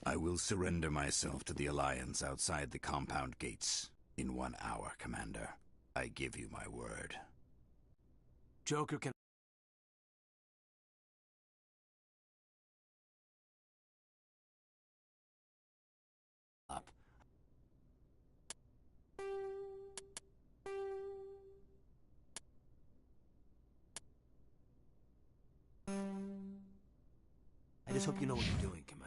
I will surrender myself to the Alliance outside the compound gates in 1 hour, Commander. I give you my word. Joker can... up. I just hope you know what you're doing, Commander.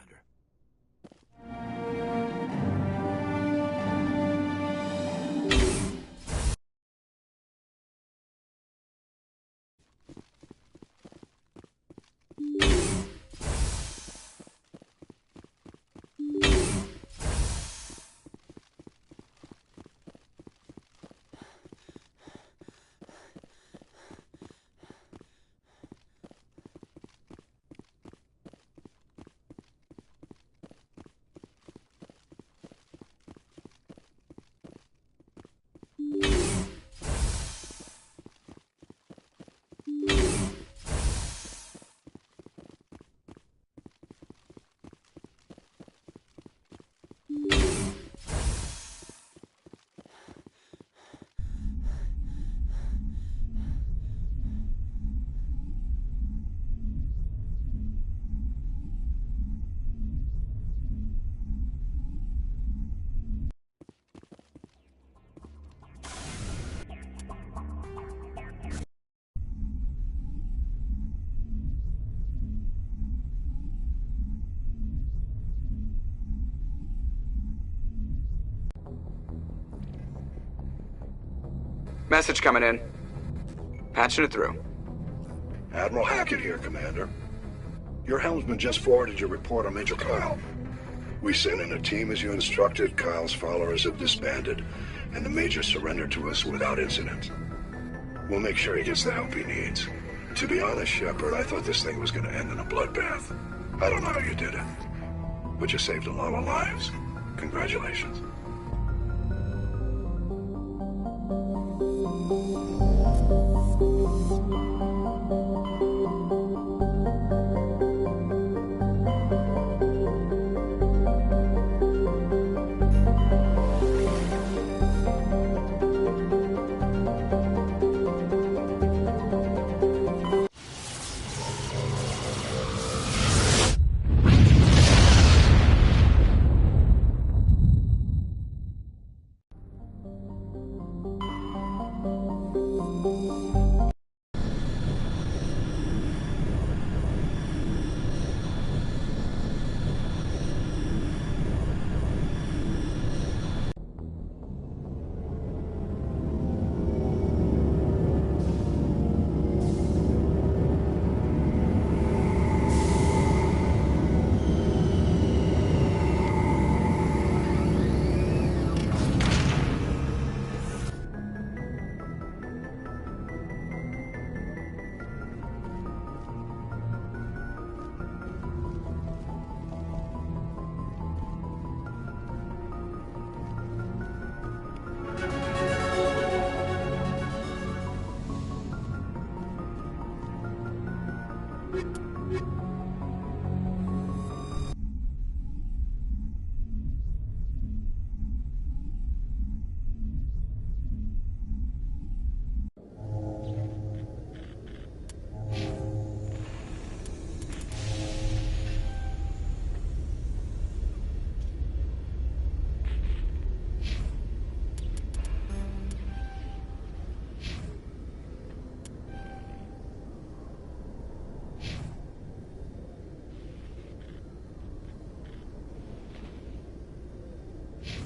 Message coming in. Patching it through. Admiral Hackett here, Commander. Your helmsman just forwarded your report on Major Kyle. We sent in a team as you instructed. Kyle's followers have disbanded, and the Major surrendered to us without incident. We'll make sure he gets the help he needs. To be honest, Shepard, I thought this thing was going to end in a bloodbath. I don't know how you did it, but you saved a lot of lives. Congratulations.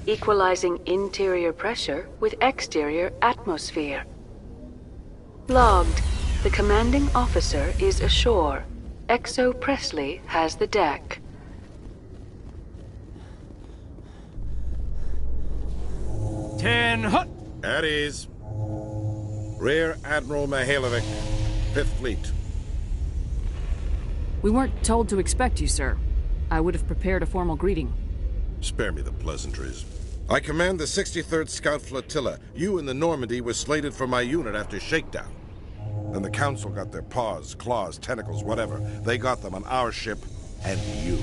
Equalizing interior pressure with exterior atmosphere. Logged. The commanding officer is ashore. Exo Presley has the deck. Hut! At ease. Rear Admiral Mihailovic, 5th Fleet. We weren't told to expect you, sir. I would have prepared a formal greeting. Spare me the pleasantries. I command the 63rd Scout Flotilla. You and the Normandy were slated for my unit after shakedown. Then the Council got their paws, claws, tentacles, whatever. They got them on our ship and you.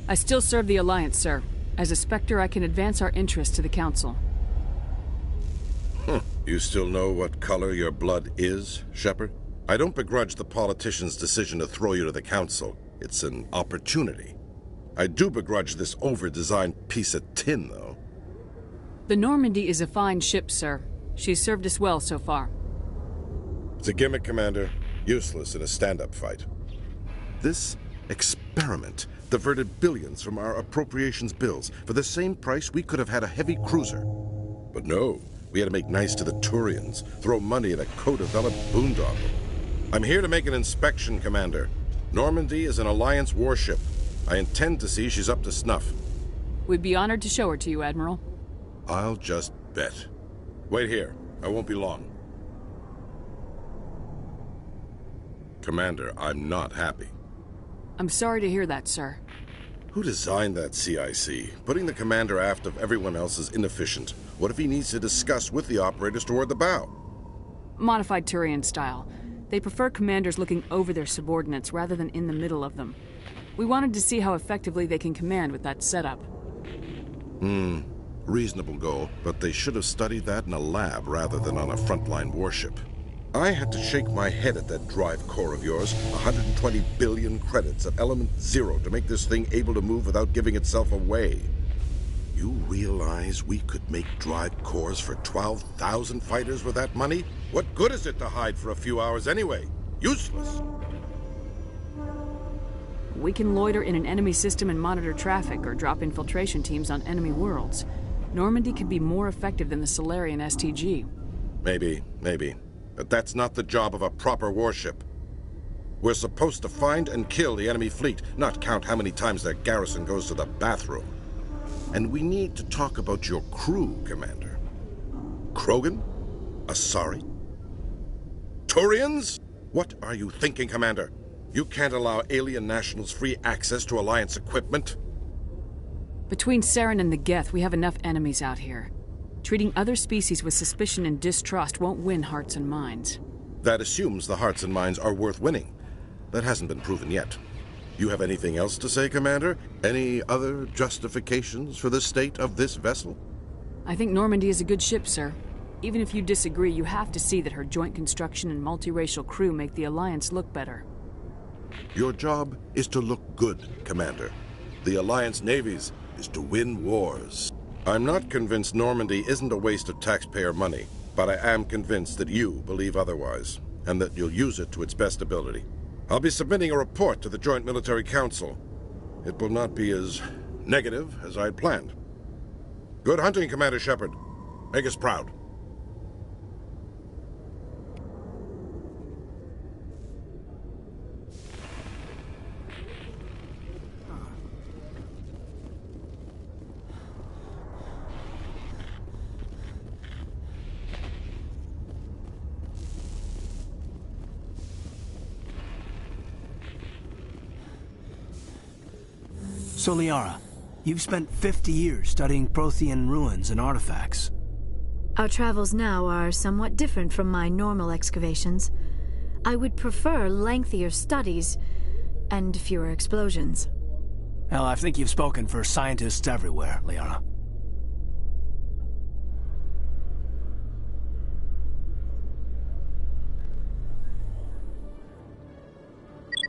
I still serve the Alliance, sir. As a Spectre, I can advance our interests to the Council. You still know what color your blood is, Shepard? I don't begrudge the politician's decision to throw you to the Council. It's an opportunity. I do begrudge this over-designed piece of tin, though. The Normandy is a fine ship, sir. She's served us well so far. It's a gimmick, Commander. Useless in a stand-up fight. This experiment diverted billions from our appropriations bills. For the same price, we could have had a heavy cruiser. But no, we had to make nice to the Turians, throw money at a co-developed boondoggle. I'm here to make an inspection, Commander. Normandy is an Alliance warship. I intend to see she's up to snuff. We'd be honored to show her to you, Admiral. I'll just bet. Wait here. I won't be long. Commander, I'm not happy. I'm sorry to hear that, sir. Who designed that CIC? Putting the commander aft of everyone else is inefficient. What if he needs to discuss with the operators toward the bow? Modified Turian style. They prefer commanders looking over their subordinates rather than in the middle of them. We wanted to see how effectively they can command with that setup. Reasonable goal, but they should have studied that in a lab rather than on a frontline warship. I had to shake my head at that drive core of yours. 120 billion credits at element 0 to make this thing able to move without giving itself away. You realize we could make drive cores for 12,000 fighters with that money? What good is it to hide for a few hours anyway? Useless. We can loiter in an enemy system and monitor traffic or drop infiltration teams on enemy worlds. Normandy could be more effective than the Solarian STG. Maybe. But that's not the job of a proper warship. We're supposed to find and kill the enemy fleet, not count how many times their garrison goes to the bathroom. And we need to talk about your crew, Commander. Krogan? Asari? Turians? What are you thinking, Commander? You can't allow alien nationals free access to Alliance equipment? Between Saren and the Geth, we have enough enemies out here. Treating other species with suspicion and distrust won't win hearts and minds. That assumes the hearts and minds are worth winning. That hasn't been proven yet. You have anything else to say, Commander? Any other justifications for the state of this vessel? I think Normandy is a good ship, sir. Even if you disagree, you have to see that her joint construction and multiracial crew make the Alliance look better. Your job is to look good, Commander. The Alliance navies is to win wars. I'm not convinced Normandy isn't a waste of taxpayer money, but I am convinced that you believe otherwise, and that you'll use it to its best ability. I'll be submitting a report to the Joint Military Council. It will not be as negative as I'd planned. Good hunting, Commander Shepard. Make us proud. So, Liara, you've spent 50 years studying Prothean ruins and artifacts. Our travels now are somewhat different from my normal excavations. I would prefer lengthier studies and fewer explosions. Hell, I think you've spoken for scientists everywhere, Liara.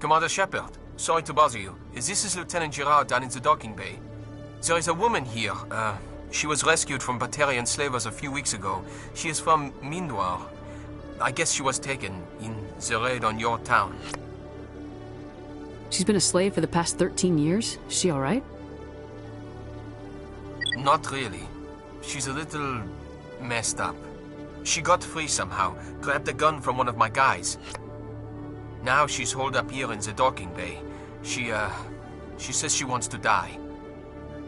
Commander Shepard, sorry to bother you. This is Lieutenant Girard down in the docking bay. There is a woman here. She was rescued from Batarian slavers a few weeks ago. She is from Mindwar. I guess she was taken in the raid on your town. She's been a slave for the past 13 years? Is she all right? Not really. She's a little messed up. She got free somehow, grabbed a gun from one of my guys. Now she's holed up here in the docking bay. She says she wants to die.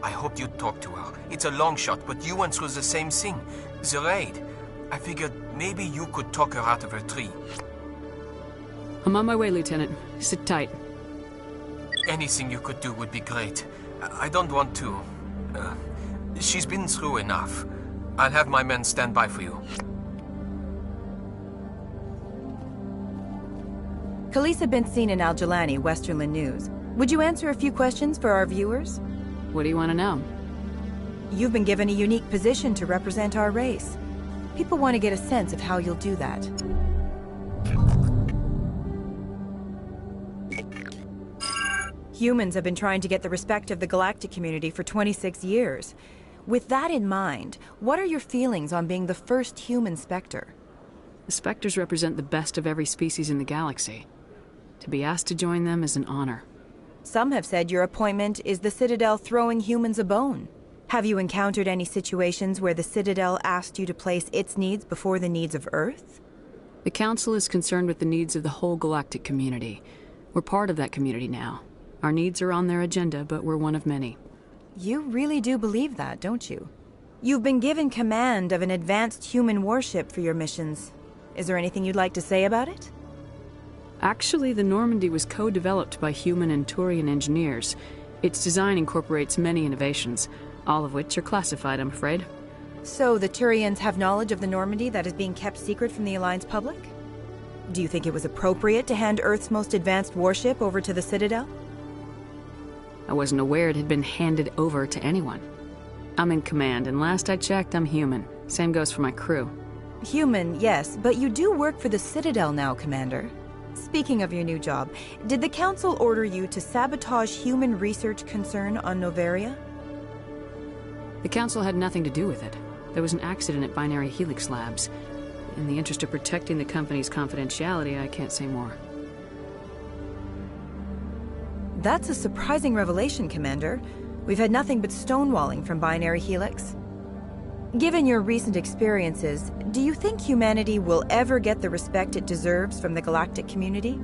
I hoped you'd talk to her. It's a long shot, but you went through the same thing. The raid. I figured maybe you could talk her out of her tree. I'm on my way, Lieutenant. Sit tight. Anything you could do would be great. I don't want to. She's been through enough. I'll have my men stand by for you. Khaleesa been seen in Al Jalani, Westerland News. Would you answer a few questions for our viewers? What do you want to know? You've been given a unique position to represent our race. People want to get a sense of how you'll do that. Humans have been trying to get the respect of the galactic community for 26 years. With that in mind, what are your feelings on being the first human Spectre? The Spectres represent the best of every species in the galaxy. To be asked to join them is an honor. Some have said your appointment is the Citadel throwing humans a bone. Have you encountered any situations where the Citadel asked you to place its needs before the needs of Earth? The Council is concerned with the needs of the whole galactic community. We're part of that community now. Our needs are on their agenda, but we're one of many. You really do believe that, don't you? You've been given command of an advanced human warship for your missions. Is there anything you'd like to say about it? Actually, the Normandy was co-developed by human and Turian engineers. Its design incorporates many innovations, all of which are classified, I'm afraid. So the Turians have knowledge of the Normandy that is being kept secret from the Alliance public? Do you think it was appropriate to hand Earth's most advanced warship over to the Citadel? I wasn't aware it had been handed over to anyone. I'm in command, and last I checked, I'm human. Same goes for my crew. Human, yes, but you do work for the Citadel now, Commander. Speaking of your new job, did the Council order you to sabotage human research concern on Noveria? The Council had nothing to do with it. There was an accident at Binary Helix Labs. In the interest of protecting the company's confidentiality, I can't say more. That's a surprising revelation, Commander. We've had nothing but stonewalling from Binary Helix. Given your recent experiences, do you think humanity will ever get the respect it deserves from the galactic community?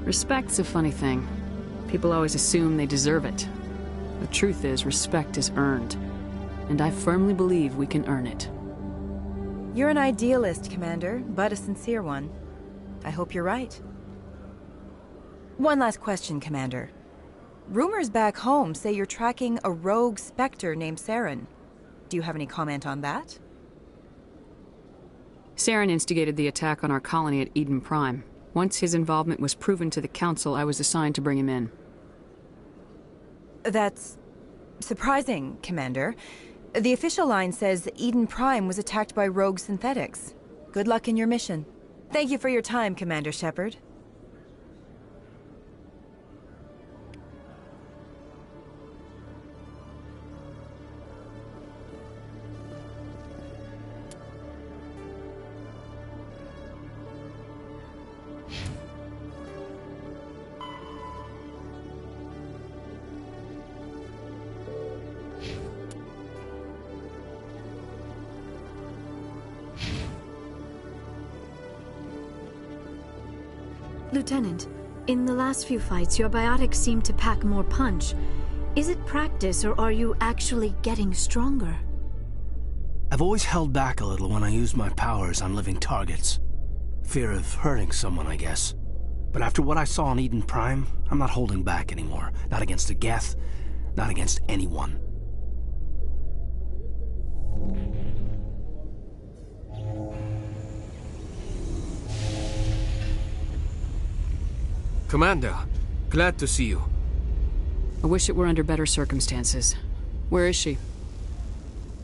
Respect's a funny thing. People always assume they deserve it. The truth is, respect is earned. And I firmly believe we can earn it. You're an idealist, Commander, but a sincere one. I hope you're right. One last question, Commander. Rumors back home say you're tracking a rogue Spectre named Saren. Do you have any comment on that? Saren instigated the attack on our colony at Eden Prime. Once his involvement was proven to the Council, I was assigned to bring him in. That's surprising, Commander. The official line says Eden Prime was attacked by rogue synthetics. Good luck in your mission. Thank you for your time, Commander Shepard. Lieutenant, in the last few fights, your biotics seem to pack more punch. Is it practice, or are you actually getting stronger? I've always held back a little when I use my powers on living targets. Fear of hurting someone, I guess. But after what I saw on Eden Prime, I'm not holding back anymore. Not against a Geth, not against anyone. Commander, glad to see you. I wish it were under better circumstances. Where is she?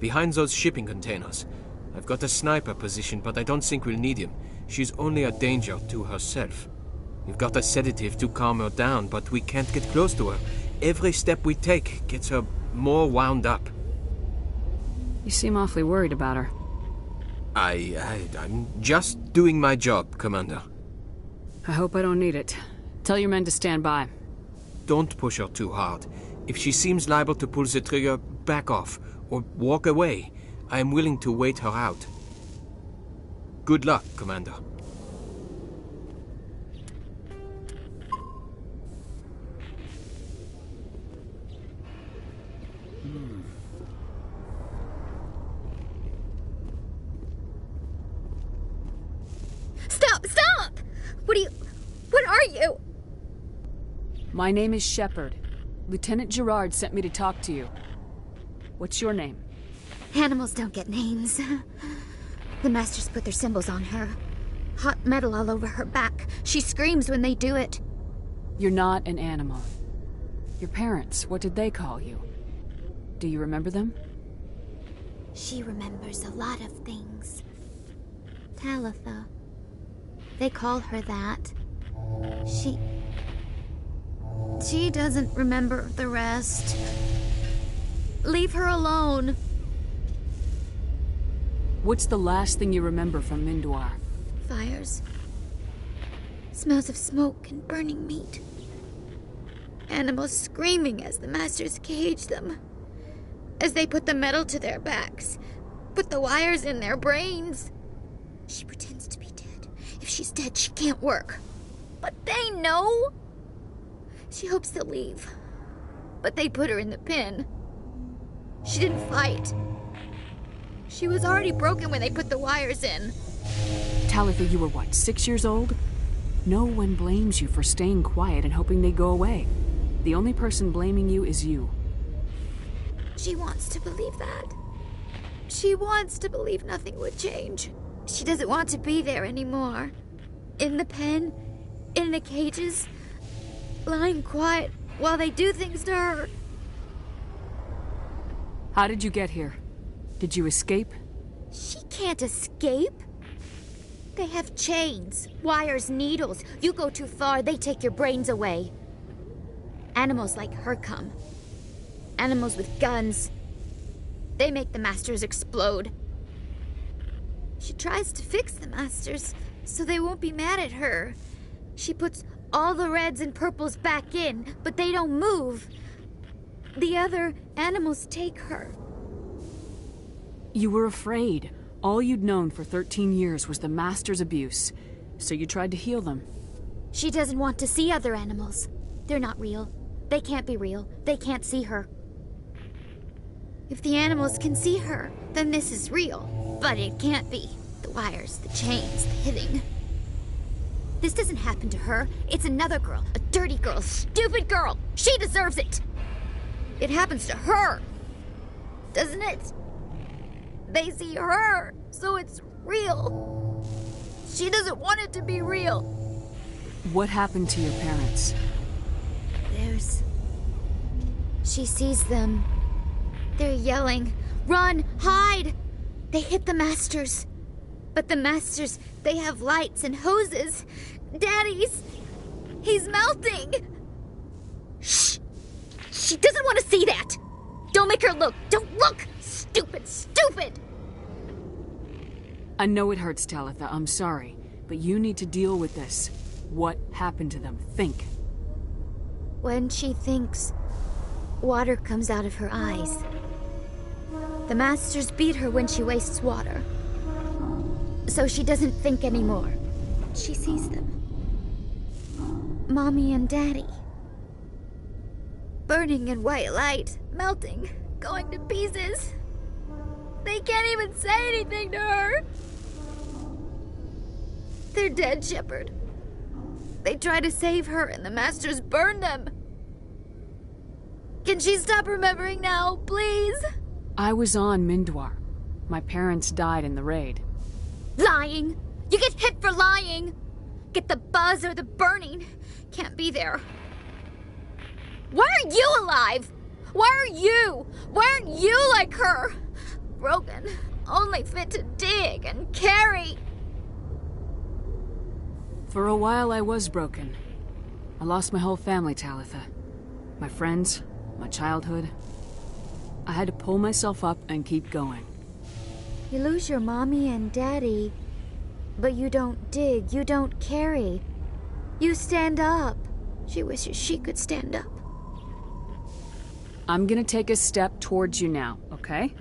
Behind those shipping containers. I've got a sniper position, but I don't think we'll need him. She's only a danger to herself. We've got a sedative to calm her down, but we can't get close to her. Every step we take gets her more wound up. You seem awfully worried about her. I'm just doing my job, Commander. I hope I don't need it. Tell your men to stand by. Don't push her too hard. If she seems liable to pull the trigger, back off, or walk away. I am willing to wait her out. Good luck, Commander. Stop! Stop! What are you? My name is Shepard. Lieutenant Gerard sent me to talk to you. What's your name? Animals don't get names. The Masters put their symbols on her. Hot metal all over her back. She screams when they do it. You're not an animal. Your parents, what did they call you? Do you remember them? She remembers a lot of things. Talitha. They call her that. She doesn't remember the rest. Leave her alone. What's the last thing you remember from Mindoir? Fires. Smells of smoke and burning meat. Animals screaming as the masters cage them. As they put the metal to their backs. Put the wires in their brains. She pretends to be dead. If she's dead, she can't work. But they know. She hopes they'll leave. But they put her in the pen. She didn't fight. She was already broken when they put the wires in. Talitha, you were what, 6 years old? No one blames you for staying quiet and hoping they'd go away. The only person blaming you is you. She wants to believe that. She wants to believe nothing would change. She doesn't want to be there anymore. In the pen, in the cages, lying quiet while they do things to her. How did you get here? Did you escape? She can't escape. They have chains, wires, needles. You go too far, they take your brains away. Animals like her come. Animals with guns. They make the masters explode. She tries to fix the masters so they won't be mad at her. She puts all the reds and purples back in, but they don't move. The other animals take her. You were afraid. All you'd known for 13 years was the Master's abuse, so you tried to heal them. She doesn't want to see other animals. They're not real. They can't be real. They can't see her. If the animals can see her, then this is real. But it can't be. The wires, the chains, the hitting. This doesn't happen to her. It's another girl. A dirty girl. Stupid girl. She deserves it. It happens to her. Doesn't it? They see her, so it's real. She doesn't want it to be real. What happened to your parents? She sees them. They're yelling, "Run! Hide!" They hit the masters. But the masters, they have lights and hoses. Daddy's... he's melting! Shh! She doesn't want to see that! Don't make her look! Don't look! Stupid, stupid! I know it hurts, Talitha. I'm sorry. But you need to deal with this. What happened to them? Think. When she thinks, water comes out of her eyes. The masters beat her when she wastes water. So she doesn't think anymore. She sees them. Mommy and Daddy. Burning in white light, melting, going to pieces. They can't even say anything to her. They're dead, Shepard. They try to save her and the masters burn them. Can she stop remembering now, please? I was on Mindoir. My parents died in the raid. Lying! You get hit for lying! Get the buzz or the burning. Can't be there. Why are you alive? Why are you? Why aren't you like her? Broken, only fit to dig and carry. For a while I was broken. I lost my whole family, Talitha. My friends, my childhood. I had to pull myself up and keep going. You lose your mommy and daddy, but you don't dig, you don't carry. You stand up. She wishes she could stand up. I'm gonna take a step towards you now, okay?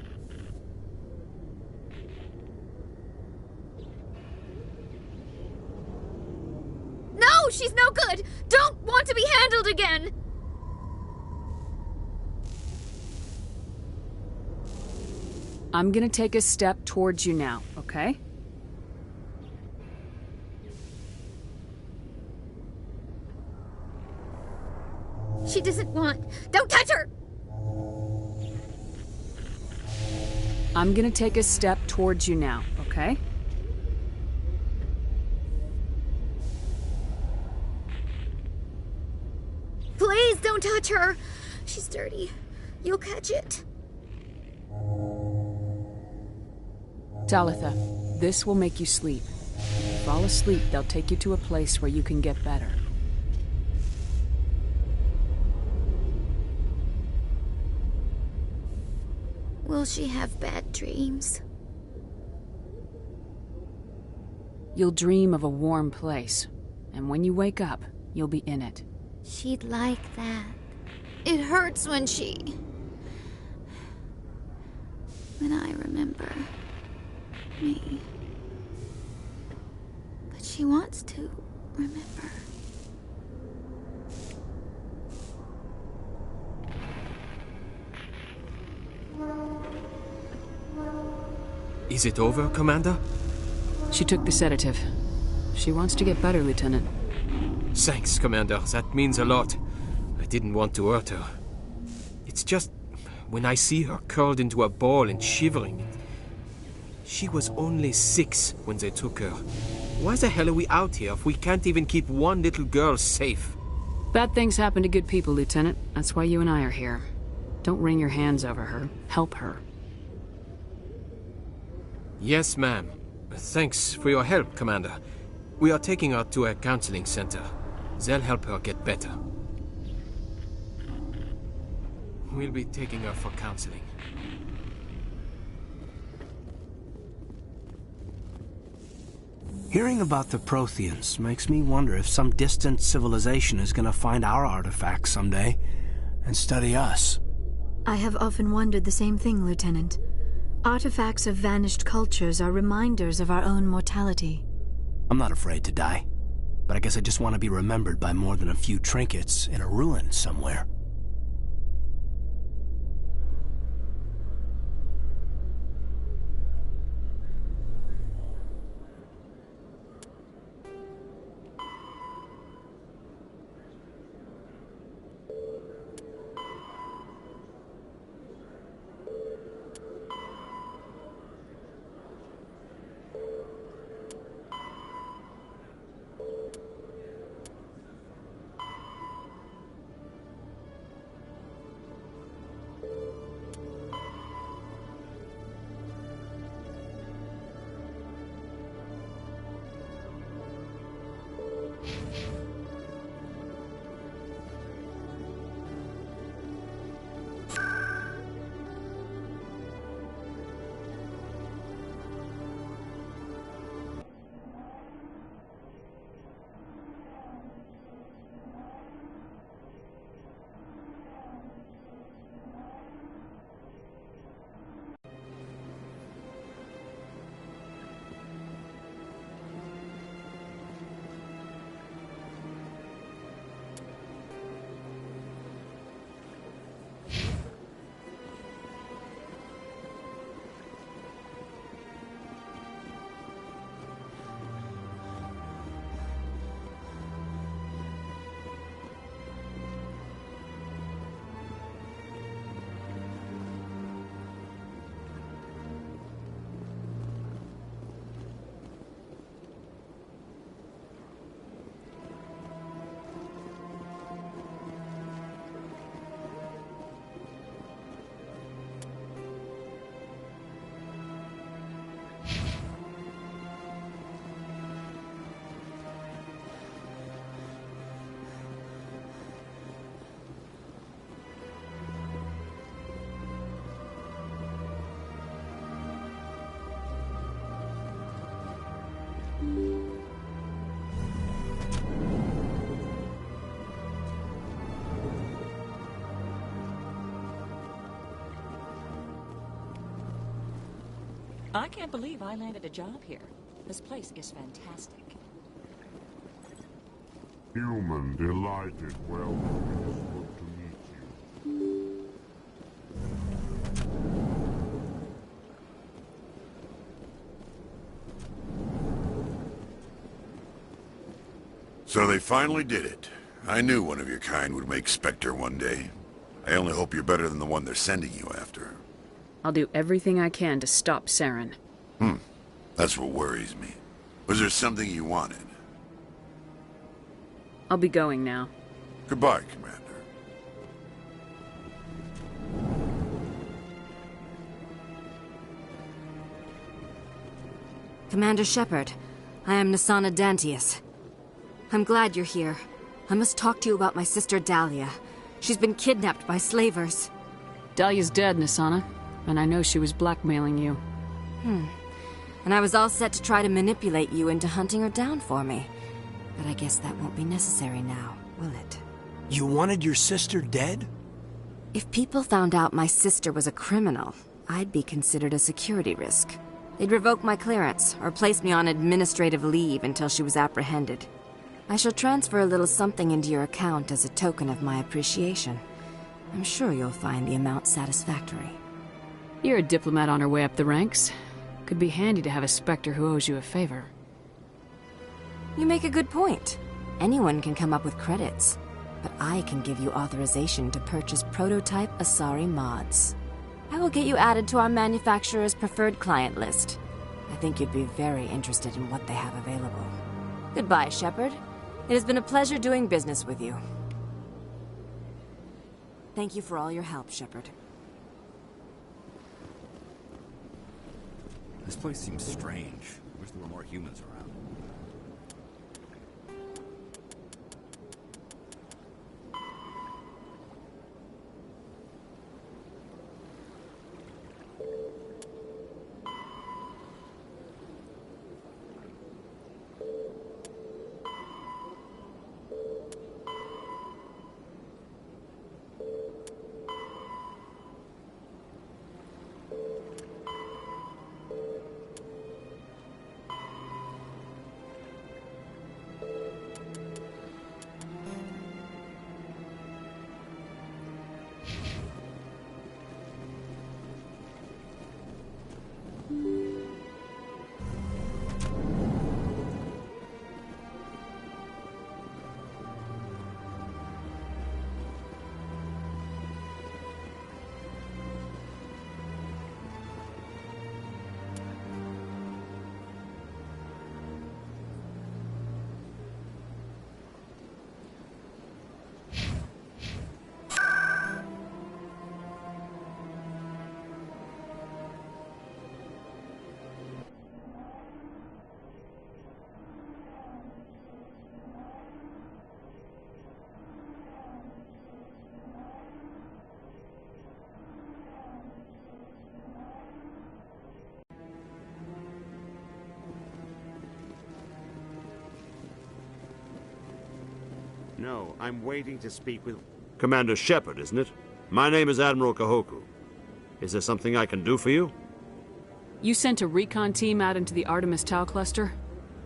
No, she's no good! Don't want to be handled again! I'm gonna take a step towards you now, okay? She doesn't want... Don't touch her! I'm gonna take a step towards you now, okay? Don't touch her! She's dirty. You'll catch it. Talitha, this will make you sleep. If you fall asleep, they'll take you to a place where you can get better. Will she have bad dreams? You'll dream of a warm place, and when you wake up, you'll be in it. She'd like that. It hurts when I remember me. But she wants to remember. Is it over, Commander? She took the sedative. She wants to get better, Lieutenant. Thanks, Commander. That means a lot. I didn't want to hurt her. It's just, when I see her curled into a ball and shivering. She was only 6 when they took her. Why the hell are we out here if we can't even keep one little girl safe? Bad things happen to good people, Lieutenant. That's why you and I are here. Don't wring your hands over her. Help her. Yes, ma'am. Thanks for your help, Commander. We are taking her to a counseling center. They'll help her get better. We'll be taking her for counseling. Hearing about the Protheans makes me wonder if some distant civilization is gonna find our artifacts someday and study us. I have often wondered the same thing, Lieutenant. Artifacts of vanished cultures are reminders of our own mortality. I'm not afraid to die, but I guess I just want to be remembered by more than a few trinkets in a ruin somewhere. I can't believe I landed a job here. This place is fantastic. Human, delighted. Welcome. It's good to meet you. So they finally did it. I knew one of your kind would make Spectre one day. I only hope you're better than the one they're sending you after. I'll do everything I can to stop Saren. That's what worries me. Was there something you wanted? I'll be going now. Goodbye, Commander. Commander Shepard, I am Nasana Dantius. I'm glad you're here. I must talk to you about my sister Dahlia. She's been kidnapped by slavers. Dahlia's dead, Nasana, and I know she was blackmailing you. And I was all set to try to manipulate you into hunting her down for me. But I guess that won't be necessary now, will it? You wanted your sister dead? If people found out my sister was a criminal, I'd be considered a security risk. They'd revoke my clearance, or place me on administrative leave until she was apprehended. I shall transfer a little something into your account as a token of my appreciation. I'm sure you'll find the amount satisfactory. You're a diplomat on her way up the ranks. Could be handy to have a Spectre who owes you a favor. You make a good point. Anyone can come up with credits. But I can give you authorization to purchase prototype Asari mods. I will get you added to our manufacturer's preferred client list. I think you'd be very interested in what they have available. Goodbye, Shepard. It has been a pleasure doing business with you. Thank you for all your help, Shepard. This place seems strange. I wish there were more humans around. No, I'm waiting to speak with... Commander Shepard, isn't it? My name is Admiral Kahoku. Is there something I can do for you? You sent a recon team out into the Artemis Tau cluster?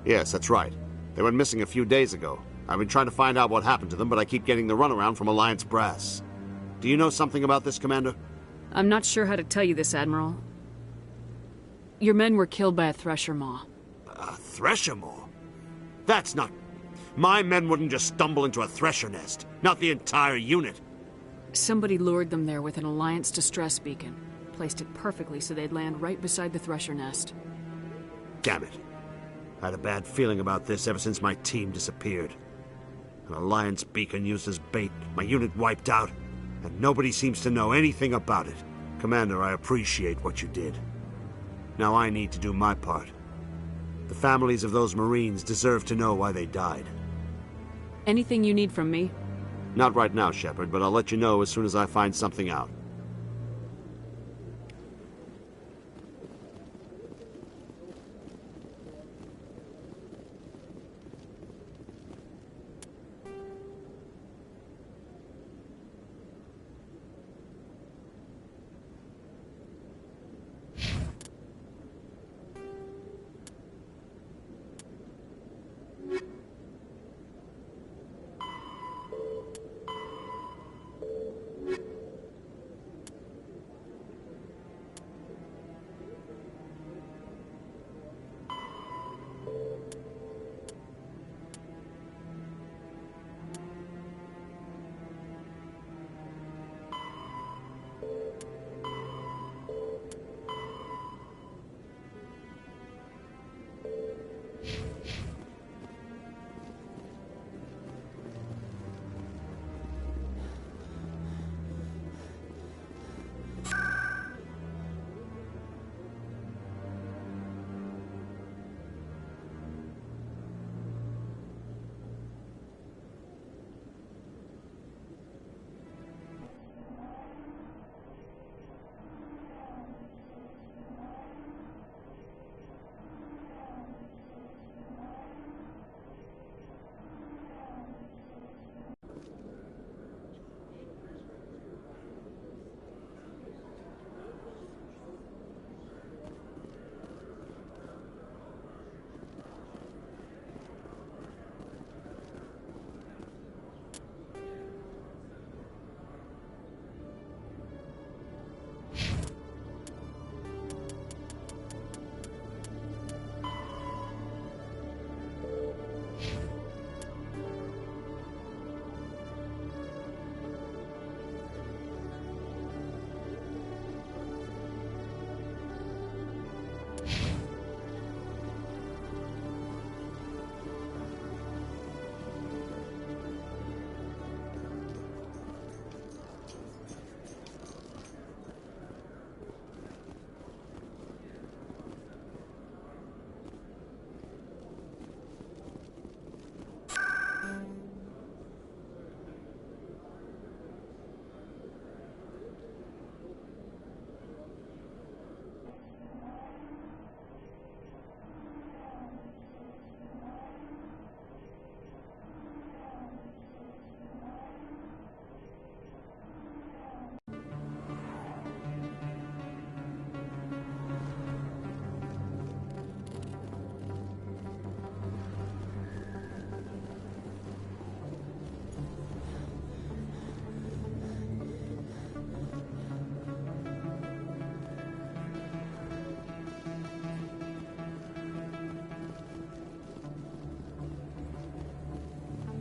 Yes, that's right. They went missing a few days ago. I've been trying to find out what happened to them, but I keep getting the runaround from Alliance brass. Do you know something about this, Commander? I'm not sure how to tell you this, Admiral. Your men were killed by a Thresher Maw. A Thresher Maw? That's not... My men wouldn't just stumble into a Thresher nest. Not the entire unit. Somebody lured them there with an Alliance distress beacon. Placed it perfectly so they'd land right beside the Thresher nest. Damn it. I had a bad feeling about this ever since my team disappeared. An Alliance beacon used as bait, my unit wiped out, and nobody seems to know anything about it. Commander, I appreciate what you did. Now I need to do my part. The families of those Marines deserve to know why they died. Anything you need from me? Not right now, Shepard, but I'll let you know as soon as I find something out.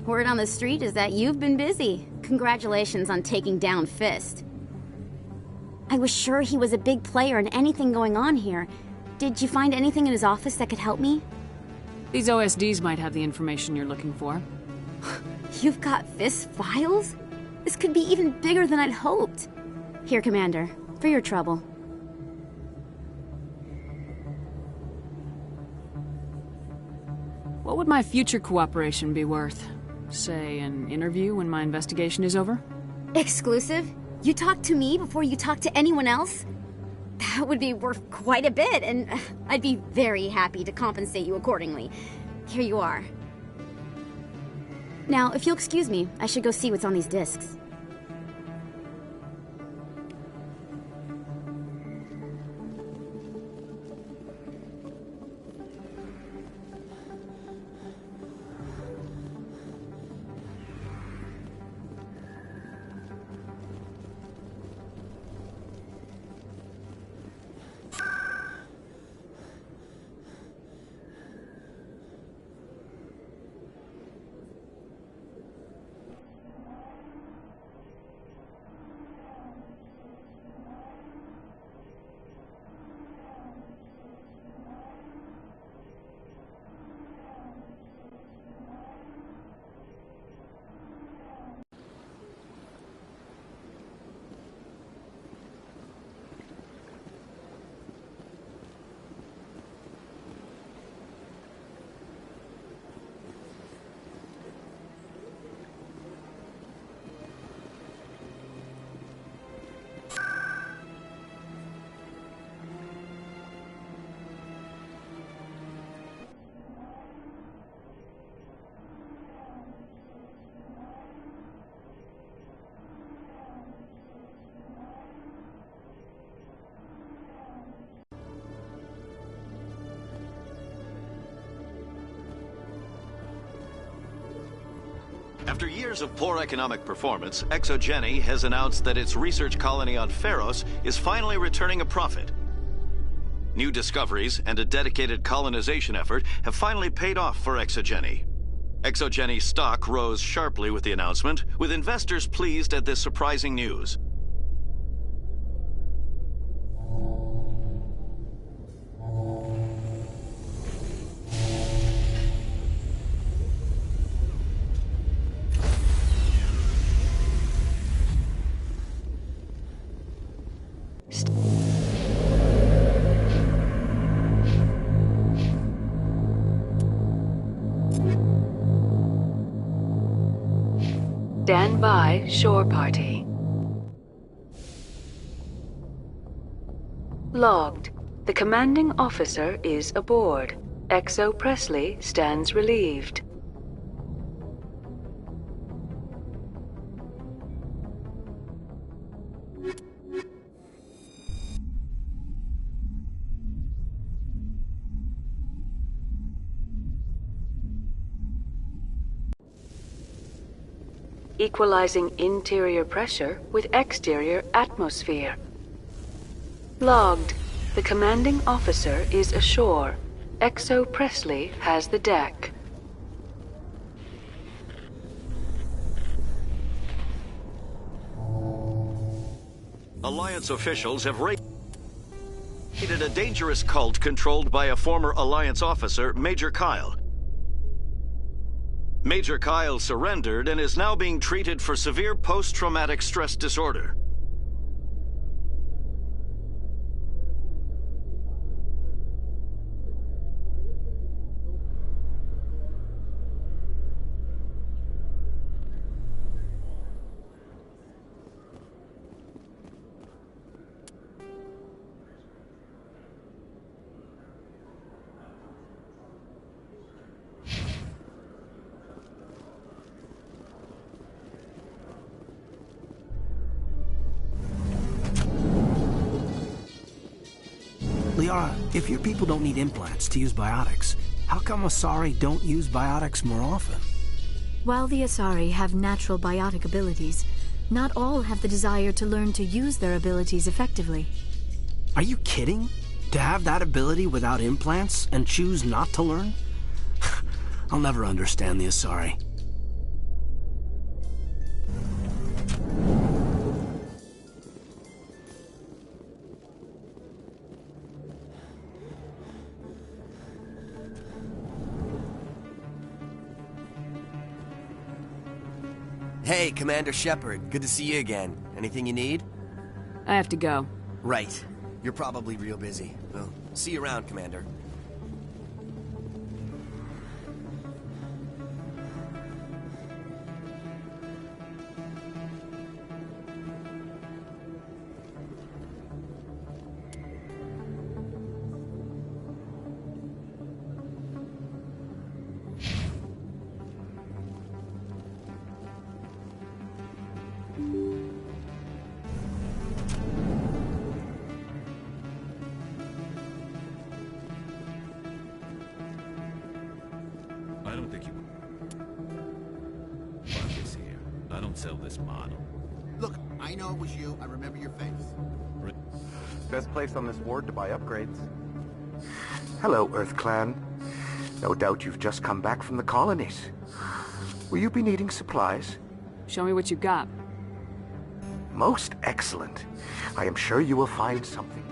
Word on the street is that you've been busy. Congratulations on taking down Fist. I was sure he was a big player in anything going on here. Did you find anything in his office that could help me? These OSDs might have the information you're looking for. You've got Fist's files? This could be even bigger than I'd hoped. Here, Commander, for your trouble. What would my future cooperation be worth? Say, an interview when my investigation is over? Exclusive? You talk to me before you talk to anyone else? That would be worth quite a bit, and I'd be very happy to compensate you accordingly. Here you are. Now, if you'll excuse me, I should go see what's on these discs. After years of poor economic performance, ExoGeni has announced that its research colony on Feros is finally returning a profit. New discoveries and a dedicated colonization effort have finally paid off for ExoGeni. ExoGeni's stock rose sharply with the announcement, with investors pleased at this surprising news. Stand by, shore party. Logged. The commanding officer is aboard. Exo Presley stands relieved. Equalizing interior pressure with exterior atmosphere. Logged. The commanding officer is ashore. Exo Presley has the deck. Alliance officials have raided a dangerous cult controlled by a former Alliance officer, Major Kyle. Major Kyle surrendered and is now being treated for severe post-traumatic stress disorder. Liara, if your people don't need implants to use biotics, how come Asari don't use biotics more often? While the Asari have natural biotic abilities, not all have the desire to learn to use their abilities effectively. Are you kidding? To have that ability without implants and choose not to learn? I'll never understand the Asari. Hey, Commander Shepard. Good to see you again. Anything you need? I have to go. Right. You're probably real busy. Well, see you around, Commander. I don't think you... Marcus here. I don't sell this model. Look, I know it was you. I remember your face. Best place on this ward to buy upgrades. Hello, Earth Clan. No doubt you've just come back from the colonies. Will you be needing supplies? Show me what you got. Most excellent. I am sure you will find something.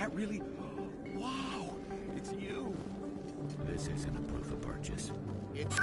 that really... Wow! It's you! This isn't a proof of purchase. It's...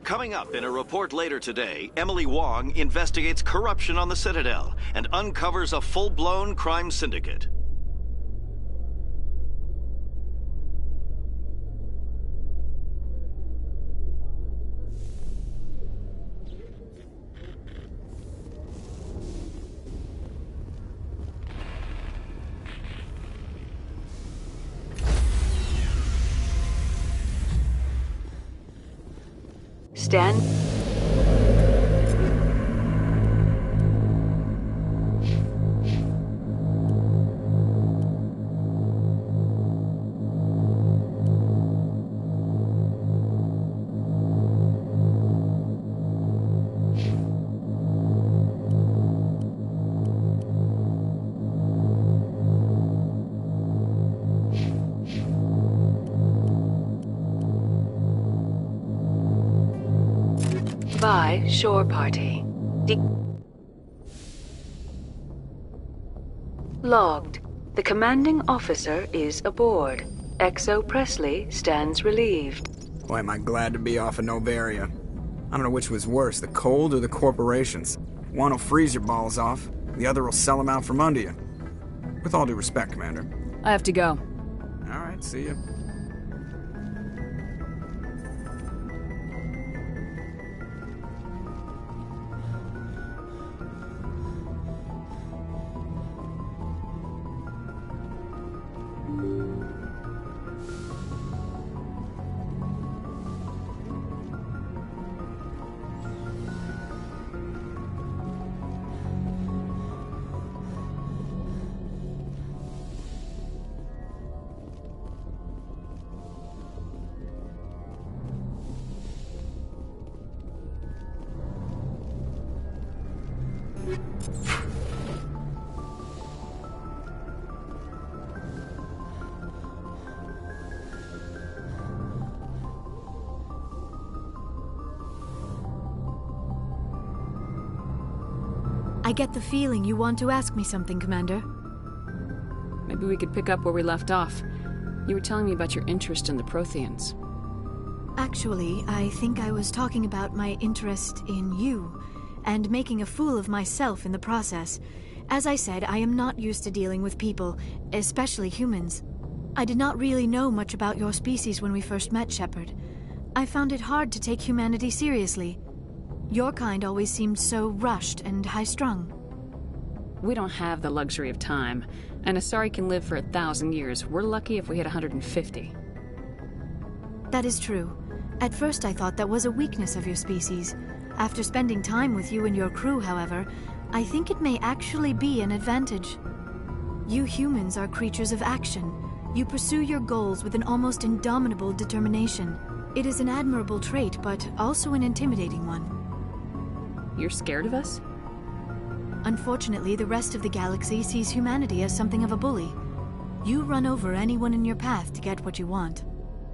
Coming up in a report later today, Emily Wong investigates corruption on the Citadel and uncovers a full-blown crime syndicate. Stand. By Shore Party. Logged. The commanding officer is aboard. XO Presley stands relieved. Boy, am I glad to be off of Novaria. I don't know which was worse, the cold or the corporations. One will freeze your balls off, the other will sell them out from under you. With all due respect, Commander. I have to go. All right, see ya. I get the feeling you want to ask me something, Commander. Maybe we could pick up where we left off. You were telling me about your interest in the Protheans. Actually, I think I was talking about my interest in you, and making a fool of myself in the process. As I said, I am not used to dealing with people, especially humans. I did not really know much about your species when we first met, Shepard. I found it hard to take humanity seriously. Your kind always seemed so rushed and high-strung. We don't have the luxury of time, and Asari can live for 1,000 years. We're lucky if we hit 150. That is true. At first I thought that was a weakness of your species. After spending time with you and your crew, however, I think it may actually be an advantage. You humans are creatures of action. You pursue your goals with an almost indomitable determination. It is an admirable trait, but also an intimidating one. You're scared of us? Unfortunately, the rest of the galaxy sees humanity as something of a bully. You run over anyone in your path to get what you want.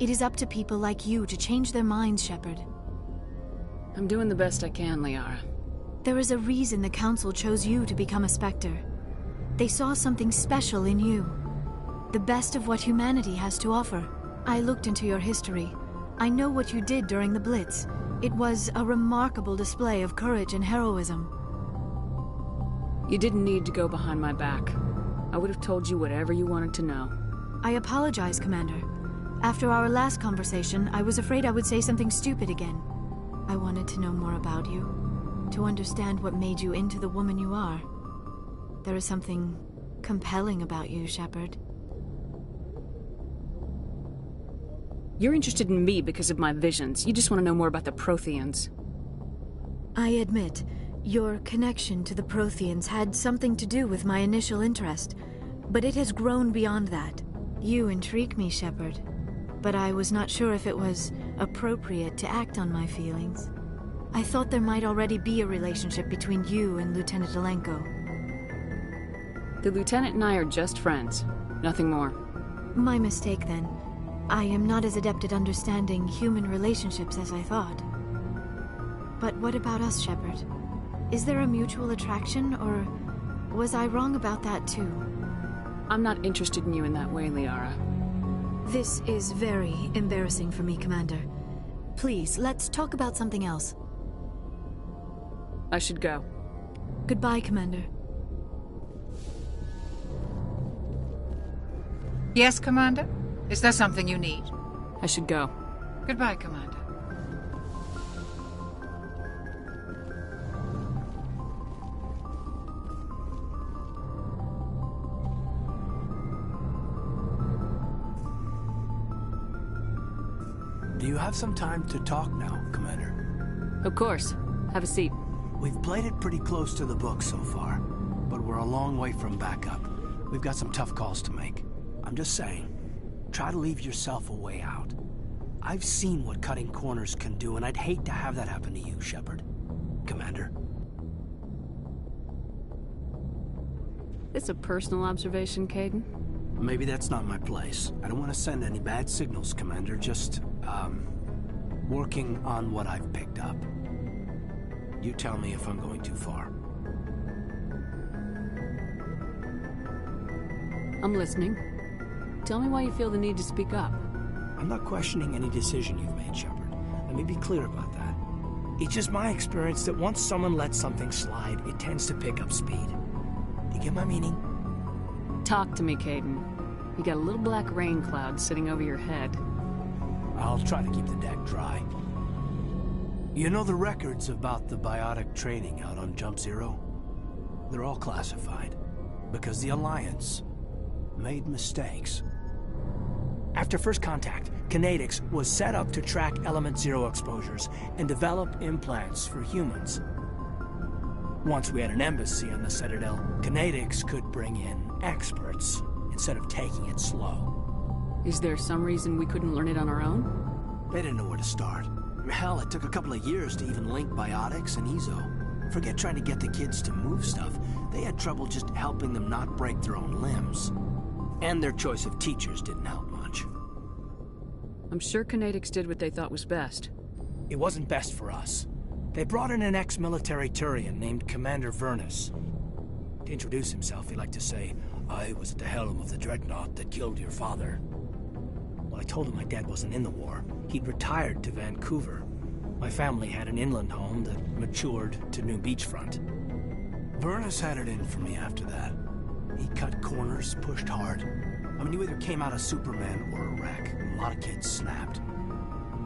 It is up to people like you to change their minds, Shepard. I'm doing the best I can, Liara. There is a reason the Council chose you to become a Spectre. They saw something special in you. The best of what humanity has to offer. I looked into your history. I know what you did during the Blitz. It was a remarkable display of courage and heroism. You didn't need to go behind my back. I would have told you whatever you wanted to know. I apologize, Commander. After our last conversation, I was afraid I would say something stupid again. I wanted to know more about you, to understand what made you into the woman you are. There is something compelling about you, Shepard. You're interested in me because of my visions. You just want to know more about the Protheans. I admit, your connection to the Protheans had something to do with my initial interest, but it has grown beyond that. You intrigue me, Shepard, but I was not sure if it was appropriate to act on my feelings. I thought there might already be a relationship between you and Lieutenant Alenko. The Lieutenant and I are just friends. Nothing more. My mistake, then. I am not as adept at understanding human relationships as I thought. But what about us, Shepard? Is there a mutual attraction, or was I wrong about that too? I'm not interested in you in that way, Liara. This is very embarrassing for me, Commander. Please, let's talk about something else. I should go. Goodbye, Commander. Yes, Commander? Is there something you need? I should go. Goodbye, Commander. Do you have some time to talk now, Commander? Of course. Have a seat. We've played it pretty close to the book so far, but we're a long way from backup. We've got some tough calls to make. I'm just saying, try to leave yourself a way out. I've seen what cutting corners can do, and I'd hate to have that happen to you, Shepard. Commander. It's a personal observation, Kaidan. Maybe that's not my place. I don't want to send any bad signals, Commander. Just, working on what I've picked up. You tell me if I'm going too far. I'm listening. Tell me why you feel the need to speak up. I'm not questioning any decision you've made, Shepard. Let me be clear about that. It's just my experience that once someone lets something slide, it tends to pick up speed. Do you get my meaning? Talk to me, Kaidan. You got a little black rain cloud sitting over your head. I'll try to keep the deck dry. You know the records about the biotic training out on Jump Zero? They're all classified, because the Alliance made mistakes. After first contact, Kinetics was set up to track Element Zero exposures and develop implants for humans. Once we had an embassy on the Citadel, Kinetics could bring in experts instead of taking it slow. Is there some reason we couldn't learn it on our own? They didn't know where to start. Hell, it took a couple of years to even link biotics and Ezo. Forget trying to get the kids to move stuff. They had trouble just helping them not break their own limbs. And their choice of teachers didn't help much. I'm sure Kinetics did what they thought was best. It wasn't best for us. They brought in an ex-military Turian named Commander Vernus. To introduce himself, he liked to say, "I was at the helm of the dreadnought that killed your father." Well, I told him my dad wasn't in the war. He'd retired to Vancouver. My family had an inland home that matured to New Beachfront. Vernus had it in for me after that. He cut corners, pushed hard. I mean, you either came out a Superman or a wreck. A lot of kids snapped.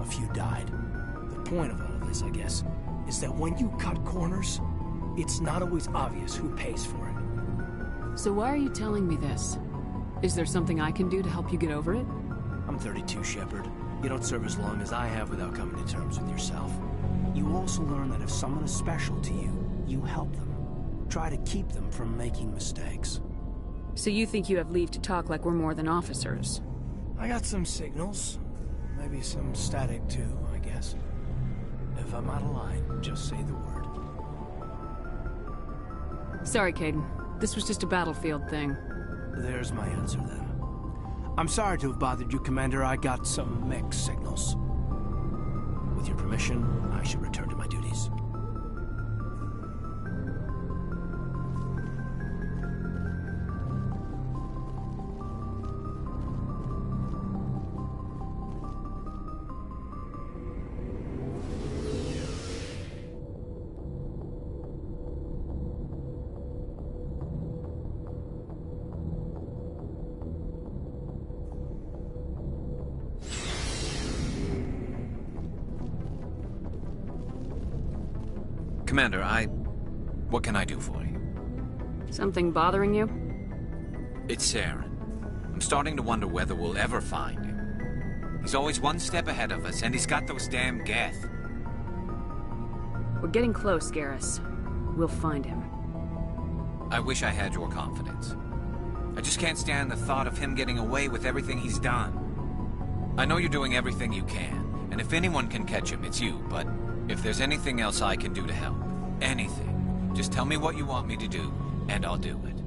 A few died. The point of all of this, I guess, is that when you cut corners, it's not always obvious who pays for it. So why are you telling me this? Is there something I can do to help you get over it? I'm 32, Shepard. You don't serve as long as I have without coming to terms with yourself. You also learn that if someone is special to you, you help them. Try to keep them from making mistakes. So you think you have leave to talk like we're more than officers? I got some signals. Maybe some static too, I guess. If I'm out of line, just say the word. Sorry, Kaidan. This was just a battlefield thing. There's my answer then. I'm sorry to have bothered you, Commander. I got some mixed signals. With your permission, I should return to my duties. Commander, what can I do for you? Something bothering you? It's Saren. I'm starting to wonder whether we'll ever find him. He's always one step ahead of us, and he's got those damn Geth. We're getting close, Garrus. We'll find him. I wish I had your confidence. I just can't stand the thought of him getting away with everything he's done. I know you're doing everything you can, and if anyone can catch him, it's you, but If there's anything else I can do to help, anything, just tell me what you want me to do, and I'll do it.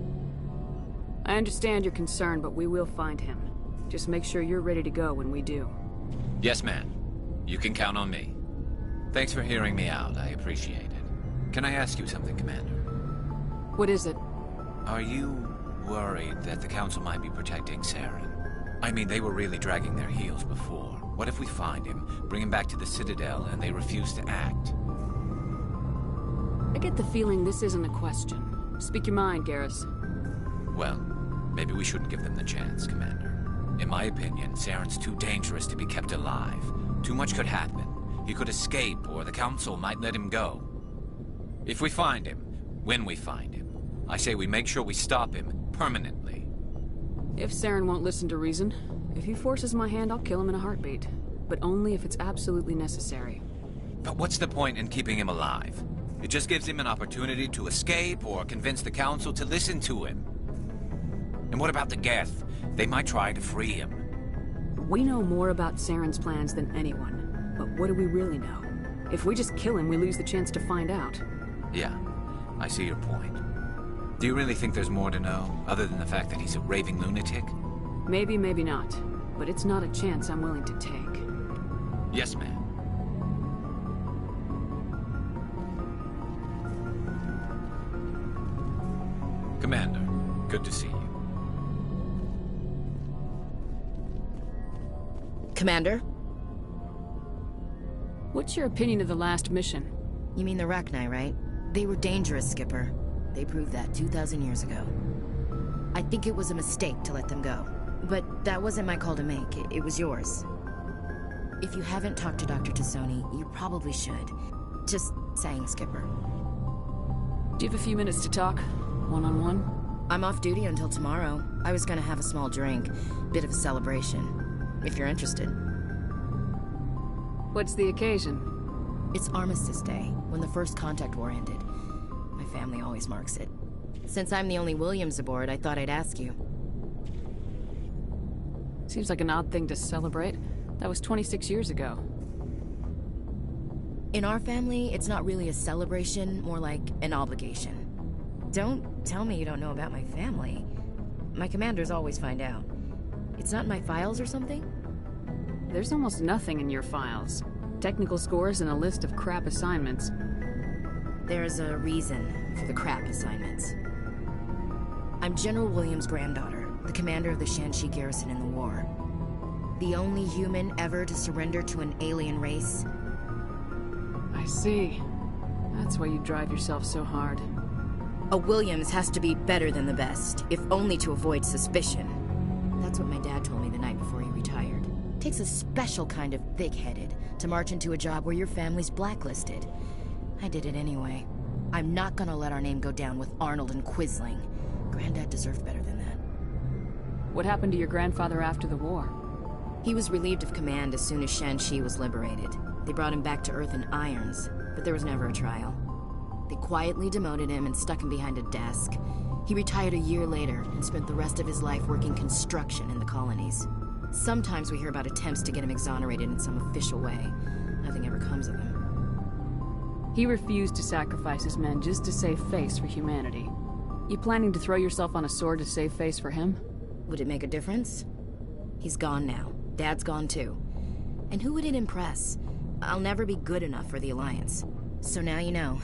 I understand your concern, but we will find him. Just make sure you're ready to go when we do. Yes, ma'am. You can count on me. Thanks for hearing me out. I appreciate it. Can I ask you something, Commander? What is it? Are you worried that the Council might be protecting Saren? I mean, they were really dragging their heels before. What if we find him, bring him back to the Citadel, and they refuse to act? I get the feeling this isn't a question. Speak your mind, Garrus. Well, maybe we shouldn't give them the chance, Commander. In my opinion, Saren's too dangerous to be kept alive. Too much could happen. He could escape, or the Council might let him go. If we find him, when we find him, I say we make sure we stop him permanently. If Saren won't listen to reason, if he forces my hand, I'll kill him in a heartbeat. But only if it's absolutely necessary. But what's the point in keeping him alive? It just gives him an opportunity to escape or convince the Council to listen to him. And what about the Geth? They might try to free him. We know more about Saren's plans than anyone. But what do we really know? If we just kill him, we lose the chance to find out. Yeah, I see your point. Do you really think there's more to know, other than the fact that he's a raving lunatic? Maybe, maybe not. But it's not a chance I'm willing to take. Yes, ma'am. Commander, good to see you. Commander? What's your opinion of the last mission? You mean the Rachni, right? They were dangerous, Skipper. They proved that 2,000 years ago. I think it was a mistake to let them go. But that wasn't my call to make. It was yours. If you haven't talked to Dr. Tassoni, you probably should. Just saying, Skipper. Do you have a few minutes to talk? One-on-one? I'm off duty until tomorrow. I was gonna have a small drink. Bit of a celebration. If you're interested. What's the occasion? It's Armistice Day, when the First Contact War ended. My family always marks it. Since I'm the only Williams aboard, I thought I'd ask you. Seems like an odd thing to celebrate. That was 26 years ago. In our family, it's not really a celebration, more like an obligation. Don't tell me you don't know about my family. My commanders always find out. It's not in my files or something? There's almost nothing in your files. Technical scores and a list of crap assignments. There's a reason for the crap assignments. I'm General Williams' granddaughter, the commander of the Shanxi garrison in the war. The only human ever to surrender to an alien race. I see. That's why you drive yourself so hard. A Williams has to be better than the best, if only to avoid suspicion. That's what my dad told me the night before he retired. Takes a special kind of thick-headed to march into a job where your family's blacklisted. I did it anyway. I'm not gonna let our name go down with Arnold and Quisling. Granddad deserved better than that. What happened to your grandfather after the war? He was relieved of command as soon as Shanxi was liberated. They brought him back to Earth in irons, but there was never a trial. They quietly demoted him and stuck him behind a desk. He retired a year later and spent the rest of his life working construction in the colonies. Sometimes we hear about attempts to get him exonerated in some official way. Nothing ever comes of him. He refused to sacrifice his men just to save face for humanity. You planning to throw yourself on a sword to save face for him? Would it make a difference? He's gone now. Dad's gone too. And who would it impress? I'll never be good enough for the Alliance. So now you know.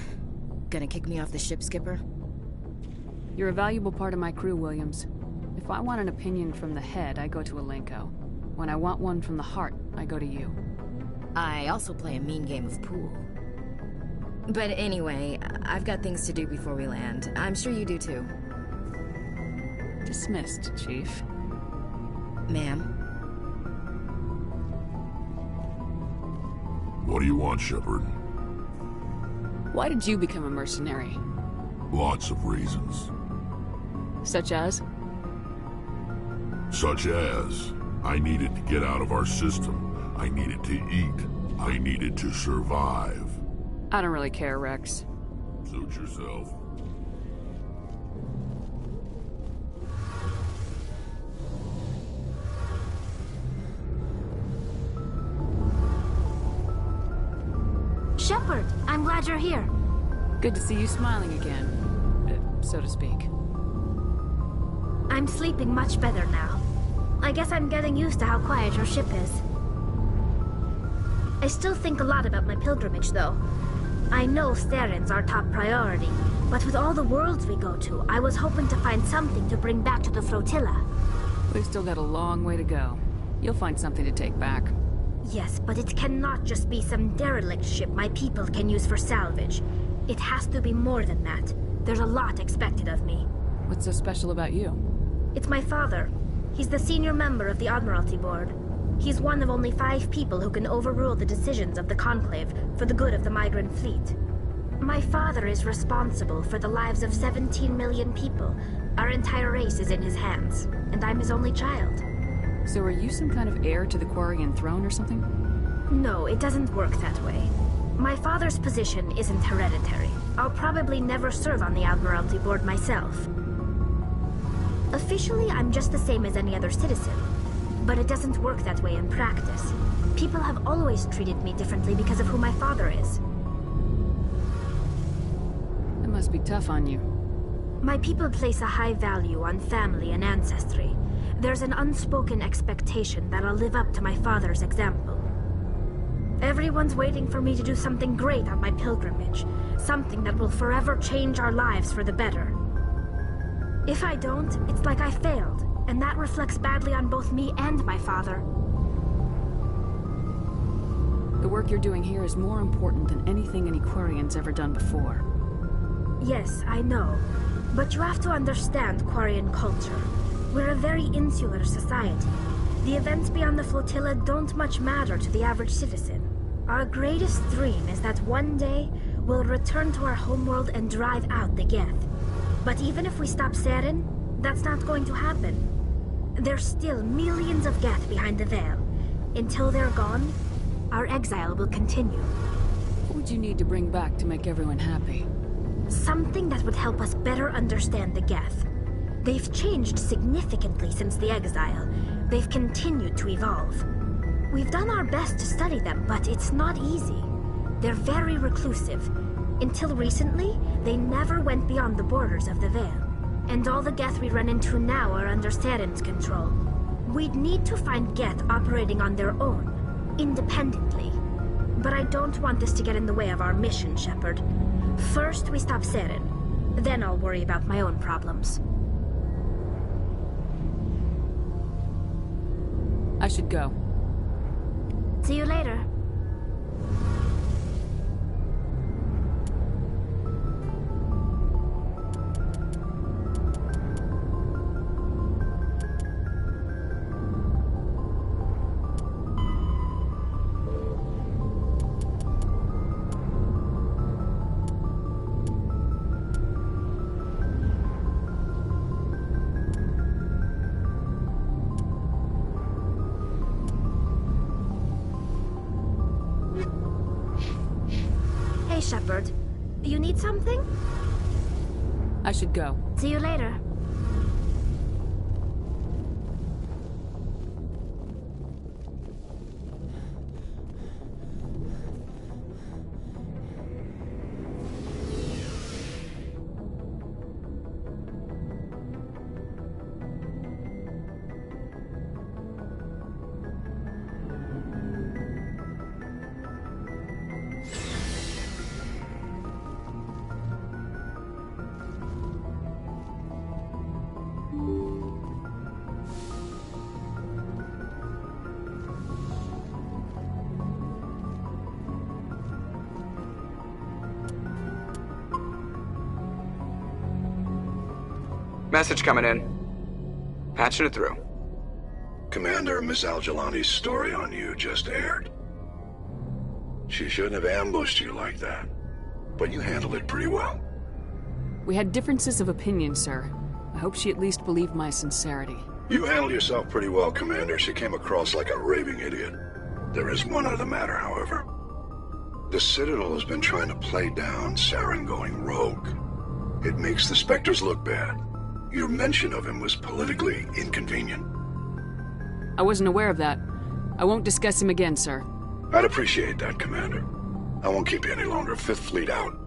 Gonna kick me off the ship, Skipper? You're a valuable part of my crew, Williams. If I want an opinion from the head, I go to Alenko. When I want one from the heart, I go to you. I also play a mean game of pool. But anyway, I've got things to do before we land. I'm sure you do too. Dismissed, Chief. Ma'am? What do you want, Shepard? Why did you become a mercenary? Lots of reasons. Such as? Such as, I needed to get out of our system. I needed to eat. I needed to survive. I don't really care, Rex. Suit yourself. Shepard, I'm glad you're here. Good to see you smiling again, so to speak. I'm sleeping much better now. I guess I'm getting used to how quiet your ship is. I still think a lot about my pilgrimage, though. I know Steren's our top priority, but with all the worlds we go to, I was hoping to find something to bring back to the flotilla. We've still got a long way to go. You'll find something to take back. Yes, but it cannot just be some derelict ship my people can use for salvage. It has to be more than that. There's a lot expected of me. What's so special about you? It's my father. He's the senior member of the Admiralty Board. He's one of only 5 people who can overrule the decisions of the Conclave for the good of the migrant fleet. My father is responsible for the lives of 17 million people. Our entire race is in his hands, and I'm his only child. So are you some kind of heir to the Quarian throne or something? No, it doesn't work that way. My father's position isn't hereditary. I'll probably never serve on the Admiralty Board myself. Officially, I'm just the same as any other citizen. But it doesn't work that way in practice. People have always treated me differently because of who my father is. It must be tough on you. My people place a high value on family and ancestry. There's an unspoken expectation that I'll live up to my father's example. Everyone's waiting for me to do something great on my pilgrimage. Something that will forever change our lives for the better. If I don't, it's like I failed, and that reflects badly on both me and my father. The work you're doing here is more important than anything any Quarian's ever done before. Yes, I know. But you have to understand Quarian culture. We're a very insular society. The events beyond the flotilla don't much matter to the average citizen. Our greatest dream is that one day we'll return to our homeworld and drive out the Geth. But even if we stop Seren, that's not going to happen. There's still millions of Geth behind the veil. Until they're gone, our exile will continue. What would you need to bring back to make everyone happy? Something that would help us better understand the Geth. They've changed significantly since the exile. They've continued to evolve. We've done our best to study them, but it's not easy. They're very reclusive. Until recently, they never went beyond the borders of the Veil. And all the Geth we run into now are under Seren's control. We'd need to find Geth operating on their own, independently. But I don't want this to get in the way of our mission, Shepard. First, we stop Seren. Then I'll worry about my own problems. I should go. See you later. Shepard, you need something? I should go. See you later. Message coming in. Patching it through. Commander, Miss Al-Jalani's story on you just aired. She shouldn't have ambushed you like that, but you handled it pretty well. We had differences of opinion, sir. I hope she at least believed my sincerity. You handled yourself pretty well, Commander. She came across like a raving idiot. There is one other matter, however. The Citadel has been trying to play down Saren going rogue. It makes the Spectres look bad. Your mention of him was politically inconvenient. I wasn't aware of that. I won't discuss him again, sir. I'd appreciate that, Commander. I won't keep you any longer. Fifth Fleet out.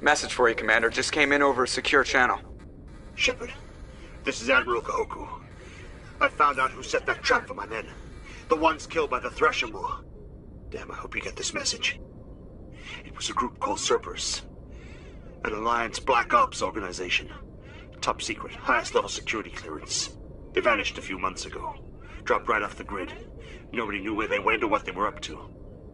Message for you, Commander. Just came in over a secure channel. Shepard, this is Admiral Kahoku. I found out who set that trap for my men. The ones killed by the Thresher Maw. Damn, I hope you get this message. It was a group called Cerberus. An Alliance Black Ops organization. Top secret, highest level security clearance. They vanished a few months ago. Dropped right off the grid. Nobody knew where they went or what they were up to.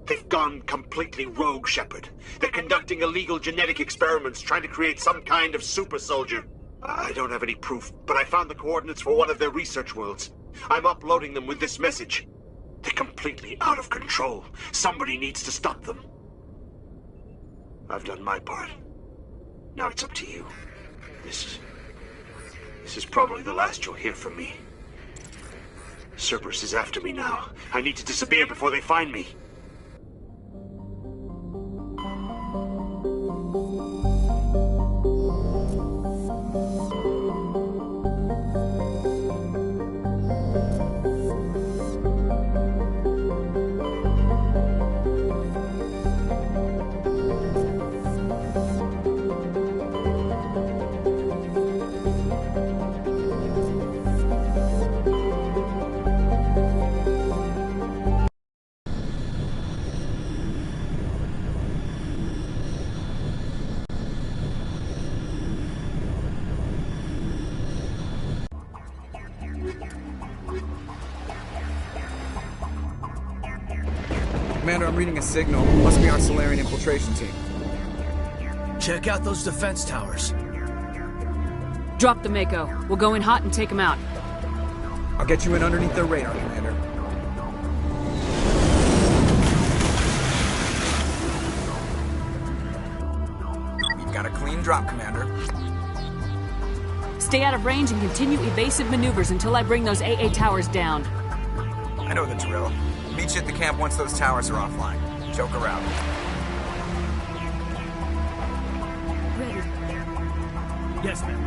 They've gone completely rogue, Shepard. They're conducting illegal genetic experiments, trying to create some kind of super soldier. I don't have any proof, but I found the coordinates for one of their research worlds. I'm uploading them with this message. They're completely out of control. Somebody needs to stop them. I've done my part. Now it's up to you. This is probably the last you'll hear from me. Cerberus is after me now. I need to disappear before they find me. Commander, I'm reading a signal. Must be our Solarian infiltration team. Check out those defense towers. Drop the Mako. We'll go in hot and take them out. I'll get you in underneath their radar, Commander. You've got a clean drop, Commander. Stay out of range and continue evasive maneuvers until I bring those AA towers down. I know the drill. Meet you at the camp once those towers are offline. Choke her out. Ready. Yes, ma'am.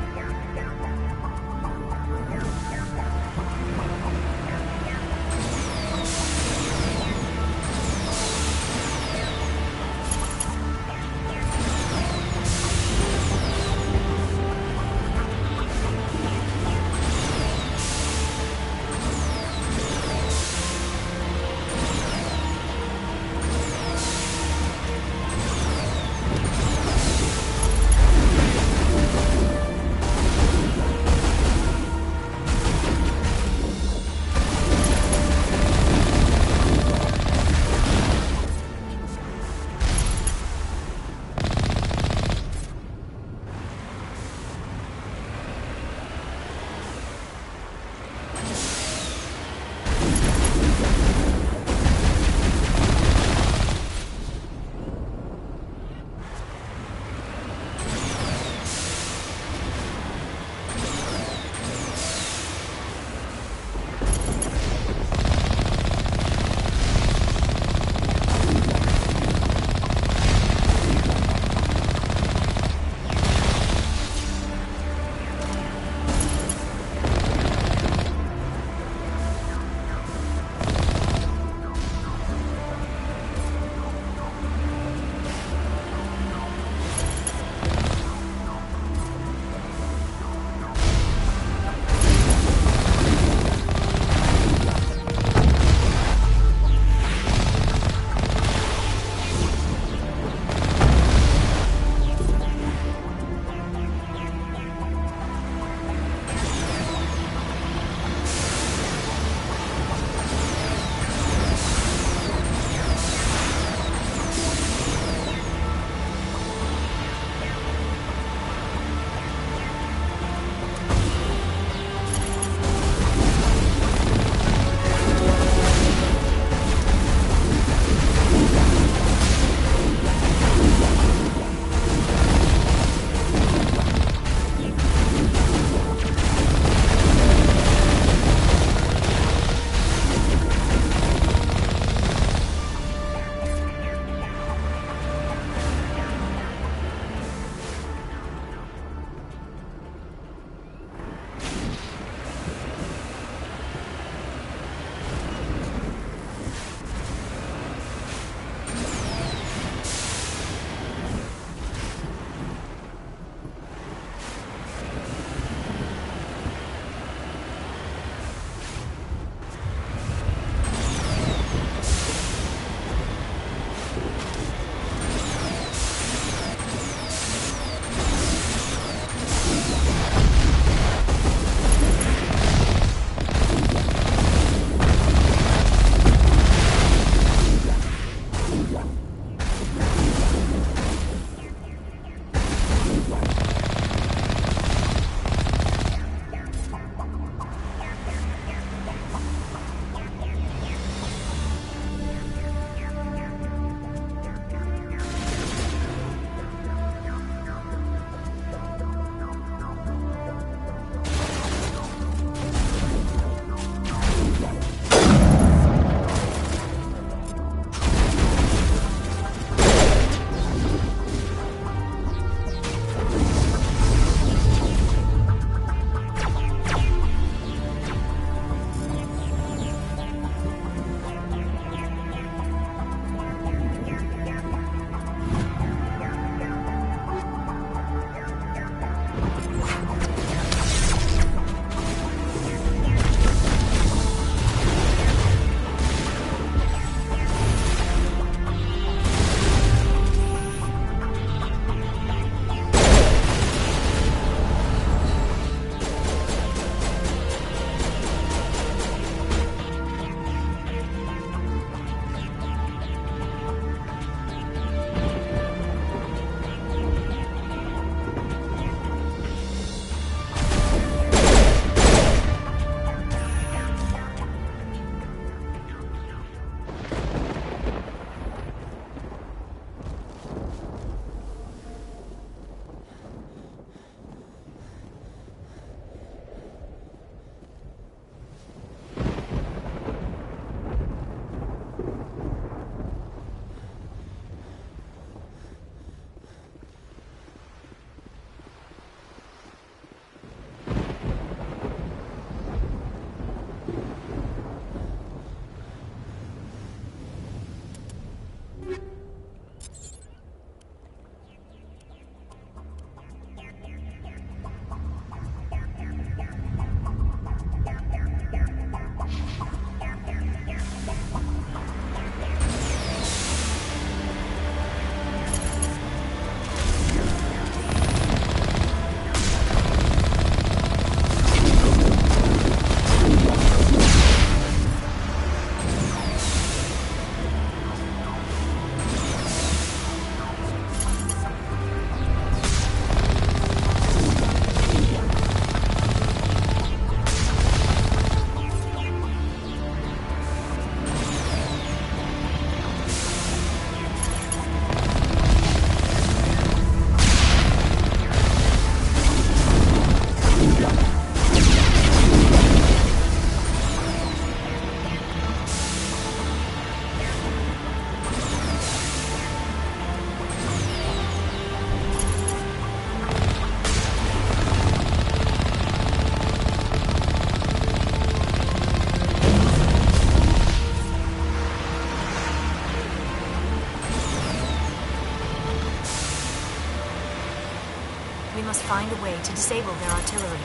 We must find a way to disable their artillery.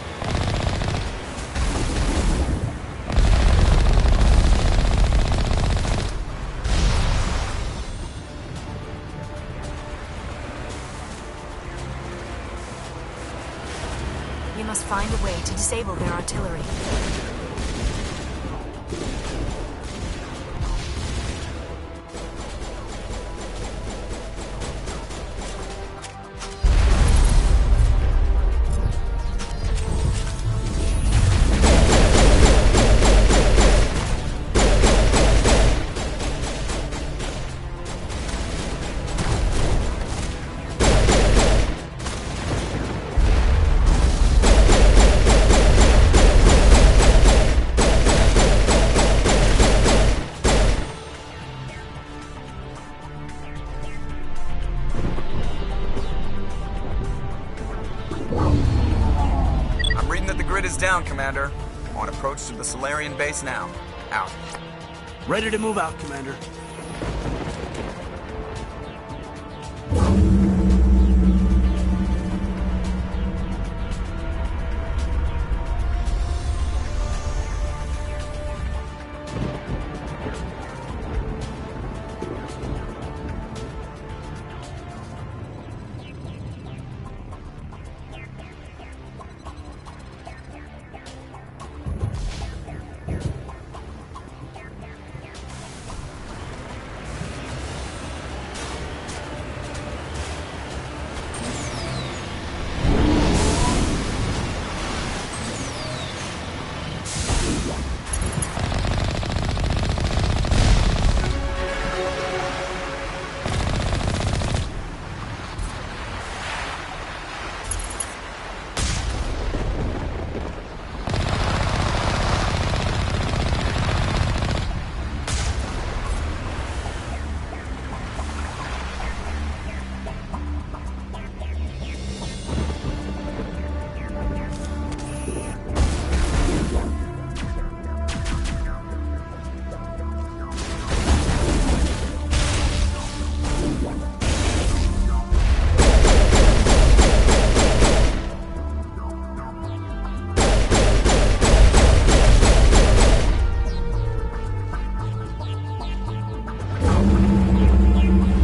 We must find a way to disable their artillery. Down, Commander. On approach to the Solarian base now. Out. Ready to move out, Commander.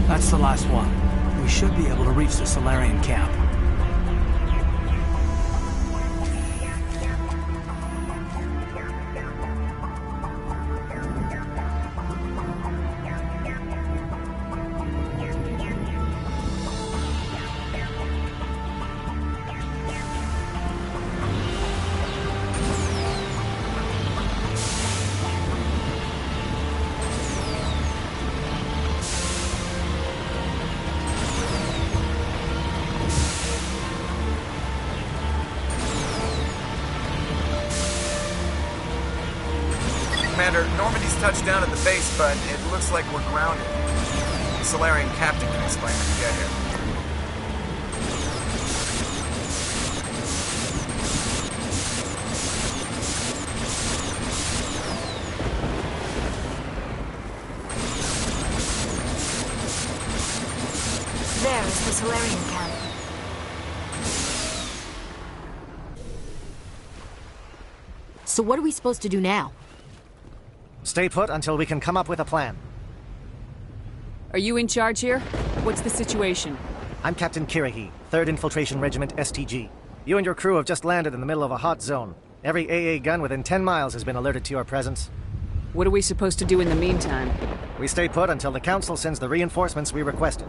That's the last one. We should be able to reach the Solarian camp. Commander, Normandy's touched down at the base, but it looks like we're grounded. The Solarian captain can explain when you get here. There is the Solarian camp. So what are we supposed to do now? Stay put until we can come up with a plan. Are you in charge here? What's the situation? I'm Captain Kirrahe, 3rd Infiltration Regiment STG. You and your crew have just landed in the middle of a hot zone. Every AA gun within 10 miles has been alerted to your presence. What are we supposed to do in the meantime? We stay put until the Council sends the reinforcements we requested.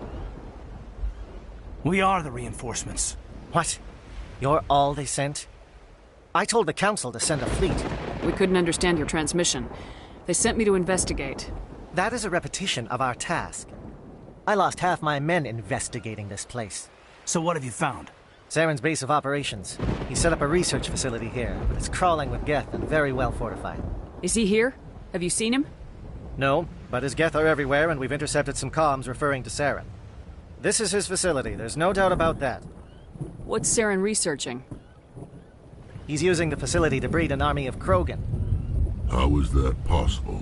We are the reinforcements. What? You're all they sent? I told the Council to send a fleet. We couldn't understand your transmission. They sent me to investigate. That is a repetition of our task. I lost half my men investigating this place. So what have you found? Saren's base of operations. He set up a research facility here, but it's crawling with Geth and very well fortified. Is he here? Have you seen him? No, but his Geth are everywhere, and we've intercepted some comms referring to Saren. This is his facility, there's no doubt about that. What's Saren researching? He's using the facility to breed an army of Krogan. How is that possible?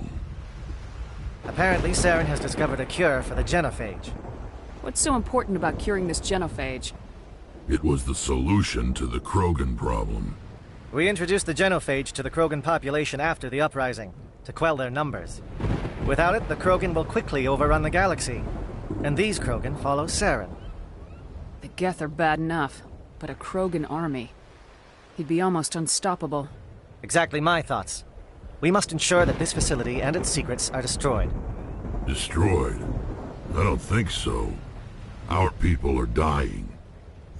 Apparently, Saren has discovered a cure for the genophage. What's so important about curing this genophage? It was the solution to the Krogan problem. We introduced the genophage to the Krogan population after the uprising, to quell their numbers. Without it, the Krogan will quickly overrun the galaxy. And these Krogan follow Saren. The Geth are bad enough, but a Krogan army. He'd be almost unstoppable. Exactly my thoughts. We must ensure that this facility and its secrets are destroyed. Destroyed? I don't think so. Our people are dying.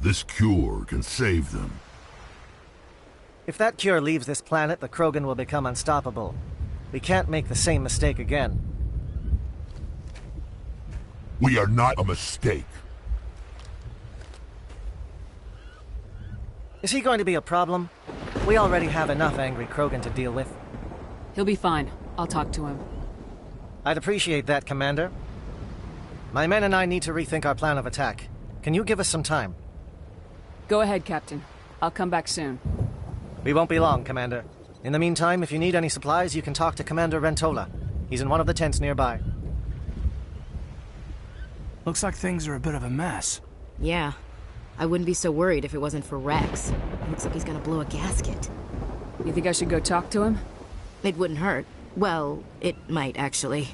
This cure can save them. If that cure leaves this planet, the Krogan will become unstoppable. We can't make the same mistake again. We are not a mistake. Is he going to be a problem? We already have enough angry Krogan to deal with. He'll be fine. I'll talk to him. I'd appreciate that, Commander. My men and I need to rethink our plan of attack. Can you give us some time? Go ahead, Captain. I'll come back soon. We won't be long, Commander. In the meantime, if you need any supplies, you can talk to Commander Rentola. He's in one of the tents nearby. Looks like things are a bit of a mess. Yeah. I wouldn't be so worried if it wasn't for Rex. Looks like he's gonna blow a gasket. You think I should go talk to him? It wouldn't hurt. Well, it might, actually.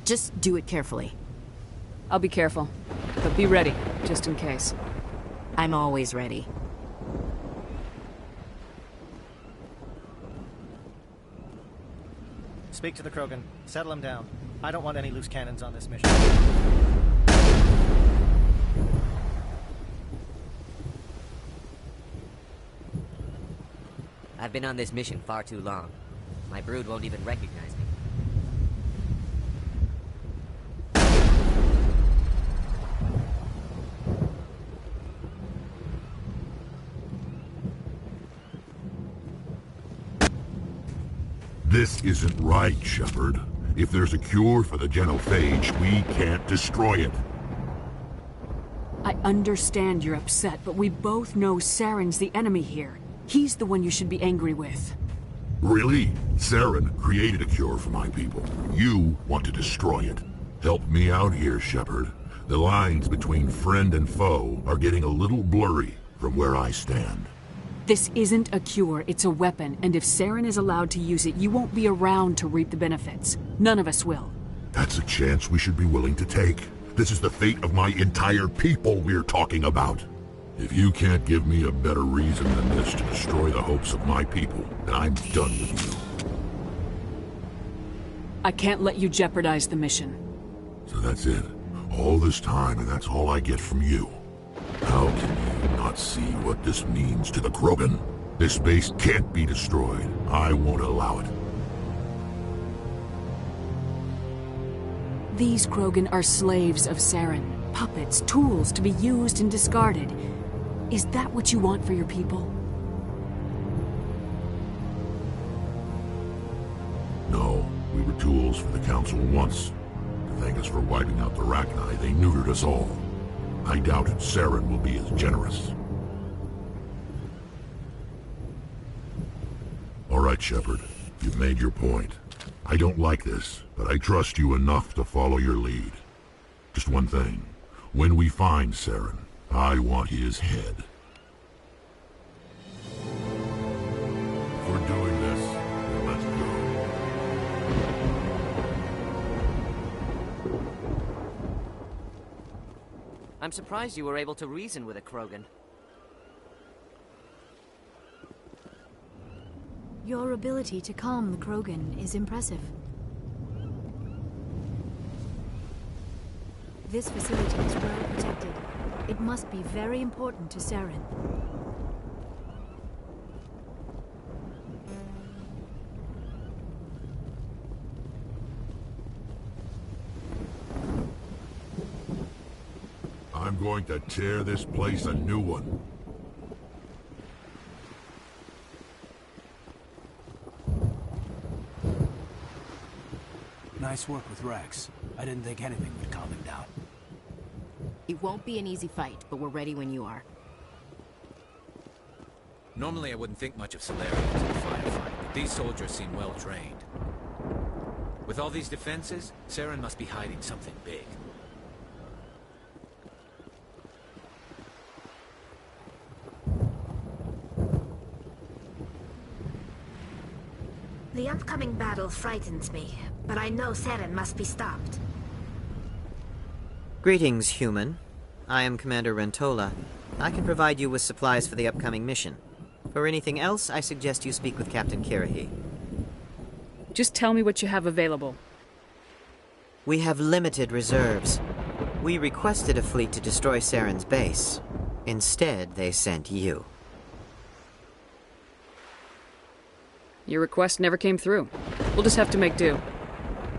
Just do it carefully. I'll be careful. But be ready, just in case. I'm always ready. Speak to the Krogan. Settle him down. I don't want any loose cannons on this mission. I've been on this mission far too long. My brood won't even recognize me. This isn't right, Shepard. If there's a cure for the genophage, we can't destroy it. I understand you're upset, but we both know Saren's the enemy here. He's the one you should be angry with. Really? Saren created a cure for my people. You want to destroy it. Help me out here, Shepard. The lines between friend and foe are getting a little blurry from where I stand. This isn't a cure, it's a weapon, and if Saren is allowed to use it, you won't be around to reap the benefits. None of us will. That's a chance we should be willing to take. This is the fate of my entire people we're talking about. If you can't give me a better reason than this to destroy the hopes of my people, then I'm done with you. I can't let you jeopardize the mission. So that's it. All this time, and that's all I get from you. How can you not see what this means to the Krogan? This base can't be destroyed. I won't allow it. These Krogan are slaves of Saren. Puppets, tools to be used and discarded. Is that what you want for your people? No, we were tools for the Council once. To thank us for wiping out the Rachni, they neutered us all. I doubt Saren will be as generous. All right, Shepard. You've made your point. I don't like this, but I trust you enough to follow your lead. Just one thing. When we find Saren, I want his head. If we're doing this, then let's go. I'm surprised you were able to reason with a Krogan. Your ability to calm the Krogan is impressive. This facility is well protected. It must be very important to Saren. I'm going to tear this place a new one. Nice work with Rex. I didn't think anything would calm him down. It won't be an easy fight, but we're ready when you are. Normally I wouldn't think much of Salarians in a firefight, but these soldiers seem well trained. With all these defenses, Saren must be hiding something big. The upcoming battle frightens me, but I know Saren must be stopped. Greetings, human. I am Commander Rentola. I can provide you with supplies for the upcoming mission. For anything else, I suggest you speak with Captain Kirrahe. Just tell me what you have available. We have limited reserves. We requested a fleet to destroy Saren's base. Instead, they sent you. Your request never came through. We'll just have to make do.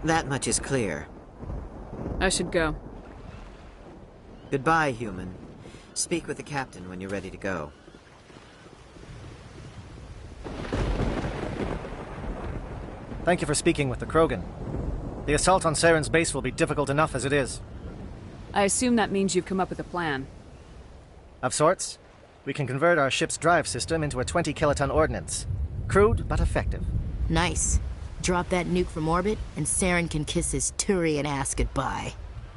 That much is clear. I should go. Goodbye, human. Speak with the captain when you're ready to go. Thank you for speaking with the Krogan. The assault on Saren's base will be difficult enough as it is. I assume that means you've come up with a plan. Of sorts. We can convert our ship's drive system into a 20-kiloton ordnance. Crude, but effective. Nice. Drop that nuke from orbit, and Saren can kiss his Turian ass goodbye.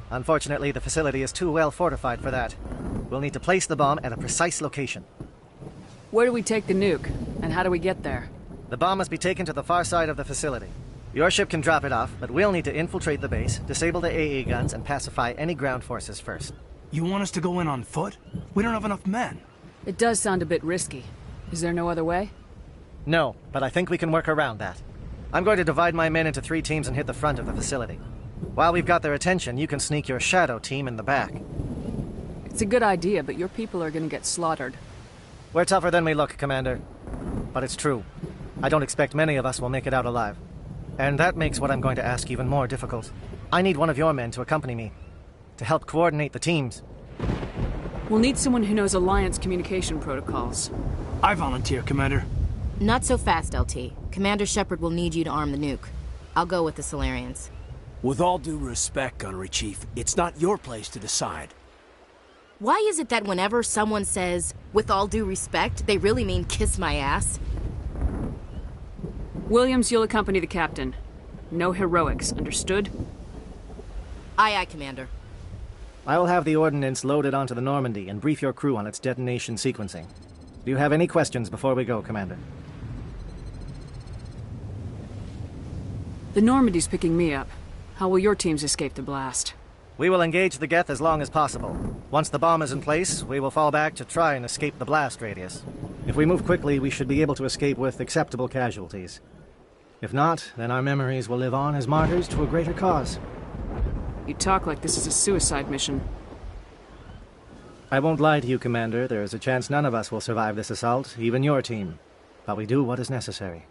Unfortunately, the facility is too well fortified for that. We'll need to place the bomb at a precise location. Where do we take the nuke, and how do we get there? The bomb must be taken to the far side of the facility. Your ship can drop it off, but we'll need to infiltrate the base, disable the AA guns, and pacify any ground forces first. You want us to go in on foot? We don't have enough men. It does sound a bit risky. Is there no other way? No, but I think we can work around that. I'm going to divide my men into 3 teams and hit the front of the facility. While we've got their attention, you can sneak your shadow team in the back. It's a good idea, but your people are going to get slaughtered. We're tougher than we look, Commander. But it's true. I don't expect many of us will make it out alive. And that makes what I'm going to ask even more difficult. I need one of your men to accompany me, to help coordinate the teams. We'll need someone who knows Alliance communication protocols. I volunteer, Commander. Not so fast, LT. Commander Shepard will need you to arm the nuke. I'll go with the Solarians. With all due respect, Gunnery Chief, it's not your place to decide. Why is it that whenever someone says, with all due respect, they really mean kiss my ass? Williams, you'll accompany the captain. No heroics, understood? Aye, aye, Commander. I will have the ordnance loaded onto the Normandy and brief your crew on its detonation sequencing. Do you have any questions before we go, Commander? The Normandy's picking me up. How will your teams escape the blast? We will engage the Geth as long as possible. Once the bomb is in place, we will fall back to try and escape the blast radius. If we move quickly, we should be able to escape with acceptable casualties. If not, then our memories will live on as martyrs to a greater cause. You talk like this is a suicide mission. I won't lie to you, Commander. There is a chance none of us will survive this assault, even your team. But we do what is necessary.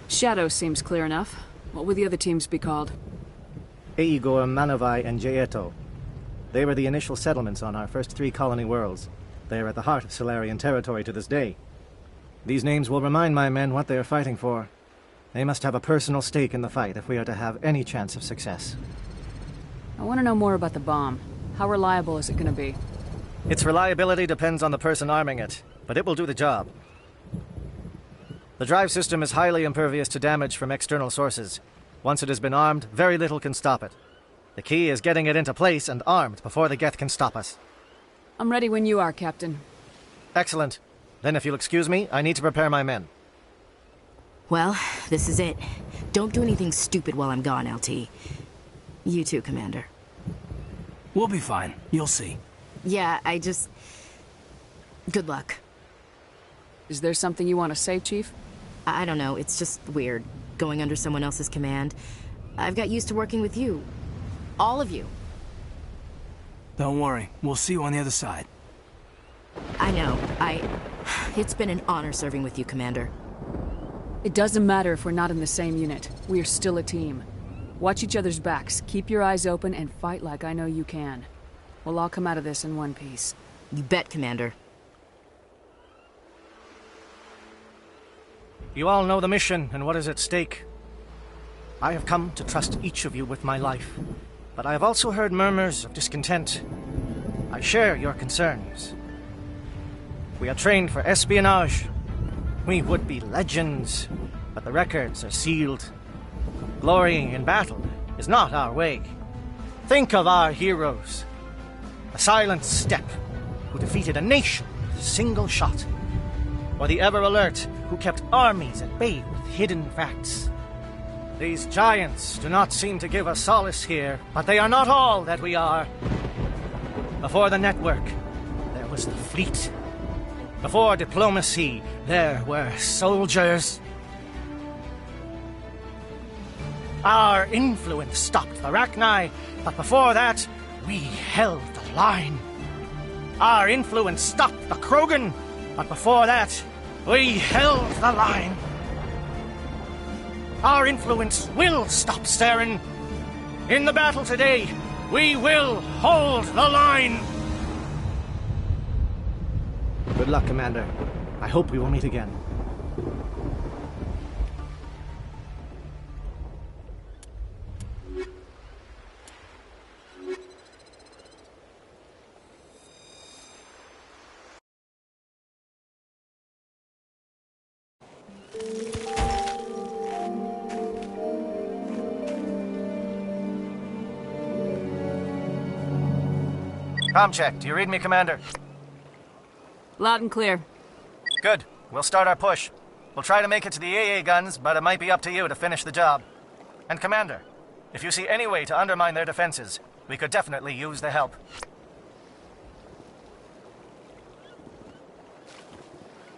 Shadow seems clear enough. What would the other teams be called? Aegor, Manavai, and Jaeto. They were the initial settlements on our first 3 colony worlds. They are at the heart of Solarian territory to this day. These names will remind my men what they are fighting for. They must have a personal stake in the fight if we are to have any chance of success. I want to know more about the bomb. How reliable is it going to be? Its reliability depends on the person arming it, but it will do the job. The drive system is highly impervious to damage from external sources. Once it has been armed, very little can stop it. The key is getting it into place and armed before the Geth can stop us. I'm ready when you are, Captain. Excellent. Then if you'll excuse me, I need to prepare my men. Well, this is it. Don't do anything stupid while I'm gone, LT. You too, Commander. We'll be fine. You'll see. Yeah, good luck. Is there something you want to say, Chief? I don't know. It's just weird, going under someone else's command. I've got used to working with you. All of you. Don't worry. We'll see you on the other side. I know. It's been an honor serving with you, Commander. It doesn't matter if we're not in the same unit. We are still a team. Watch each other's backs, keep your eyes open, and fight like I know you can. We'll all come out of this in one piece. You bet, Commander. You all know the mission and what is at stake. I have come to trust each of you with my life, but I have also heard murmurs of discontent. I share your concerns. We are trained for espionage. We would be legends, but the records are sealed. Glory in battle is not our way. Think of our heroes. A silent step who defeated a nation with a single shot. Or the ever-alert who kept armies at bay with hidden facts. These giants do not seem to give us solace here, but they are not all that we are. Before the network, there was the fleet. Before diplomacy, there were soldiers. Our influence stopped the Rachni, but before that, we held the line. Our influence stopped the Krogan, but before that, we held the line. Our influence will stop Saren. In the battle today, we will hold the line. Good luck, Commander. I hope we will meet again. Com check. Do you read me, Commander? Loud and clear. Good. We'll start our push. We'll try to make it to the AA guns, but it might be up to you to finish the job. And Commander, if you see any way to undermine their defenses, we could definitely use the help.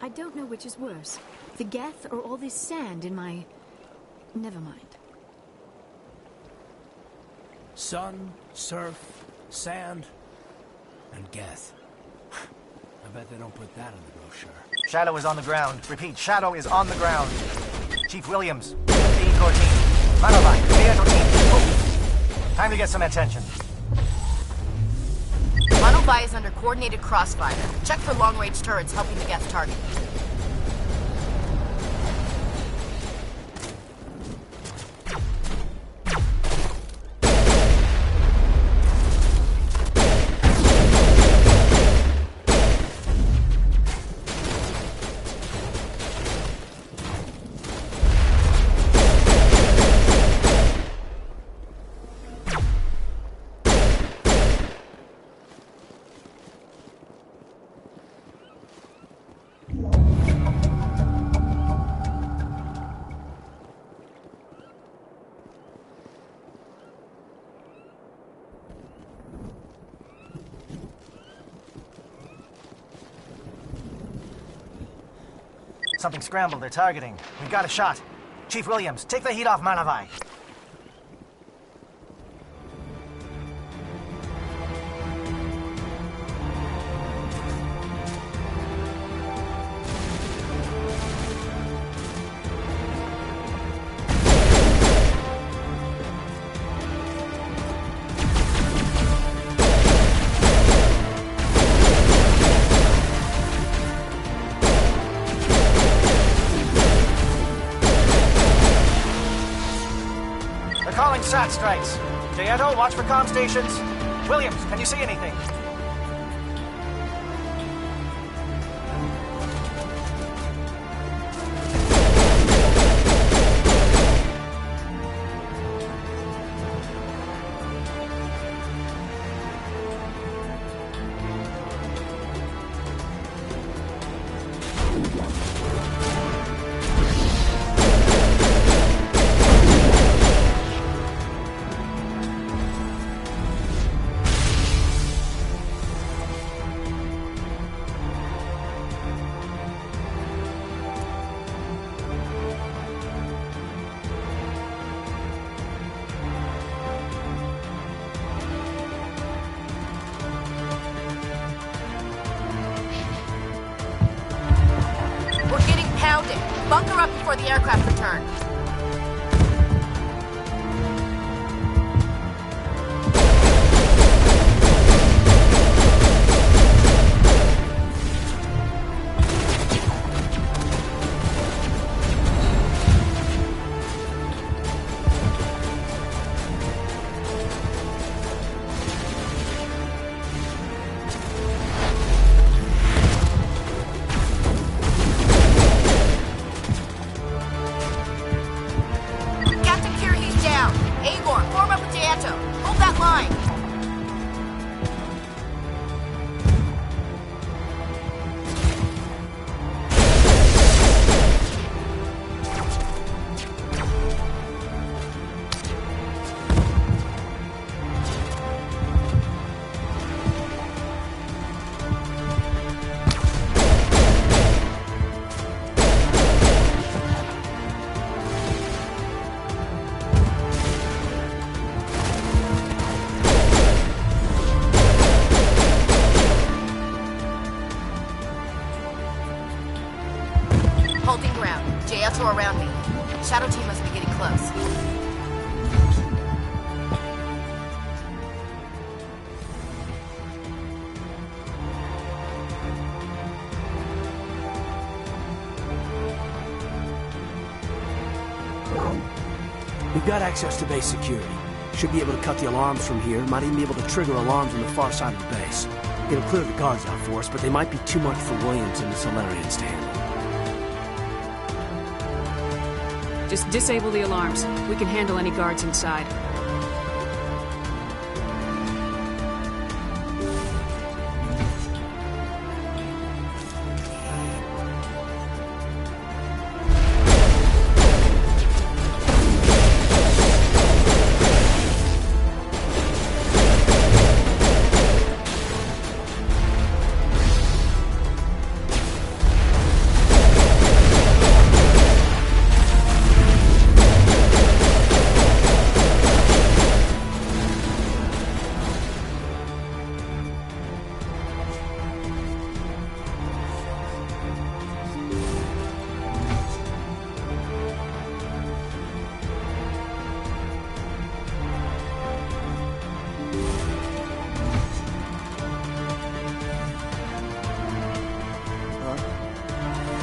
I don't know which is worse, the Geth or all this sand in my... Never mind. Sun, surf, sand, and Geth. I bet they don't put that in the brochure. Shadow is on the ground. Repeat, Shadow is on the ground. Chief Williams, Dean Cortine, Manovai, Beato team. Time to get some attention. Manovai is under coordinated crossfire. Check for long-range turrets helping the Geth target. Something scrambled. They're targeting. We got a shot. Chief Williams, take the heat off Manovai. SAT strikes. Deanto, watch for comm stations. Williams, can you see anything? Bunker up before the aircraft return. Shadow Team must be getting close. We've got access to base security. Should be able to cut the alarms from here. Might even be able to trigger alarms on the far side of the base. It'll clear the guards out for us, but they might be too much for Williams and the Solarians to handle. Just disable the alarms. We can handle any guards inside.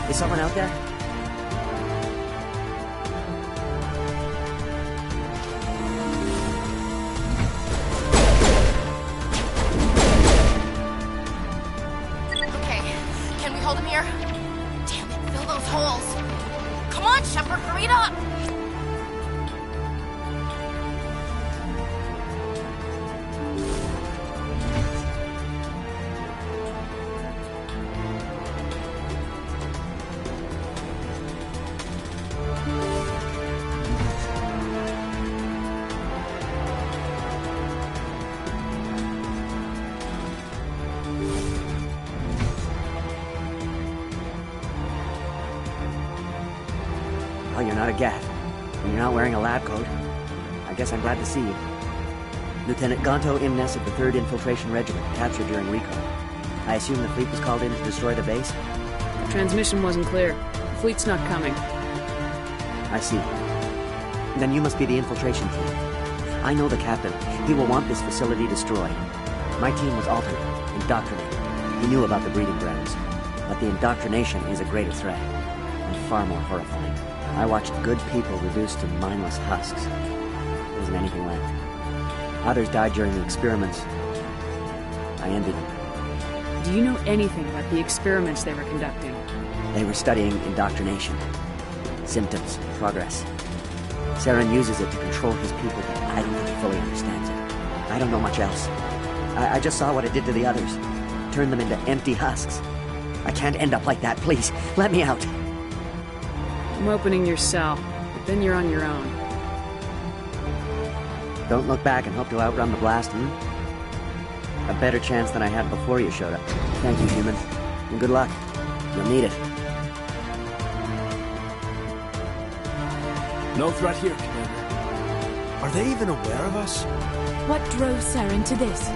Is someone out there? Okay, can we hold him here? Damn it, fill those holes. Come on, Shepard, hurry it up! Well, you're not a Geth, and you're not wearing a lab coat. I guess I'm glad to see you. Lieutenant Gonto Imnes of the 3rd Infiltration Regiment, captured during recon. I assume the fleet was called in to destroy the base? The transmission wasn't clear. The fleet's not coming. I see. Then you must be the infiltration team. I know the captain. He will want this facility destroyed. My team was altered, indoctrinated. He knew about the breeding grounds. But the indoctrination is a greater threat, and far more horrifying. I watched good people reduced to mindless husks. There wasn't anything left. Others died during the experiments. I envied them. Do you know anything about the experiments they were conducting? They were studying indoctrination. Symptoms, progress. Saren uses it to control his people, but I don't think he fully understands it. I don't know much else. I just saw what it did to the others. Turned them into empty husks. I can't end up like that, please. Let me out. I'm opening your cell, but then you're on your own. Don't look back and hope to outrun the blast, A better chance than I had before you showed up. Thank you, human. And good luck. You'll need it. No threat here, Commander. Are they even aware of us? What drove Saren to this?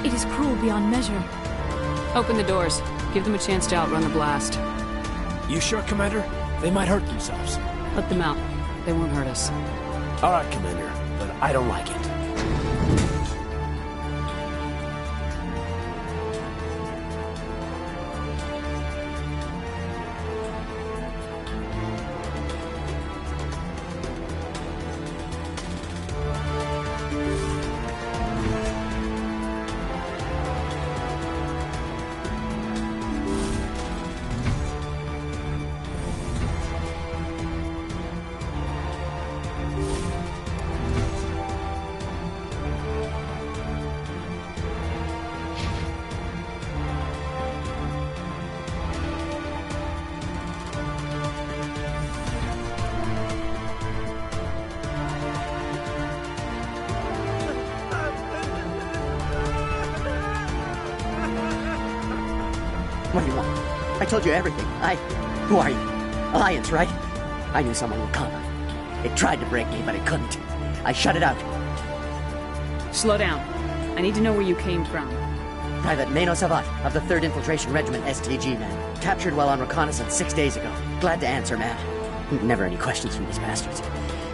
It is cruel beyond measure. Open the doors. Give them a chance to outrun the blast. You sure, Commander? They might hurt themselves. Let them out. They won't hurt us. All right, Commander, but I don't like it. What do you want? I told you everything. Who are you? Alliance, right? I knew someone would come. It tried to break me, but it couldn't. I shut it out. Slow down. I need to know where you came from. Private Mano Savat of the 3rd Infiltration Regiment STG, man. Captured while on reconnaissance 6 days ago. Glad to answer, man. Never any questions from these bastards.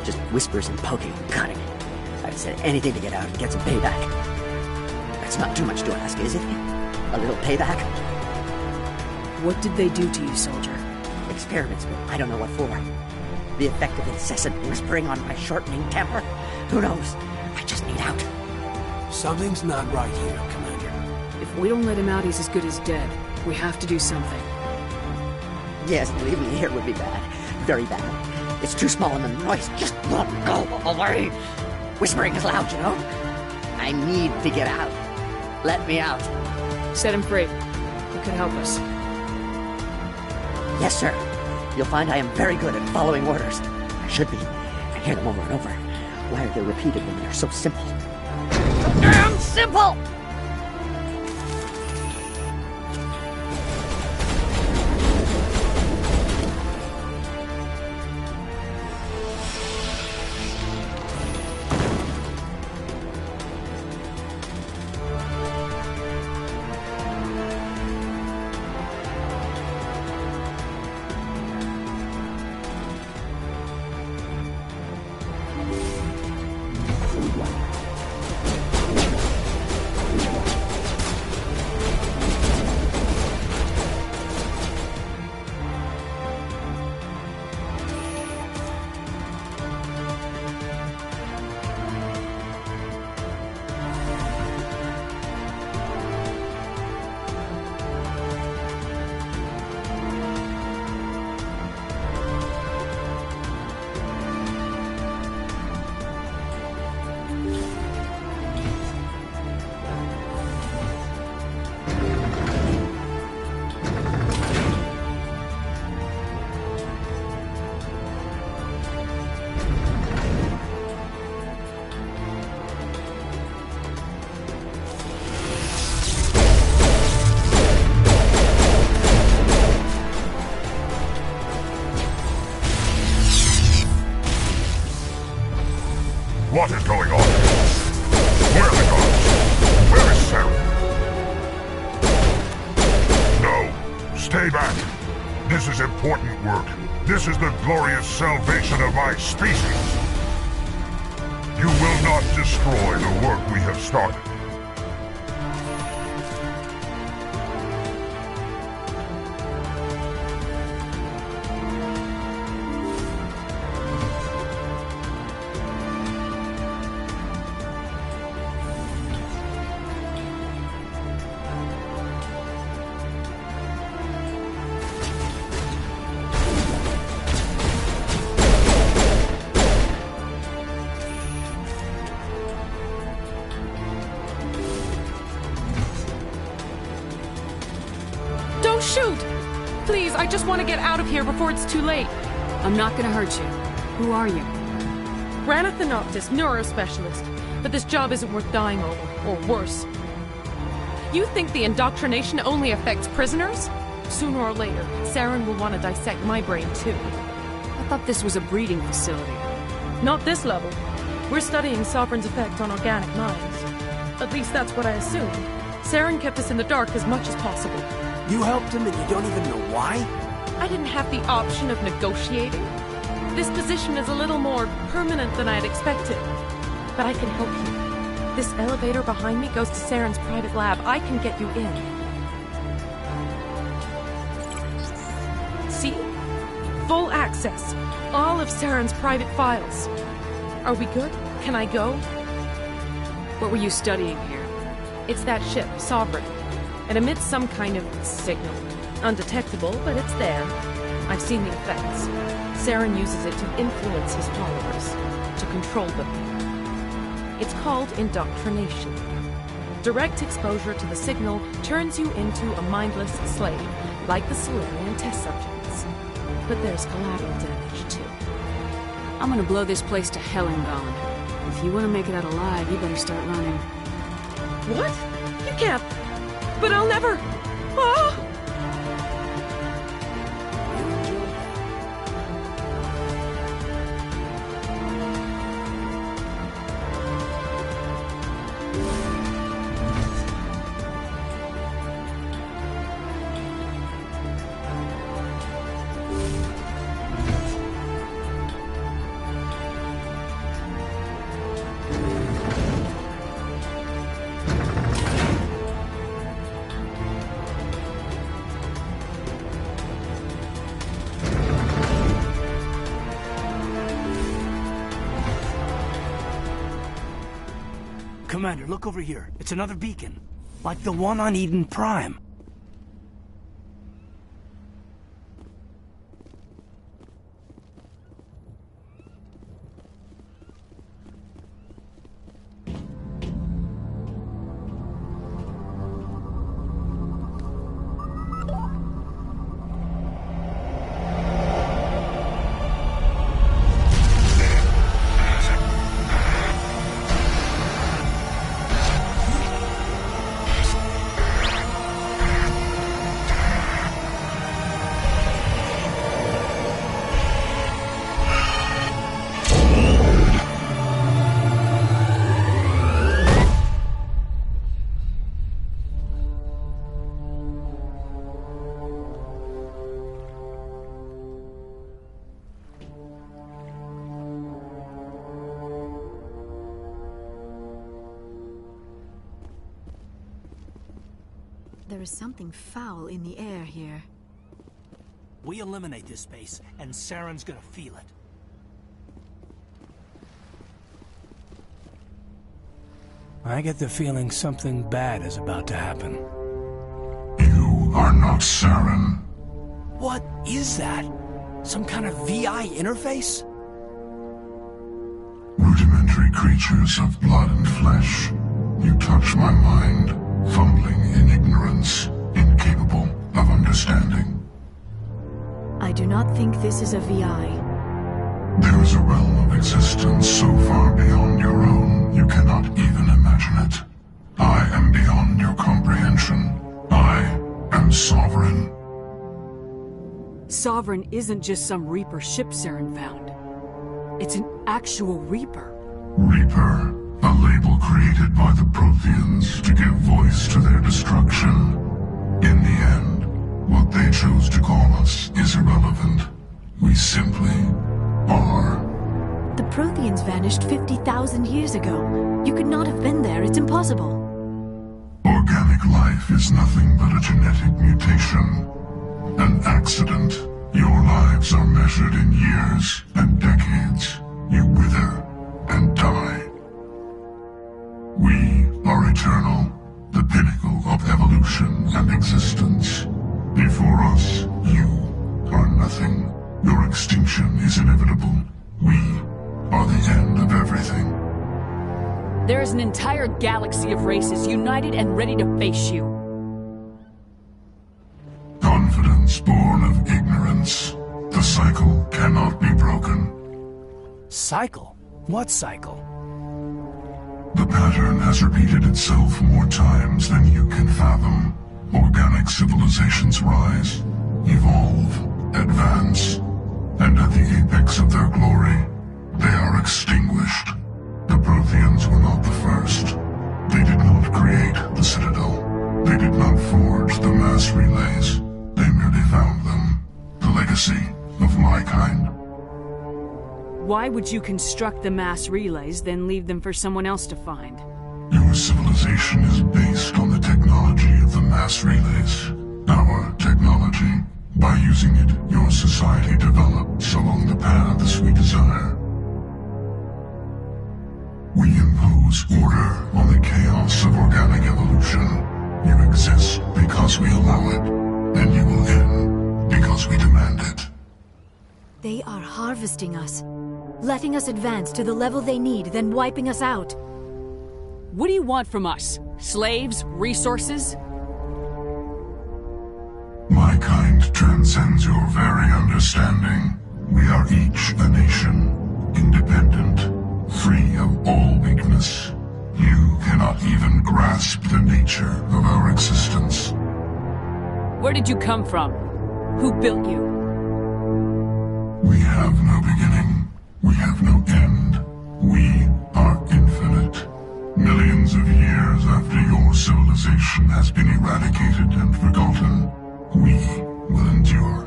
Just whispers and poking and cutting. I've said anything to get out and get some payback. That's not too much to ask, is it? A little payback? What did they do to you, soldier? Experiments, but I don't know what for. The effect of incessant whispering on my shortening temper? Who knows? I just need out. Something's not right here, Commander. If we don't let him out, he's as good as dead. We have to do something. Yes, leaving me here would be bad. Very bad. It's too small and the noise just won't go away. Whispering is loud, you know? I need to get out. Let me out. Set him free. It could help us. Yes, sir. You'll find I am very good at following orders. I should be. I hear them over and over. Why are they repeated when they're so simple? So damn simple! What is going on? Where are the guards? Where is Saren? No, stay back. This is important work. This is the glorious salvation of my species. You will not destroy the work we have started. Shoot! Please, I just want to get out of here before it's too late. I'm not gonna hurt you. Who are you? Ranatha Noctis, neurospecialist. But this job isn't worth dying over, or worse. You think the indoctrination only affects prisoners? Sooner or later, Saren will want to dissect my brain too. I thought this was a breeding facility. Not this level. We're studying Sovereign's effect on organic minds. At least that's what I assumed. Saren kept us in the dark as much as possible. You helped him and you don't even know why? I didn't have the option of negotiating. This position is a little more permanent than I had expected. But I can help you. This elevator behind me goes to Saren's private lab. I can get you in. See? Full access. All of Saren's private files. Are we good? Can I go? What were you studying here? It's that ship, Sovereign. It emits some kind of signal. Undetectable, but it's there. I've seen the effects. Saren uses it to influence his followers, to control them. It's called indoctrination. Direct exposure to the signal turns you into a mindless slave, like the Solarian test subjects. But there's collateral damage, too. I'm gonna blow this place to hell and gone. If you want to make it out alive, you better start running. What? You can't... But I'll never... Ah! Commander, look over here. It's another beacon. Like the one on Eden Prime. There is something foul in the air here. We eliminate this space, and Saren's gonna feel it. I get the feeling something bad is about to happen. You are not Saren. What is that? Some kind of VI interface? Rudimentary creatures of blood and flesh. You touch my mind, fumbling in ignorance, incapable of understanding. I do not think this is a VI. There is a realm of existence so far beyond your own, you cannot even imagine it. I am beyond your comprehension. I am Sovereign. Sovereign isn't just some Reaper ship Saren found. It's an actual Reaper. Reaper, a label created by the Protheans to give voice to their destruction. In the end, what they chose to call us is irrelevant. We simply are. The Protheans vanished 50,000 years ago. You could not have been there. It's impossible. Organic life is nothing but a genetic mutation. An accident. Your lives are measured in years and decades. You wither and die. We are eternal, the pinnacle of evolution and existence. Before us, you are nothing. Your extinction is inevitable. We are the end of everything. There is an entire galaxy of races united and ready to face you. Confidence born of ignorance. The cycle cannot be broken. Cycle? What cycle? The pattern has repeated itself more times than you can fathom. Organic civilizations rise, evolve, advance, and at the apex of their glory, they are extinguished. The Protheans were not the first. They did not create the Citadel. They did not forge the mass relays. They merely found them. The legacy of my kind. Why would you construct the mass relays, then leave them for someone else to find? Your civilization is based on the technology of the mass relays. Our technology. By using it, your society develops along the paths we desire. We impose order on the chaos of organic evolution. You exist because we allow it, and you will end because we demand it. They are harvesting us, letting us advance to the level they need, then wiping us out. What do you want from us? Slaves? Resources? My kind transcends your very understanding. We are each a nation, independent, free of all weakness. You cannot even grasp the nature of our existence. Where did you come from? Who built you? We have no beginning. We have no end. We are infinite. Millions of years after your civilization has been eradicated and forgotten, we will endure.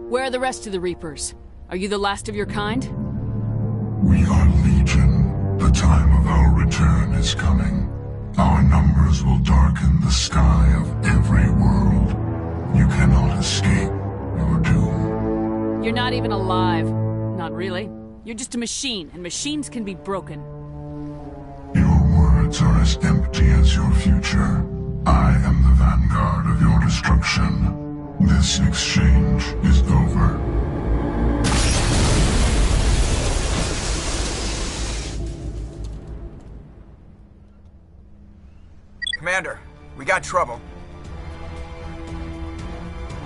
Where are the rest of the Reapers? Are you the last of your kind? We are legion. The time of our return is coming. Our numbers will darken the sky of every world. You cannot escape your doom. You're not even alive. Not really. You're just a machine, and machines can be broken. You words are as empty as your future. I am the vanguard of your destruction. This exchange is over. Commander, we got trouble.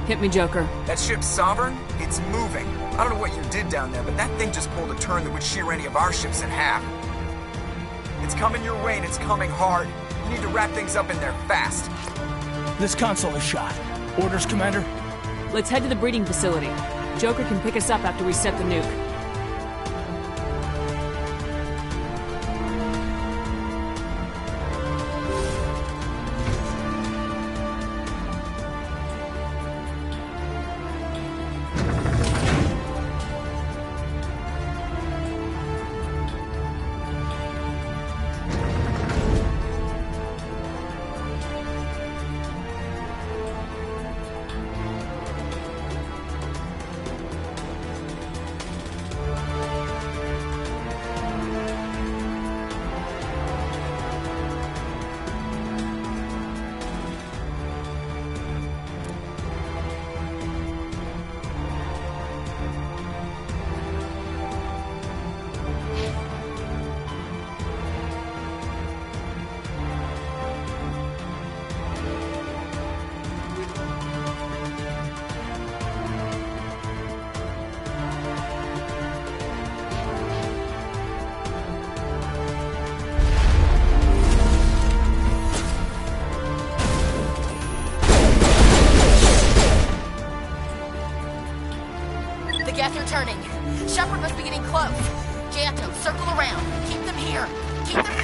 Hit me, Joker. That ship Sovereign? It's moving. I don't know what you did down there, but that thing just pulled a turn that would shear any of our ships in half. It's coming your way and it's coming hard. You need to wrap things up in there fast. This console is shot. Orders, Commander? Let's head to the breeding facility. Joker can pick us up after we set the nuke. They're turning. Shepard must be getting close. Janto, circle around. Keep them here. Keep them...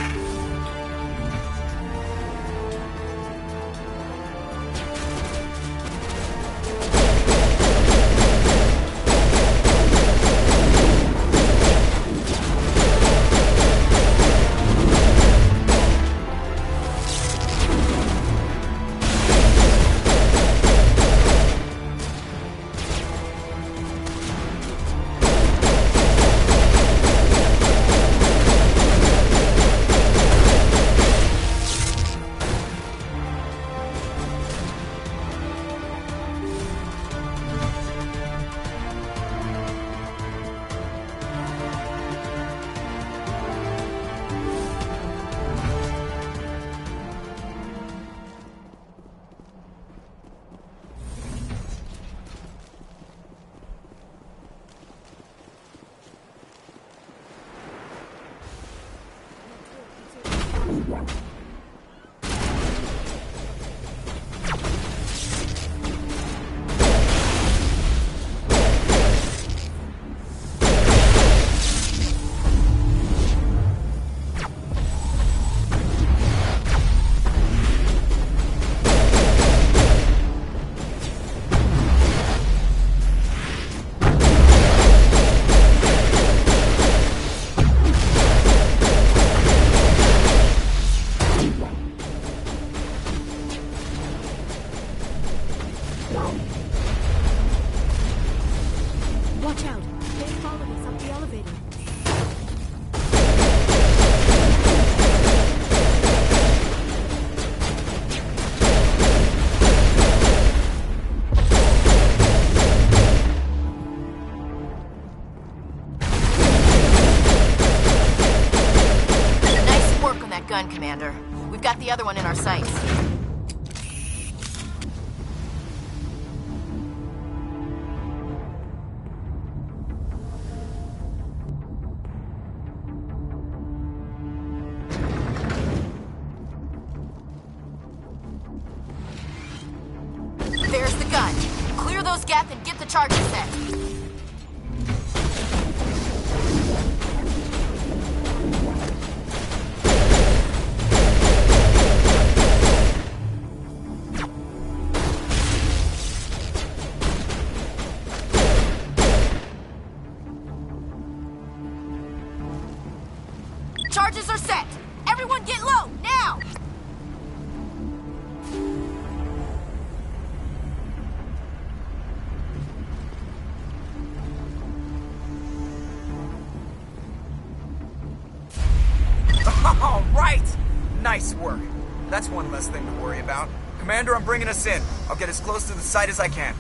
gun, Commander. We've got the other one in our sights. There's the gun. Clear those gaps and get the charges set. Charges are set! Everyone get low, now! All right! Nice work. That's one less thing to worry about. Commander, I'm bringing us in. I'll get as close to the site as I can.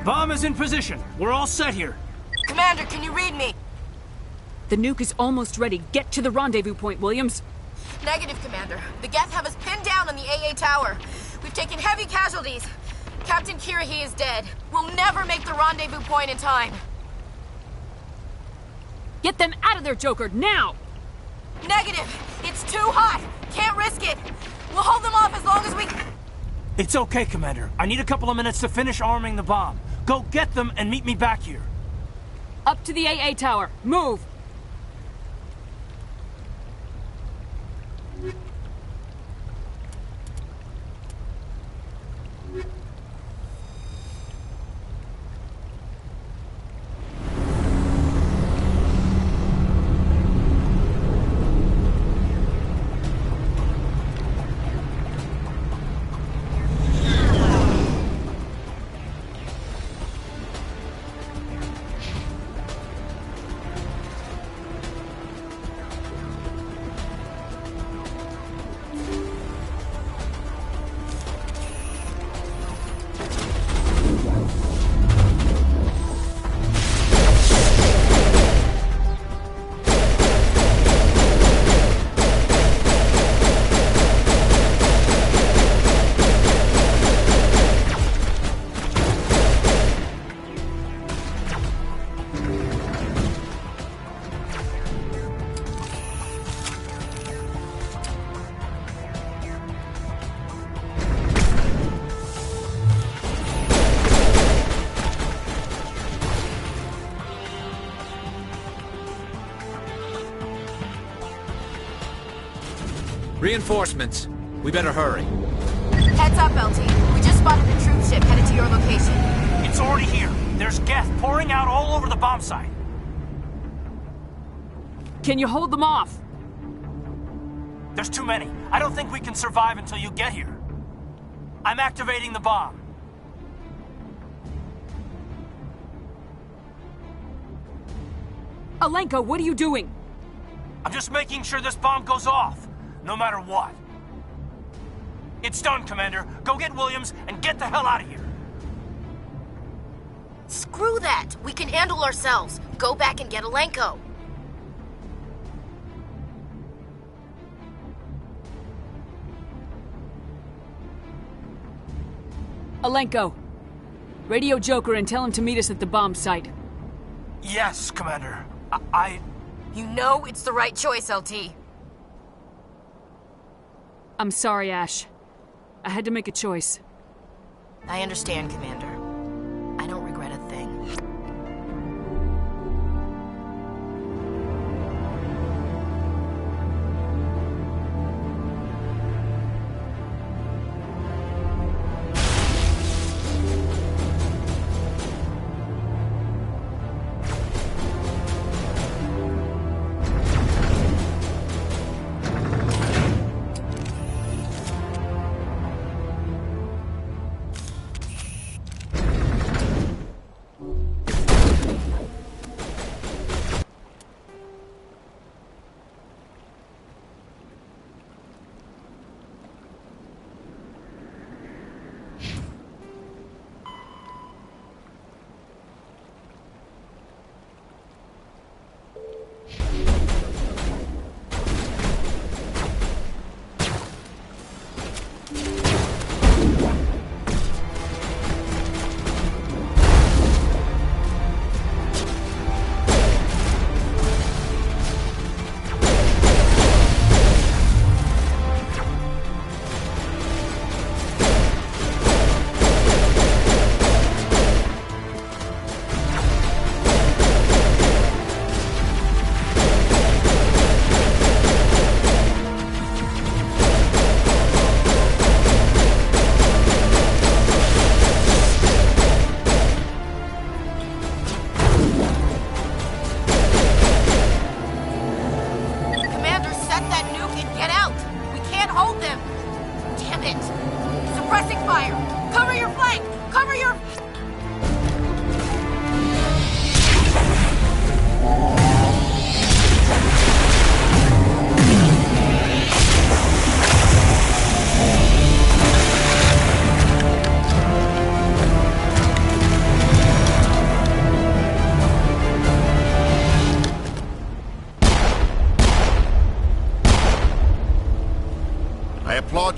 Bomb is in position. We're all set here. Commander, can you read me? The nuke is almost ready. Get to the rendezvous point, Williams. Negative, Commander. The Geth have us pinned down on the AA tower. We've taken heavy casualties. Captain Kirrahe is dead. We'll never make the rendezvous point in time. Get them out of there, Joker, now! Negative. It's too hot. Can't risk it. We'll hold them off as long as we... It's okay, Commander. I need a couple of minutes to finish arming the bomb. Go get them and meet me back here. Up to the AA tower. Move! Reinforcements. We better hurry. Heads up, LT. We just spotted a troop ship headed to your location. It's already here. There's Geth pouring out all over the bomb site. Can you hold them off? There's too many. I don't think we can survive until you get here. I'm activating the bomb. Alenko, what are you doing? I'm just making sure this bomb goes off, no matter what. It's done, Commander. Go get Williams and get the hell out of here. Screw that. We can handle ourselves. Go back and get Alenko. Alenko, radio Joker and tell him to meet us at the bomb site. Yes, Commander. You know it's the right choice, LT. I'm sorry, Ash. I had to make a choice. I understand, Commander. I don't regret a thing.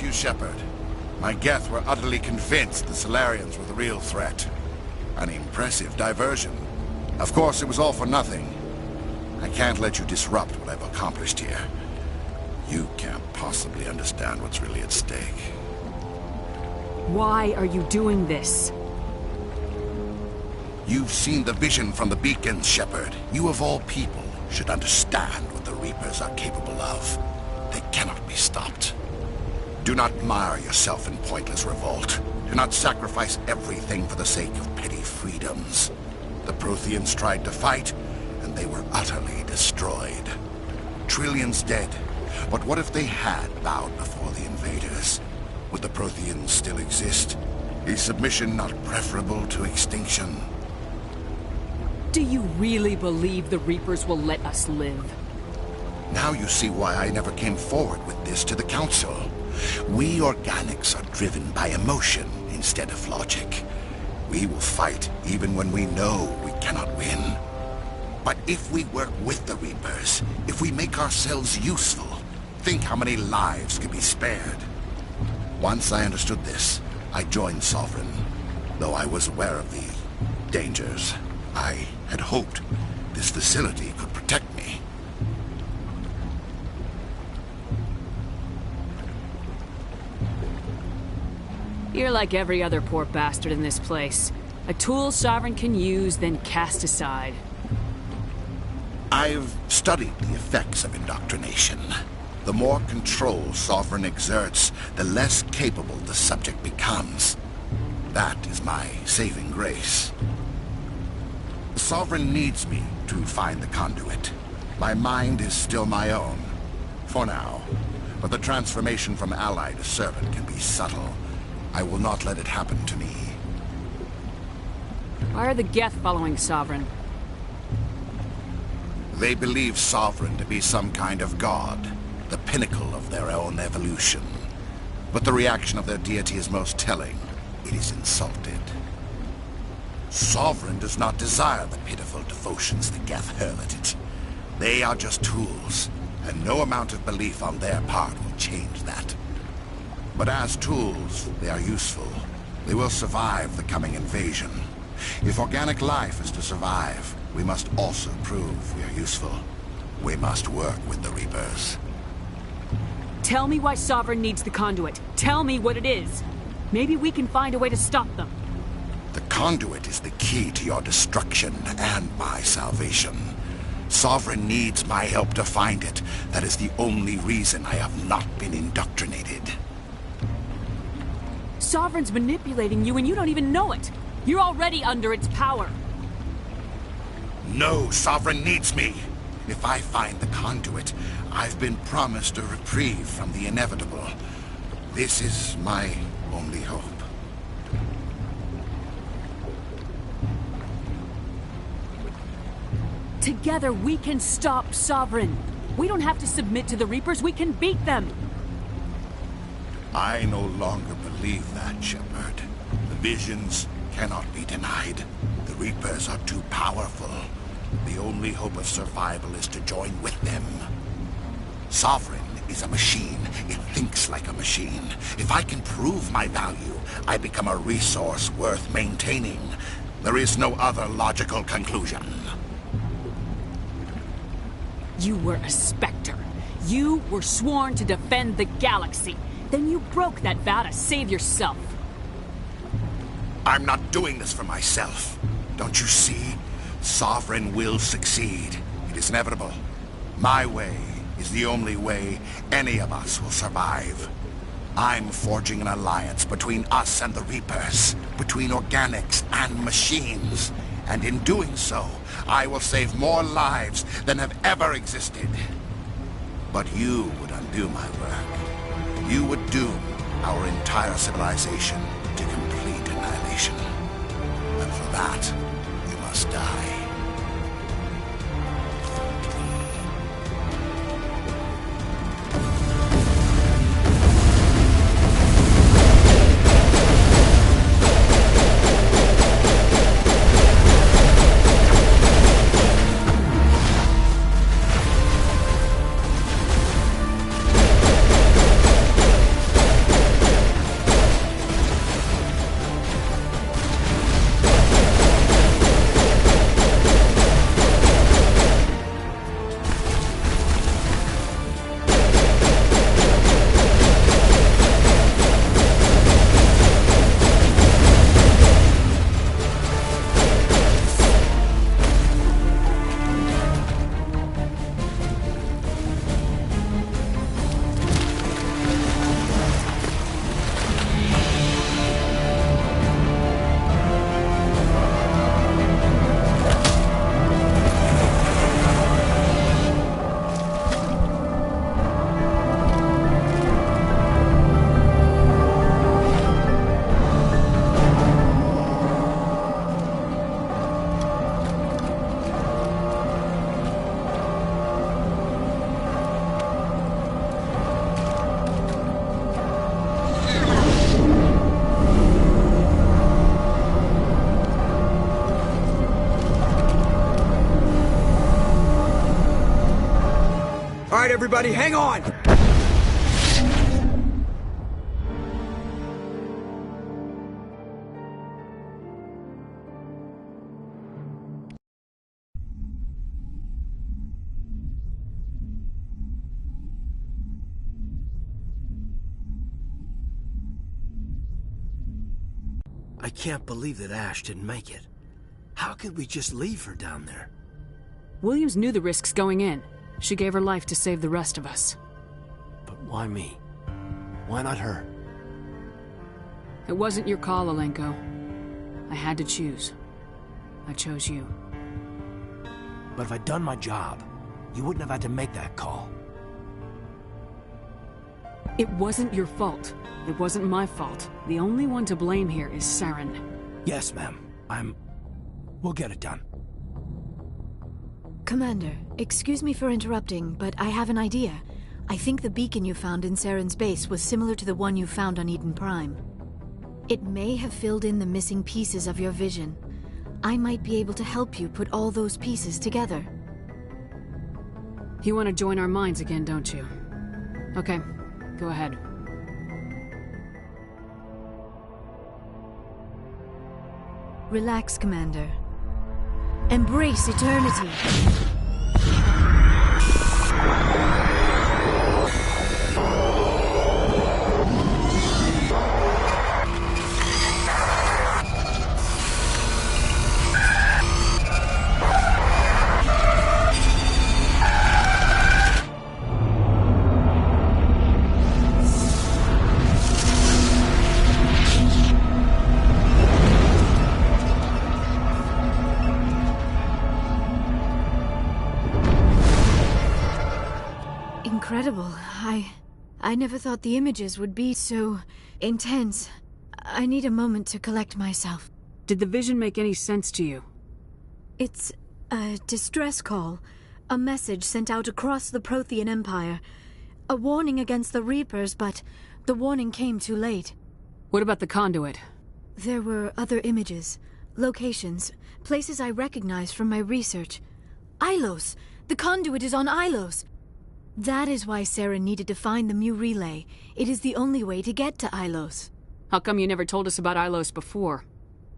you, Shepard. My Geth were utterly convinced the Solarians were the real threat. An impressive diversion. Of course, it was all for nothing. I can't let you disrupt what I've accomplished here. You can't possibly understand what's really at stake. Why are you doing this? You've seen the vision from the beacons, Shepard. You of all people should understand what the Reapers are capable of. They cannot be stopped. Do not mire yourself in pointless revolt. Do not sacrifice everything for the sake of petty freedoms. The Protheans tried to fight, and they were utterly destroyed. Trillions dead. But what if they had bowed before the invaders? Would the Protheans still exist? Is submission not preferable to extinction? Do you really believe the Reapers will let us live? Now you see why I never came forward with this to the Council. We organics are driven by emotion instead of logic. We will fight even when we know we cannot win. But if we work with the Reapers, if we make ourselves useful, think how many lives could be spared. Once I understood this, I joined Sovereign, though I was aware of the dangers. I had hoped this facility could protect me. You're like every other poor bastard in this place. A tool Sovereign can use, then cast aside. I've studied the effects of indoctrination. The more control Sovereign exerts, the less capable the subject becomes. That is my saving grace. Sovereign needs me to find the conduit. My mind is still my own, for now. But the transformation from ally to servant can be subtle. I will not let it happen to me. Why are the Geth following Sovereign? They believe Sovereign to be some kind of god, the pinnacle of their own evolution. But the reaction of their deity is most telling. It is insulted. Sovereign does not desire the pitiful devotions the Geth hurl at it. They are just tools, and no amount of belief on their part will change that. But as tools, they are useful. They will survive the coming invasion. If organic life is to survive, we must also prove we are useful. We must work with the Reapers. Tell me why Sovereign needs the conduit. Tell me what it is. Maybe we can find a way to stop them. The conduit is the key to your destruction and my salvation. Sovereign needs my help to find it. That is the only reason I have not been indoctrinated. Sovereign's manipulating you and you don't even know it. You're already under its power. No, Sovereign needs me. If I find the conduit, I've been promised a reprieve from the inevitable. This is my only hope. Together we can stop Sovereign. We don't have to submit to the Reapers, we can beat them. I no longer believe that, Shepard. The visions cannot be denied. The Reapers are too powerful. The only hope of survival is to join with them. Sovereign is a machine. It thinks like a machine. If I can prove my value, I become a resource worth maintaining. There is no other logical conclusion. You were a Spectre. You were sworn to defend the galaxy. Then you broke that vow to save yourself. I'm not doing this for myself. Don't you see? Sovereign will succeed. It is inevitable. My way is the only way any of us will survive. I'm forging an alliance between us and the Reapers, between organics and machines. And in doing so, I will save more lives than have ever existed. But you would undo my work. You would doom our entire civilization to complete annihilation. And for that, you must die. right, everybody, hang on! I can't believe that Ash didn't make it. How could we just leave her down there? Williams knew the risks going in. She gave her life to save the rest of us. But why me? Why not her? It wasn't your call, Alenko. I had to choose. I chose you. But if I'd done my job, you wouldn't have had to make that call. It wasn't your fault. It wasn't my fault. The only one to blame here is Saren. Yes, ma'am. We'll get it done. Commander, excuse me for interrupting, but I have an idea. I think the beacon you found in Saren's base was similar to the one you found on Eden Prime. It may have filled in the missing pieces of your vision. I might be able to help you put all those pieces together. You want to join our minds again, don't you? Okay, go ahead. Relax, Commander. Embrace eternity. Incredible. I never thought the images would be so intense. I need a moment to collect myself. Did the vision make any sense to you? It's a distress call. A message sent out across the Prothean Empire. A warning against the Reapers, but the warning came too late. What about the conduit? There were other images, locations, places I recognized from my research. Ilos! The conduit is on Ilos! That is why Saren needed to find the Mu Relay. It is the only way to get to Ilos. How come you never told us about Ilos before?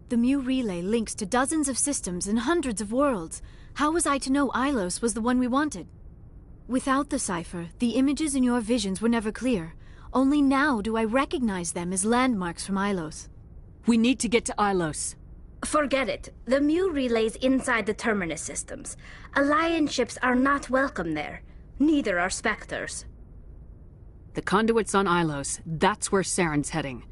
The Mu Relay links to dozens of systems and hundreds of worlds. How was I to know Ilos was the one we wanted? Without the cipher, the images in your visions were never clear. Only now do I recognize them as landmarks from Ilos. We need to get to Ilos. Forget it. The Mu Relay's inside the Terminus systems. Alliance ships are not welcome there. Neither are Spectres. The conduit's on Ilos. That's where Saren's heading.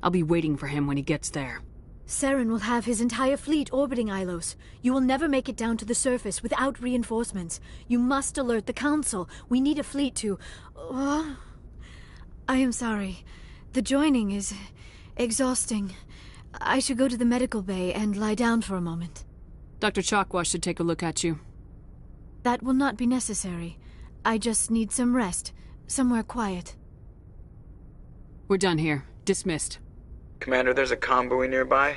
I'll be waiting for him when he gets there. Saren will have his entire fleet orbiting Ilos. You will never make it down to the surface without reinforcements. You must alert the Council. We need a fleet to... I am sorry. The joining is exhausting. I should go to the medical bay and lie down for a moment. Dr. Chakwas should take a look at you. That will not be necessary. I just need some rest. Somewhere quiet. We're done here. Dismissed. Commander, there's a convoy nearby.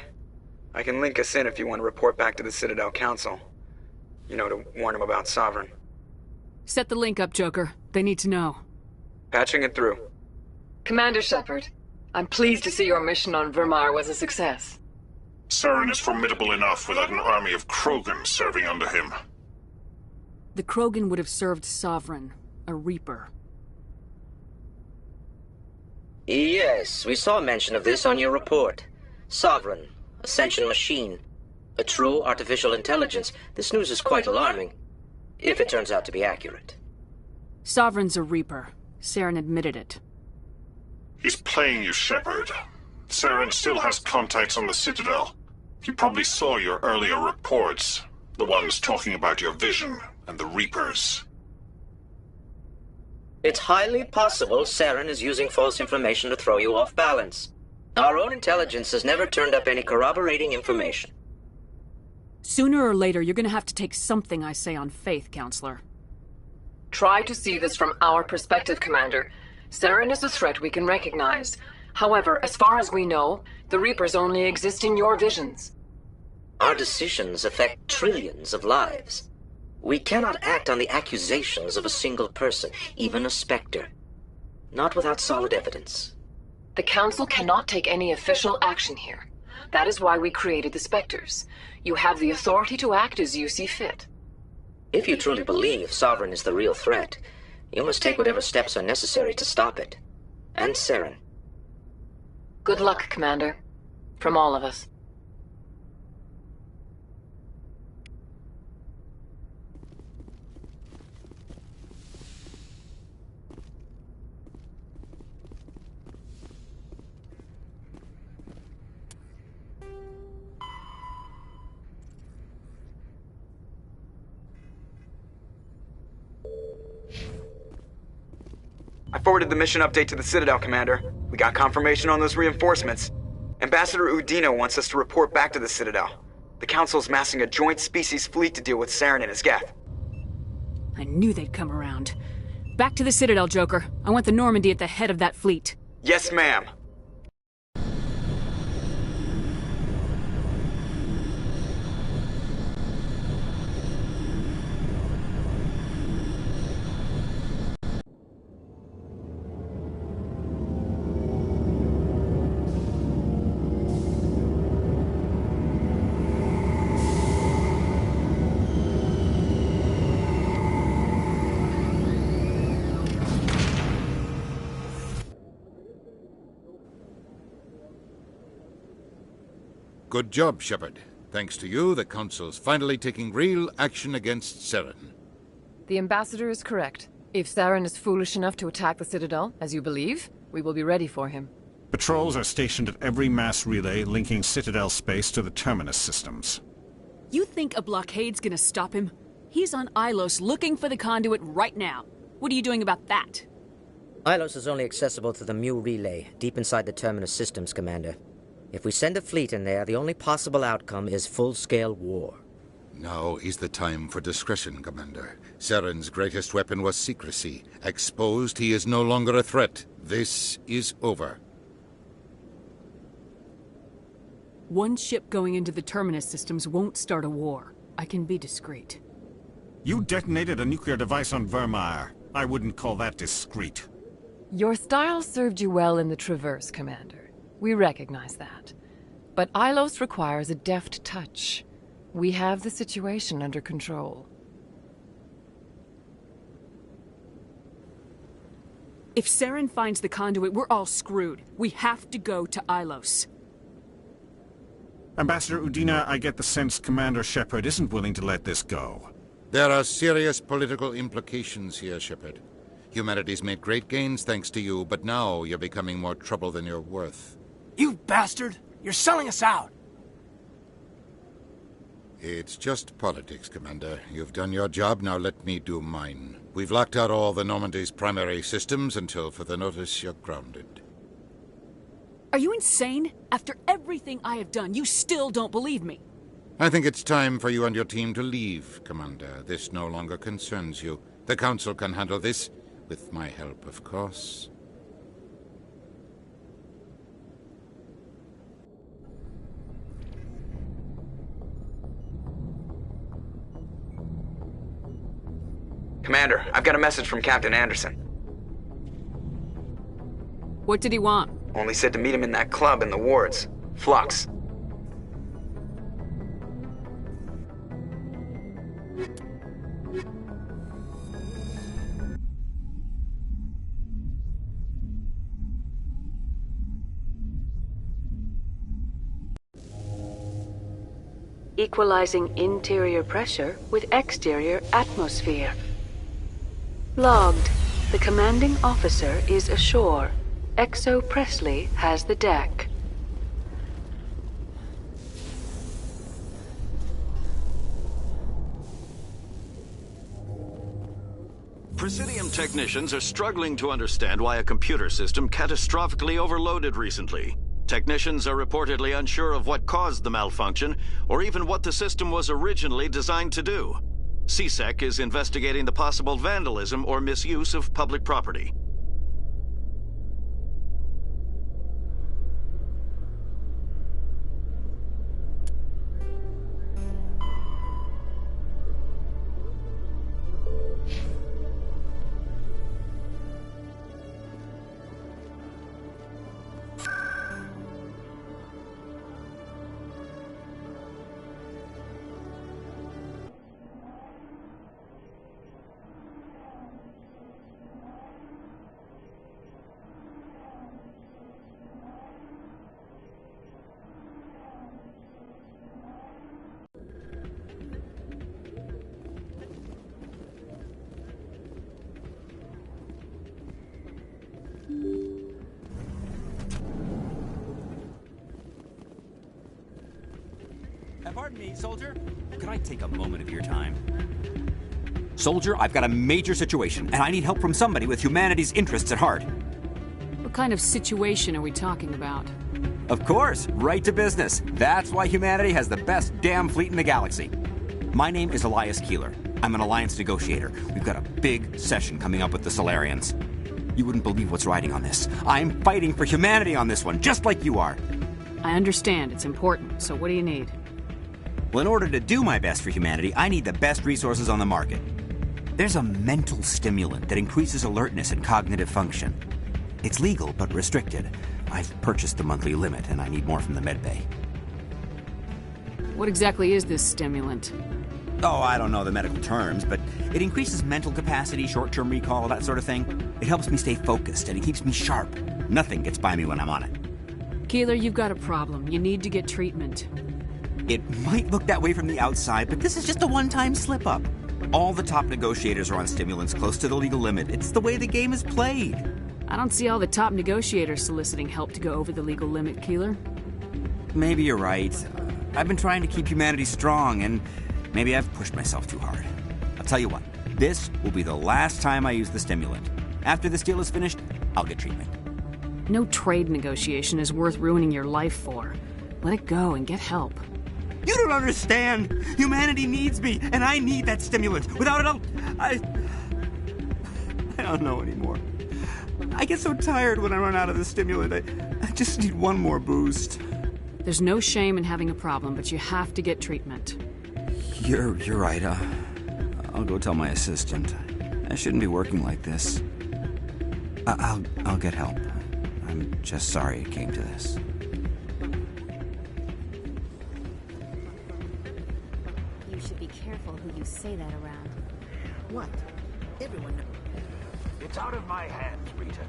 I can link us in if you want to report back to the Citadel Council. You know, to warn them about Sovereign. Set the link up, Joker. They need to know. Patching it through. Commander Shepard, I'm pleased to see your mission on Vermar was a success. Saren is formidable enough without an army of Krogan serving under him. The Krogan would have served Sovereign, a Reaper. Yes, we saw mention of this on your report. Sovereign, Ascension machine, a true artificial intelligence. This news is quite alarming, if it turns out to be accurate. Sovereign's a Reaper. Saren admitted it. He's playing you, Shepard. Saren still has contacts on the Citadel. He probably saw your earlier reports, the ones talking about your vision and the Reapers. It's highly possible Saren is using false information to throw you off balance. Our own intelligence has never turned up any corroborating information. Sooner or later, you're gonna have to take something I say on faith, Counselor. Try to see this from our perspective, Commander. Saren is a threat we can recognize. However, as far as we know, the Reapers only exist in your visions. Our decisions affect trillions of lives. We cannot act on the accusations of a single person, even a Spectre. Not without solid evidence. The Council cannot take any official action here. That is why we created the Spectres. You have the authority to act as you see fit. If you truly believe Sovereign is the real threat, you must take whatever steps are necessary to stop it. And Saren. Good luck, Commander. From all of us. I forwarded the mission update to the Citadel, Commander. We got confirmation on those reinforcements. Ambassador Udina wants us to report back to the Citadel. The Council's massing a joint species fleet to deal with Saren and his Geth. I knew they'd come around. Back to the Citadel, Joker. I want the Normandy at the head of that fleet. Yes, ma'am. Good job, Shepard. Thanks to you, the Council's finally taking real action against Saren. The Ambassador is correct. If Saren is foolish enough to attack the Citadel, as you believe, we will be ready for him. Patrols are stationed at every mass relay linking Citadel space to the Terminus systems. You think a blockade's gonna stop him? He's on Ilos looking for the conduit right now. What are you doing about that? Ilos is only accessible to the Mu relay, deep inside the Terminus systems, Commander. If we send a fleet in there, the only possible outcome is full-scale war. Now is the time for discretion, Commander. Saren's greatest weapon was secrecy. Exposed, he is no longer a threat. This is over. One ship going into the Terminus systems won't start a war. I can be discreet. You detonated a nuclear device on Vermeer. I wouldn't call that discreet. Your style served you well in the Traverse, Commander. We recognize that. But Ilos requires a deft touch. We have the situation under control. If Saren finds the conduit, we're all screwed. We have to go to Ilos. Ambassador Udina, I get the sense Commander Shepard isn't willing to let this go. There are serious political implications here, Shepard. Humanity's made great gains thanks to you, but now you're becoming more trouble than you're worth. You bastard! You're selling us out! It's just politics, Commander. You've done your job, now let me do mine. We've locked out all the Normandy's primary systems until further notice you're grounded. Are you insane? After everything I have done, you still don't believe me. I think it's time for you and your team to leave, Commander. This no longer concerns you. The Council can handle this, with my help, of course. Commander, I've got a message from Captain Anderson. What did he want? Only said to meet him in that club in the wards. Flux. Equalizing interior pressure with exterior atmosphere. Logged. The commanding officer is ashore. Exo Presley has the deck. Presidium technicians are struggling to understand why a computer system catastrophically overloaded recently. Technicians are reportedly unsure of what caused the malfunction, or even what the system was originally designed to do. CSEC is investigating the possible vandalism or misuse of public property. Pardon me, soldier. Could I take a moment of your time? Soldier, I've got a major situation, and I need help from somebody with humanity's interests at heart. What kind of situation are we talking about? Of course, right to business. That's why humanity has the best damn fleet in the galaxy. My name is Elias Keeler. I'm an alliance negotiator. We've got a big session coming up with the Solarians. You wouldn't believe what's riding on this. I'm fighting for humanity on this one, just like you are. I understand. It's important. So what do you need? Well, in order to do my best for humanity, I need the best resources on the market. There's a mental stimulant that increases alertness and cognitive function. It's legal, but restricted. I've purchased the monthly limit, and I need more from the medbay. What exactly is this stimulant? Oh, I don't know the medical terms, but it increases mental capacity, short-term recall, that sort of thing. It helps me stay focused, and it keeps me sharp. Nothing gets by me when I'm on it. Keeler, you've got a problem. You need to get treatment. It might look that way from the outside, but this is just a one-time slip-up. All the top negotiators are on stimulants close to the legal limit. It's the way the game is played. I don't see all the top negotiators soliciting help to go over the legal limit, Keeler. Maybe you're right. I've been trying to keep humanity strong, and maybe I've pushed myself too hard. I'll tell you what, this will be the last time I use the stimulant. After this deal is finished, I'll get treatment. No trade negotiation is worth ruining your life for. Let it go and get help. You don't understand! Humanity needs me, and I need that stimulant. Without it, I don't know anymore. I get so tired when I run out of the stimulant. I just need one more boost. There's no shame in having a problem, but you have to get treatment. You're right. I'll go tell my assistant. I shouldn't be working like this. I'll get help. I'm just sorry it came to this. You should be careful who you say that around. What? Everyone knows. It's out of my hands, Rita.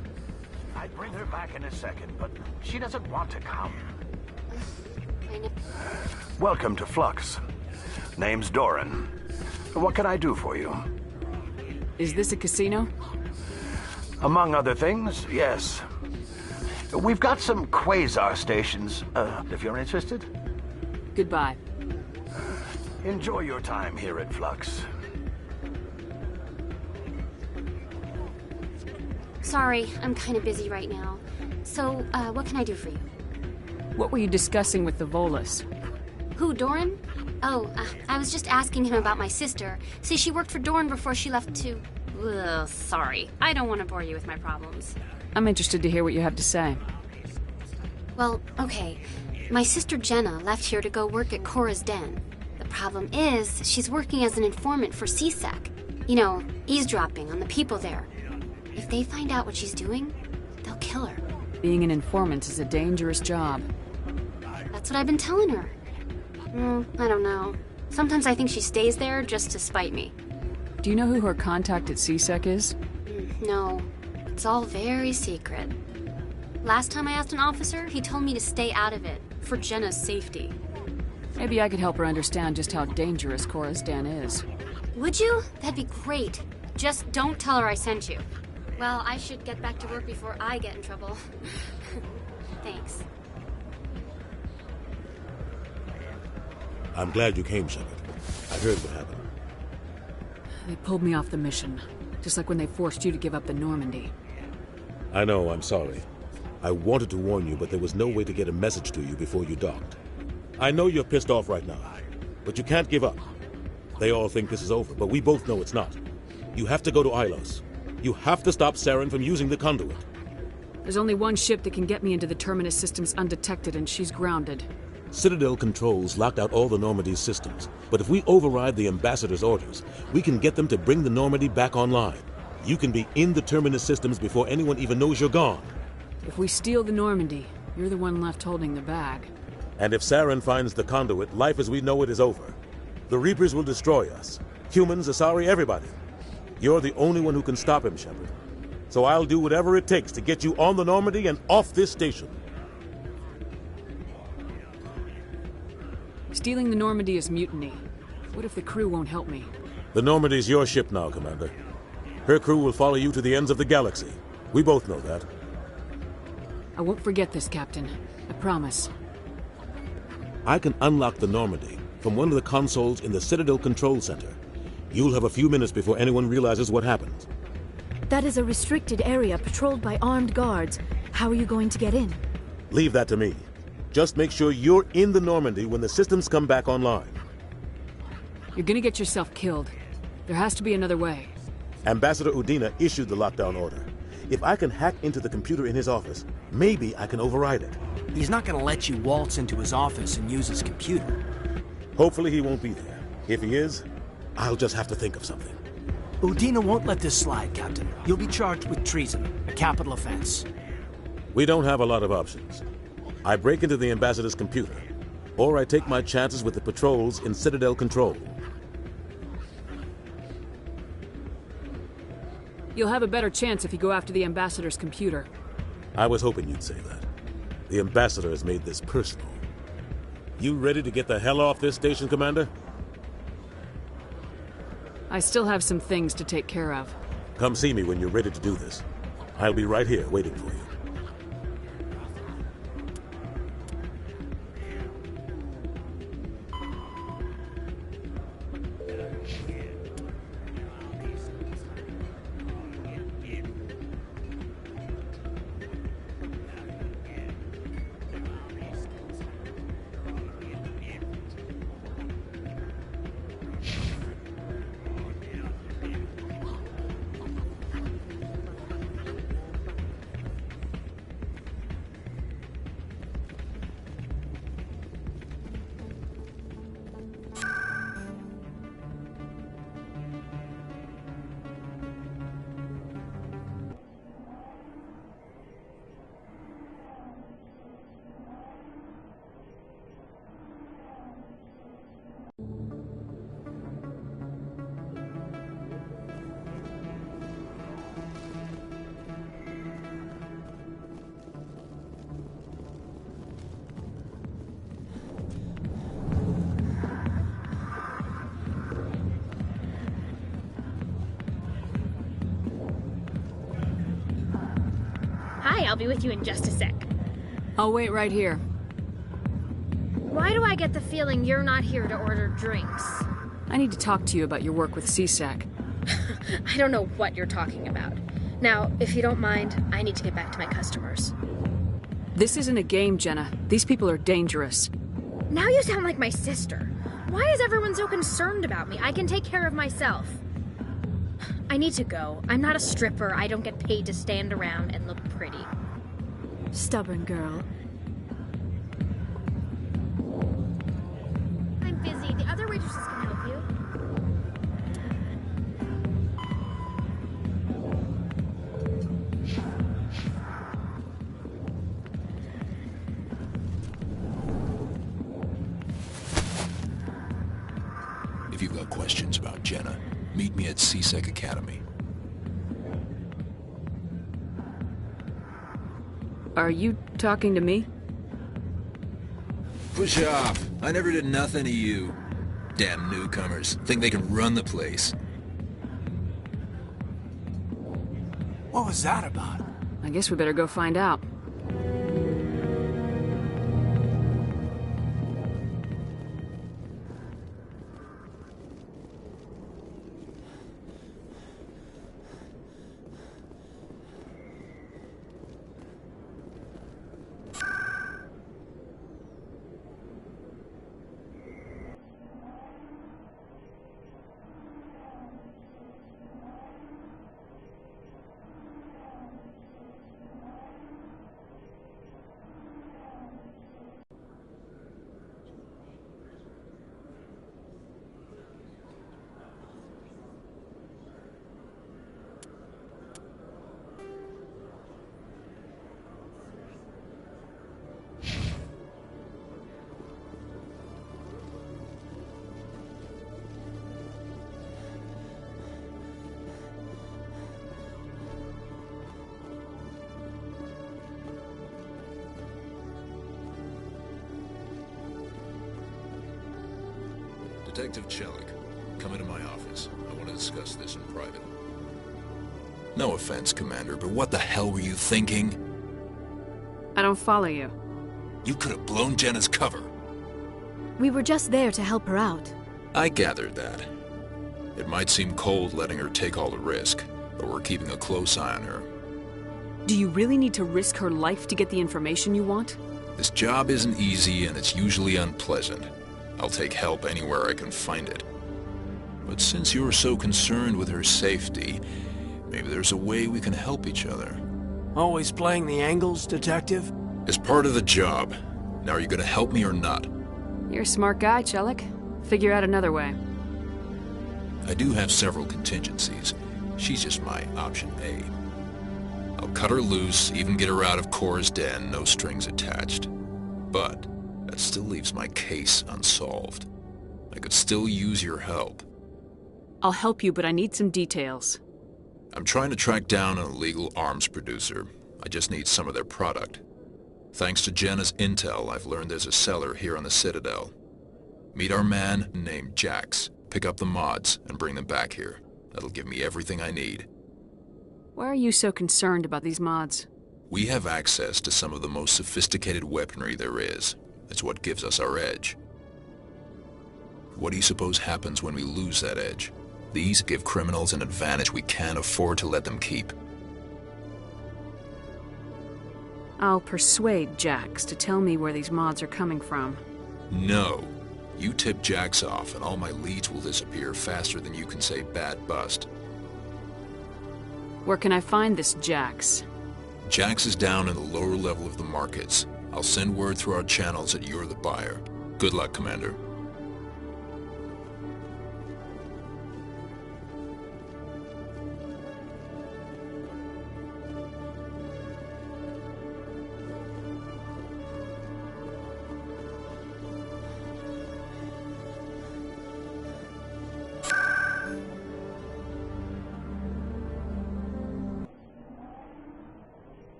I'd bring her back in a second, but she doesn't want to come. Welcome to Flux. Name's Doran. What can I do for you? Is this a casino? Among other things, yes. We've got some quasar stations, if you're interested. Goodbye. Enjoy your time here at Flux. Sorry, I'm kind of busy right now. So, what can I do for you? What were you discussing with the Volus? Who, Doran? Oh, I was just asking him about my sister. See, she worked for Doran before she left to... Ugh, sorry. I don't want to bore you with my problems. I'm interested to hear what you have to say. Well, okay. My sister Jenna left here to go work at Cora's Den. The problem is, she's working as an informant for CSEC. You know, eavesdropping on the people there. If they find out what she's doing, they'll kill her. Being an informant is a dangerous job. That's what I've been telling her. I don't know. Sometimes I think she stays there just to spite me. Do you know who her contact at CSEC is? No. It's all very secret. Last time I asked an officer, he told me to stay out of it, for Jenna's safety. Maybe I could help her understand just how dangerous Cora's Den is. Would you? That'd be great. Just don't tell her I sent you. Well, I should get back to work before I get in trouble. Thanks. I'm glad you came, Shepard. I heard what happened. They pulled me off the mission, just like when they forced you to give up the Normandy. I know, I'm sorry. I wanted to warn you, but there was no way to get a message to you before you docked. I know you're pissed off right now, but you can't give up. They all think this is over, but we both know it's not. You have to go to Ilos. You have to stop Saren from using the conduit. There's only one ship that can get me into the Terminus systems undetected, and she's grounded. Citadel controls locked out all the Normandy's systems, but if we override the Ambassador's orders, we can get them to bring the Normandy back online. You can be in the Terminus systems before anyone even knows you're gone. If we steal the Normandy, you're the one left holding the bag. And if Saren finds the conduit, life as we know it is over. The Reapers will destroy us. Humans, Asari, everybody. You're the only one who can stop him, Shepard. So I'll do whatever it takes to get you on the Normandy and off this station. Stealing the Normandy is mutiny. What if the crew won't help me? The Normandy's your ship now, Commander. Her crew will follow you to the ends of the galaxy. We both know that. I won't forget this, Captain. I promise. I can unlock the Normandy, from one of the consoles in the Citadel Control Center. You'll have a few minutes before anyone realizes what happened. That is a restricted area patrolled by armed guards. How are you going to get in? Leave that to me. Just make sure you're in the Normandy when the systems come back online. You're gonna get yourself killed. There has to be another way. Ambassador Udina issued the lockdown order. If I can hack into the computer in his office, maybe I can override it. He's not gonna let you waltz into his office and use his computer. Hopefully he won't be there. If he is, I'll just have to think of something. Udina won't let this slide, Captain. You'll be charged with treason, a capital offense. We don't have a lot of options. I break into the Ambassador's computer, or I take my chances with the patrols in Citadel Control. You'll have a better chance if you go after the Ambassador's computer. I was hoping you'd say that. The Ambassador has made this personal. You ready to get the hell off this station, Commander? I still have some things to take care of. Come see me when you're ready to do this. I'll be right here waiting for you. I'll be with you in just a sec. I'll wait right here. Why do I get the feeling you're not here to order drinks? I need to talk to you about your work with CSAC. I don't know what you're talking about. Now, if you don't mind, I need to get back to my customers. This isn't a game, Jenna. These people are dangerous. Now you sound like my sister. Why is everyone so concerned about me? I can take care of myself. I need to go. I'm not a stripper. I don't get paid to stand around and look pretty. Stubborn girl. I'm busy. The other waitresses can help you. If you've got questions about Jenna, meet me at CSEC Academy. Are you talking to me? Push off. I never did nothing to you. Damn newcomers. Think they can run the place. What was that about? I guess we better go find out. Detective Chelik, come into my office. I want to discuss this in private. No offense, Commander, but what the hell were you thinking? I don't follow you. You could have blown Jenna's cover. We were just there to help her out. I gathered that. It might seem cold letting her take all the risk, but we're keeping a close eye on her. Do you really need to risk her life to get the information you want? This job isn't easy and it's usually unpleasant. I'll take help anywhere I can find it. But since you're so concerned with her safety, maybe there's a way we can help each other. Always playing the angles, Detective? It's part of the job. Now, are you gonna help me or not? You're a smart guy, Chelik. Figure out another way. I do have several contingencies. She's just my option A. I'll cut her loose, even get her out of Cora's den, no strings attached. But that still leaves my case unsolved. I could still use your help. I'll help you, but I need some details. I'm trying to track down an illegal arms producer. I just need some of their product. Thanks to Jenna's intel, I've learned there's a seller here on the Citadel. Meet our man named Jax, pick up the mods, and bring them back here. That'll give me everything I need. Why are you so concerned about these mods? We have access to some of the most sophisticated weaponry there is. It's what gives us our edge. What do you suppose happens when we lose that edge? These give criminals an advantage we can't afford to let them keep. I'll persuade Jax to tell me where these mods are coming from. No. You tip Jax off and all my leads will disappear faster than you can say bad bust. Where can I find this Jax? Jax is down in the lower level of the markets. I'll send word through our channels that you're the buyer. Good luck, Commander.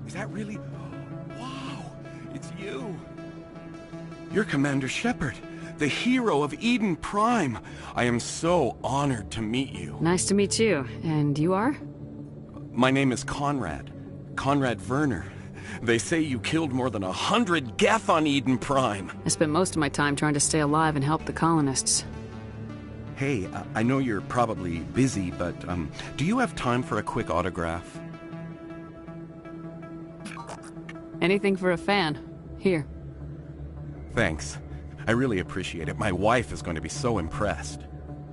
Is that really... Wow! It's you! You're Commander Shepard, the hero of Eden Prime. I am so honored to meet you. Nice to meet you. And you are? My name is Conrad. Conrad Werner. They say you killed more than 100 Geth on Eden Prime. I spent most of my time trying to stay alive and help the colonists. Hey, I know you're probably busy, but do you have time for a quick autograph? Anything for a fan. Here. Thanks. I really appreciate it. My wife is going to be so impressed.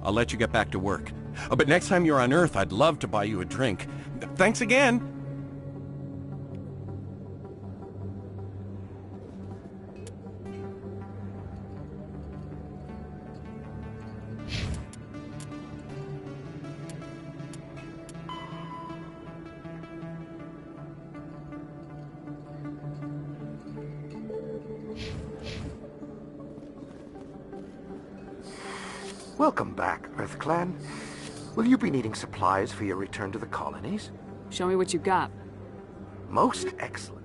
I'll let you get back to work. But next time you're on Earth, I'd love to buy you a drink. Thanks again! Welcome back, EarthClan. Will you be needing supplies for your return to the colonies? Show me what you got. Most excellent.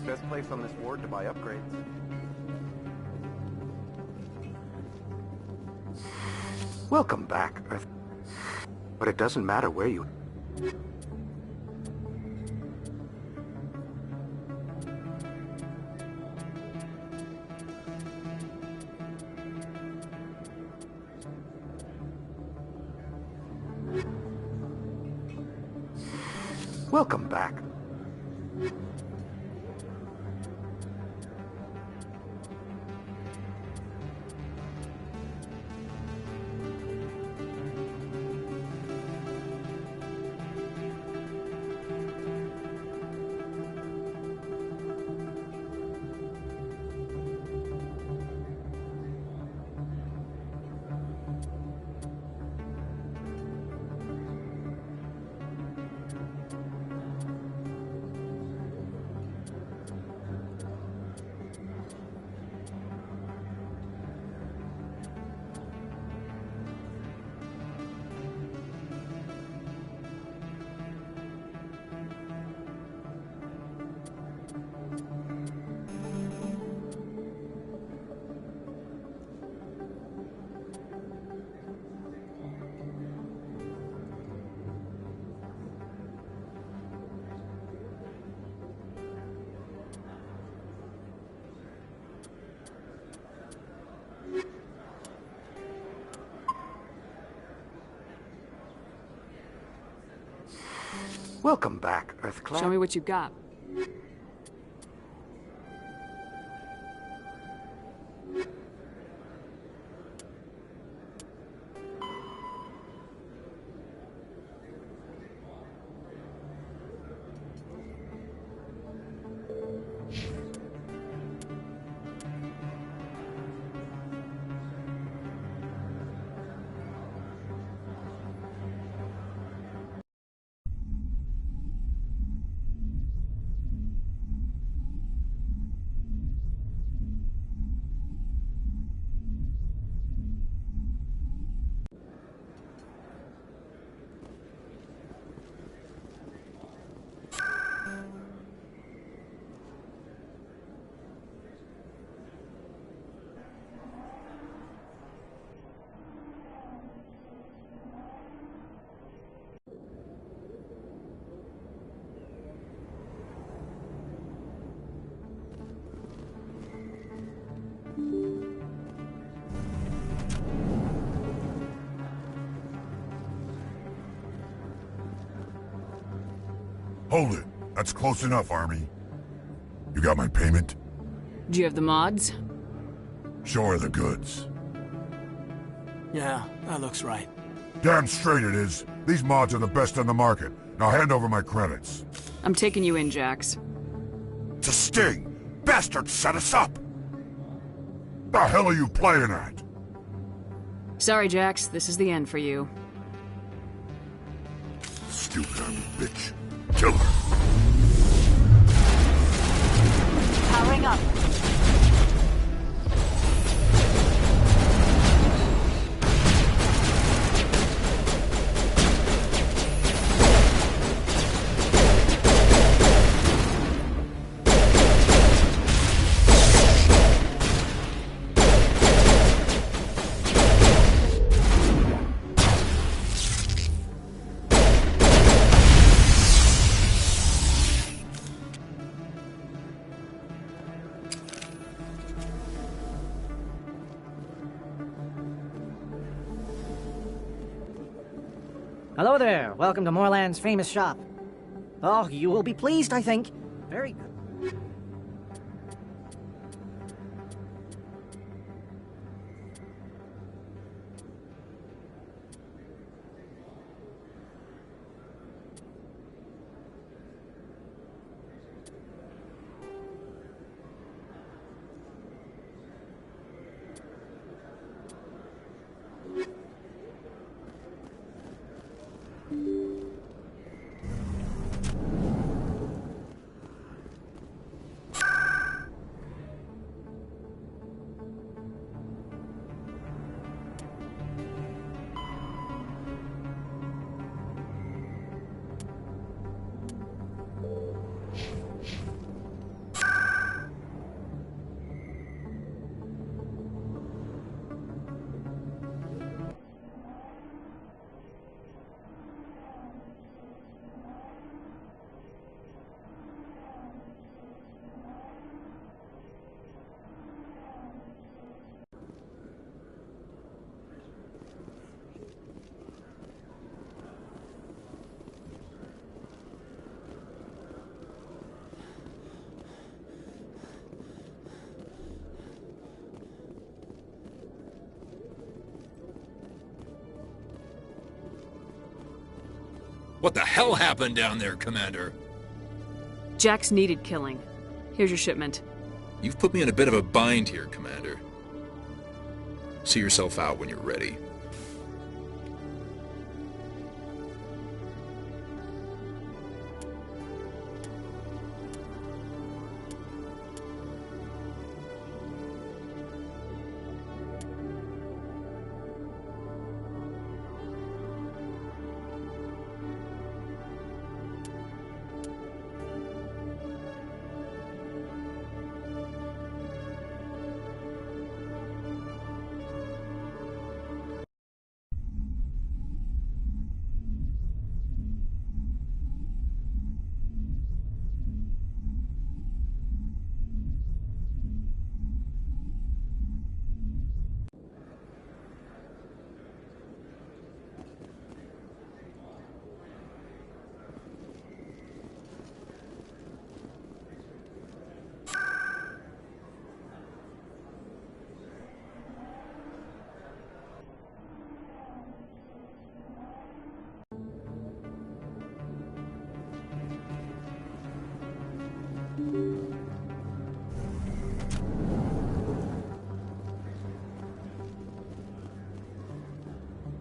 Best place on this ward to buy upgrades. Welcome back, Earth. But it doesn't matter where you... Welcome back. Welcome back, EarthClan. Show me what you got. Hold it. That's close enough, Army. You got my payment? Do you have the mods? Show her the goods. Yeah, that looks right. Damn straight it is. These mods are the best on the market. Now hand over my credits. I'm taking you in, Jax. It's a sting! Bastards set us up! The hell are you playing at? Sorry, Jax. This is the end for you. Stupid army bitch. Kill her. Powering up. Hello there. Welcome to Morland's famous shop. Oh, you will be pleased, I think. Very good. What the hell happened down there, Commander? Jax needed killing. Here's your shipment. You've put me in a bit of a bind here, Commander. See yourself out when you're ready.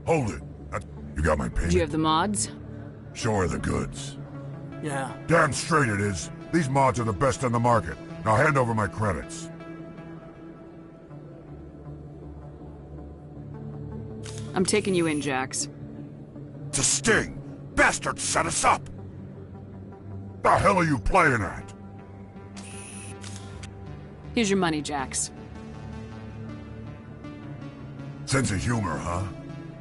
Hold it. You got my payment? Do you have the mods? Show her the goods. Yeah. Damn straight it is. These mods are the best on the market. Now hand over my credits. I'm taking you in, Jax. It's a sting! Bastard set us up! The hell are you playing at? Here's your money, Jax. Sense of humor, huh?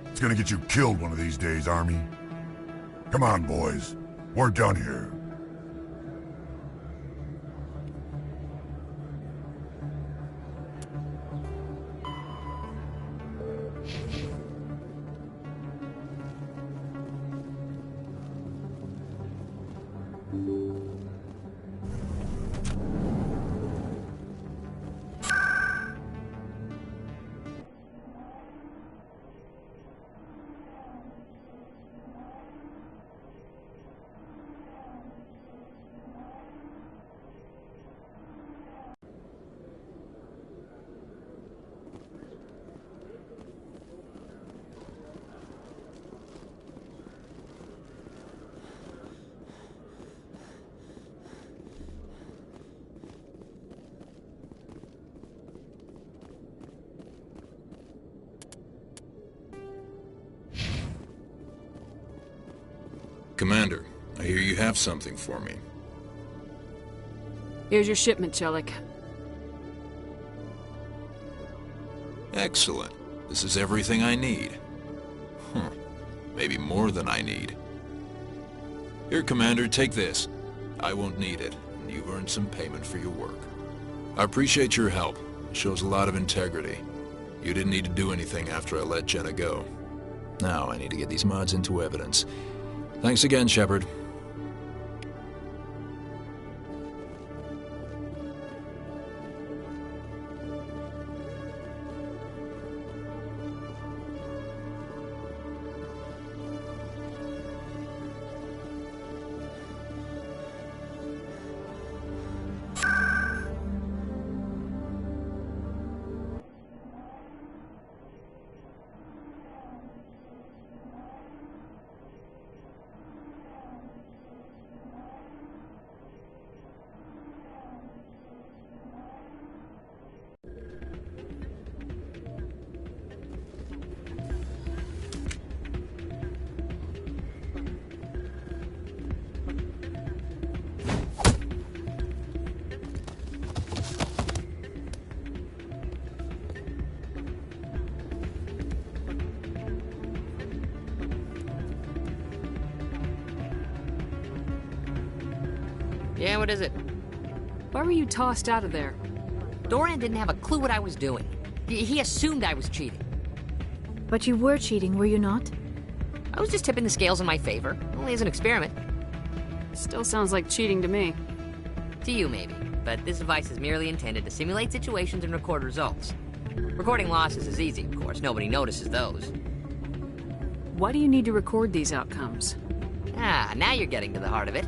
It's gonna get you killed one of these days, Army. Come on, boys. We're done here. Commander, I hear you have something for me. Here's your shipment, Chelik. Excellent. This is everything I need. Maybe more than I need. Here, Commander, take this. I won't need it, and you've earned some payment for your work. I appreciate your help. It shows a lot of integrity. You didn't need to do anything after I let Jenna go. Now I need to get these mods into evidence. Thanks again, Shepard. Yeah, what is it? Why were you tossed out of there? Doran didn't have a clue what I was doing. He assumed I was cheating. But you were cheating, were you not? I was just tipping the scales in my favor, only as an experiment. Still sounds like cheating to me. To you, maybe. But this device is merely intended to simulate situations and record results. Recording losses is easy, of course. Nobody notices those. Why do you need to record these outcomes? Ah, now you're getting to the heart of it.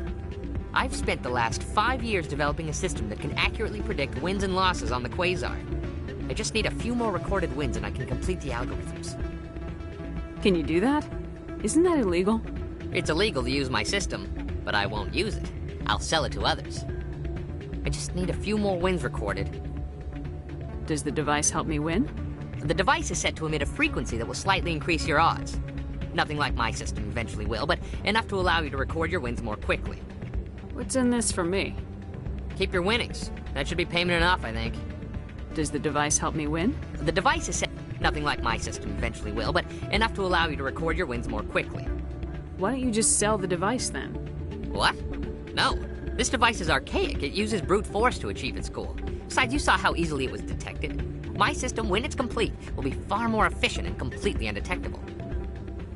I've spent the last 5 years developing a system that can accurately predict wins and losses on the Quasar. I just need a few more recorded wins and I can complete the algorithms. Can you do that? Isn't that illegal? It's illegal to use my system, but I won't use it. I'll sell it to others. I just need a few more wins recorded. Does the device help me win? The device is set to emit a frequency that will slightly increase your odds. Nothing like my system eventually will, but enough to allow you to record your wins more quickly. What's in this for me? Keep your winnings. That should be payment enough, I think. Does the device help me win? The device is set... Nothing like my system eventually will, but enough to allow you to record your wins more quickly. Why don't you just sell the device then? What? No. This device is archaic. It uses brute force to achieve its goal. Besides, you saw how easily it was detected. My system, when it's complete, will be far more efficient and completely undetectable.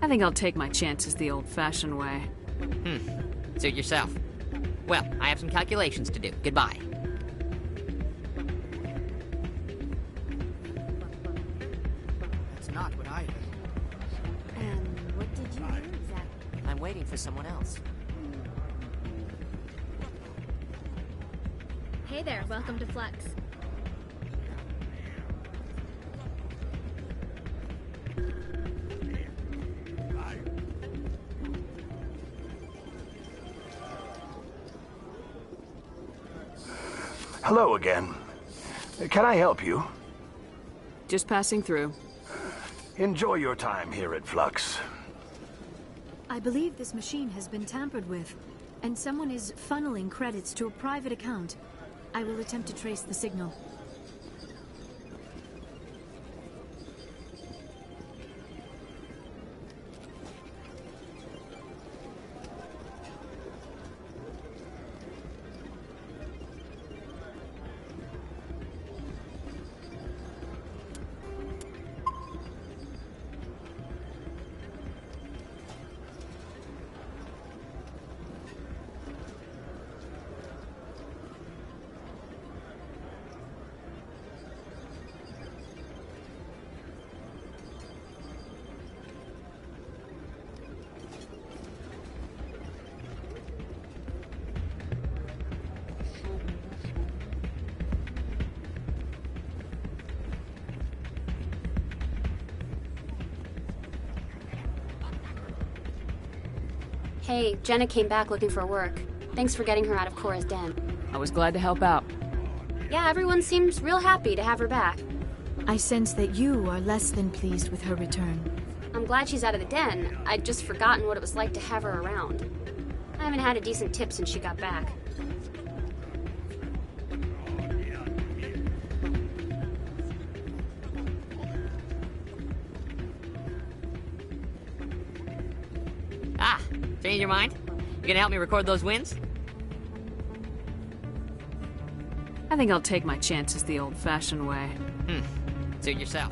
I think I'll take my chances the old-fashioned way. Suit yourself. Well, I have some calculations to do. Goodbye. That's not what I heard. And what did you do exactly? I'm waiting for someone else. Hey there, welcome to Flux. Hello again. Can I help you? Just passing through. Enjoy your time here at Flux. I believe this machine has been tampered with, and someone is funneling credits to a private account. I will attempt to trace the signal. Hey, Jenna came back looking for work. Thanks for getting her out of Cora's den. I was glad to help out. Yeah, everyone seems real happy to have her back. I sense that you are less than pleased with her return. I'm glad she's out of the den. I'd just forgotten what it was like to have her around. I haven't had a decent tip since she got back. Ah, change your mind? You gonna help me record those wins? I think I'll take my chances the old-fashioned way. Suit yourself.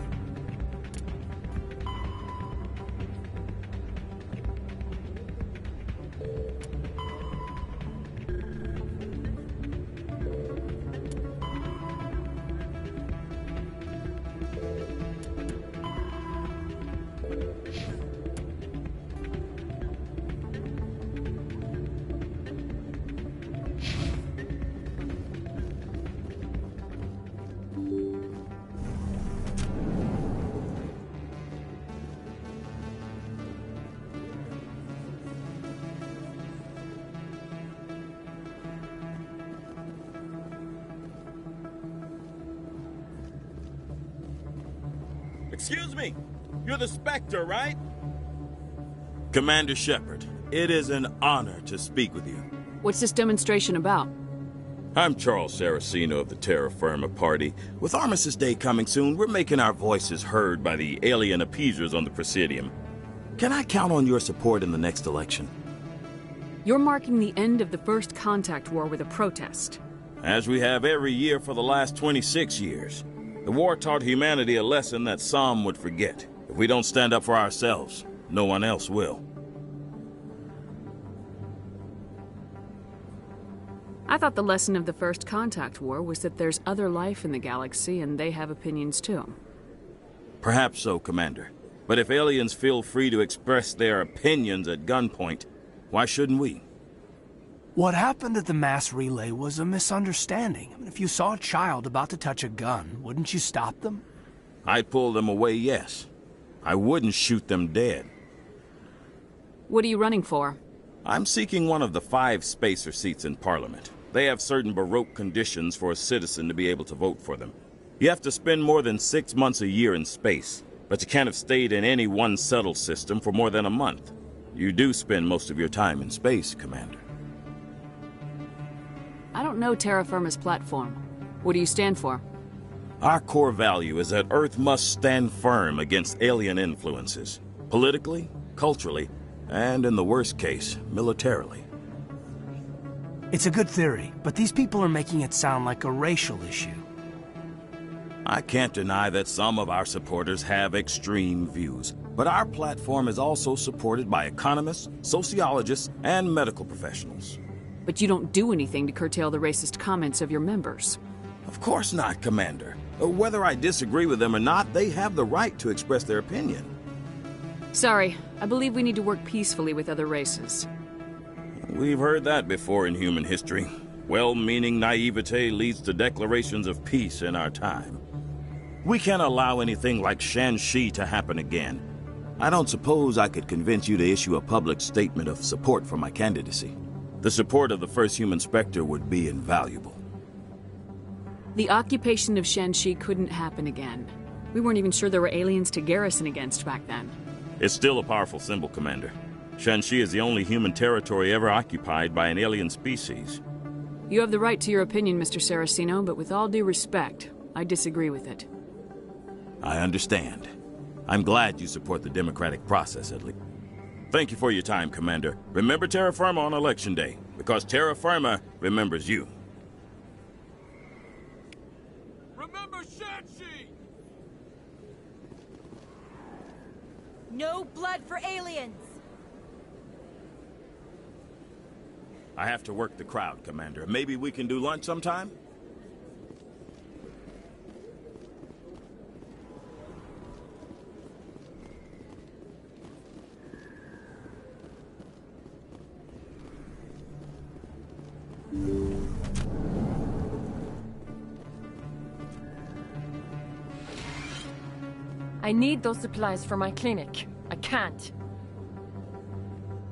Excuse me, you're the Spectre, right? Commander Shepard, it is an honor to speak with you. What's this demonstration about? I'm Charles Saraceno of the Terra Firma Party. With Armistice Day coming soon, we're making our voices heard by the alien appeasers on the Presidium. Can I count on your support in the next election? You're marking the end of the First Contact War with a protest. As we have every year for the last 26 years. The war taught humanity a lesson that some would forget. If we don't stand up for ourselves, no one else will. I thought the lesson of the First Contact War was that there's other life in the galaxy and they have opinions too. Perhaps so, Commander. But if aliens feel free to express their opinions at gunpoint, why shouldn't we? What happened at the mass relay was a misunderstanding. I mean, if you saw a child about to touch a gun, wouldn't you stop them? I'd pull them away, yes. I wouldn't shoot them dead. What are you running for? I'm seeking one of the 5 spacer seats in Parliament. They have certain Baroque conditions for a citizen to be able to vote for them. You have to spend more than 6 months a year in space, but you can't have stayed in any one settled system for more than a month. You do spend most of your time in space, Commander. I don't know Terra Firma's platform. What do you stand for? Our core value is that Earth must stand firm against alien influences. Politically, culturally, and in the worst case, militarily. It's a good theory, but these people are making it sound like a racial issue. I can't deny that some of our supporters have extreme views, but our platform is also supported by economists, sociologists, and medical professionals. But you don't do anything to curtail the racist comments of your members. Of course not, Commander. Whether I disagree with them or not, they have the right to express their opinion. Sorry, I believe we need to work peacefully with other races. We've heard that before in human history. Well-meaning naivete leads to declarations of peace in our time. We can't allow anything like Shan-Shi to happen again. I don't suppose I could convince you to issue a public statement of support for my candidacy. The support of the first human Spectre would be invaluable. The occupation of Shanxi couldn't happen again. We weren't even sure there were aliens to garrison against back then. It's still a powerful symbol, Commander. Shanxi is the only human territory ever occupied by an alien species. You have the right to your opinion, Mr. Saraceno, but with all due respect, I disagree with it. I understand. I'm glad you support the democratic process, at least. Thank you for your time, Commander. Remember Terra Firma on Election Day, because Terra Firma remembers you. Remember Shanxi! No blood for aliens! I have to work the crowd, Commander. Maybe we can do lunch sometime? I need those supplies for my clinic. I can't.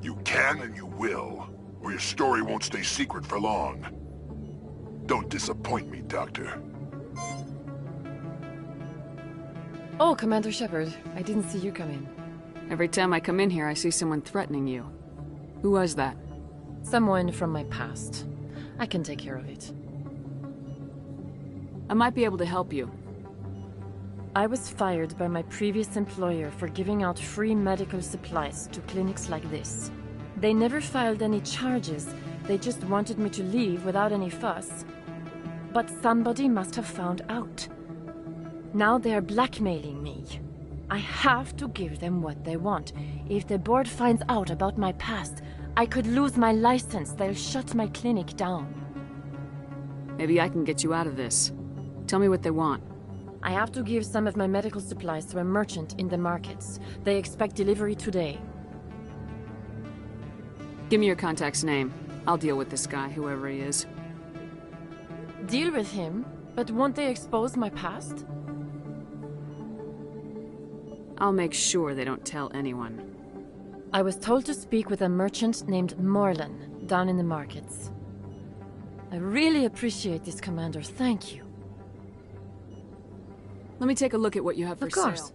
You can and you will, or your story won't stay secret for long. Don't disappoint me, Doctor. Oh, Commander Shepard, I didn't see you come in. Every time I come in here, I see someone threatening you. Who was that? Someone from my past. I can take care of it. I might be able to help you. I was fired by my previous employer for giving out free medical supplies to clinics like this. They never filed any charges. They just wanted me to leave without any fuss. But somebody must have found out. Now they are blackmailing me. I have to give them what they want. If the board finds out about my past, I could lose my license. They'll shut my clinic down. Maybe I can get you out of this. Tell me what they want. I have to give some of my medical supplies to a merchant in the markets. They expect delivery today. Give me your contact's name. I'll deal with this guy, whoever he is. Deal with him? But won't they expose my past? I'll make sure they don't tell anyone. I was told to speak with a merchant named Morlan, down in the markets. I really appreciate this, Commander. Thank you. Let me take a look at what you have for sale. Of course.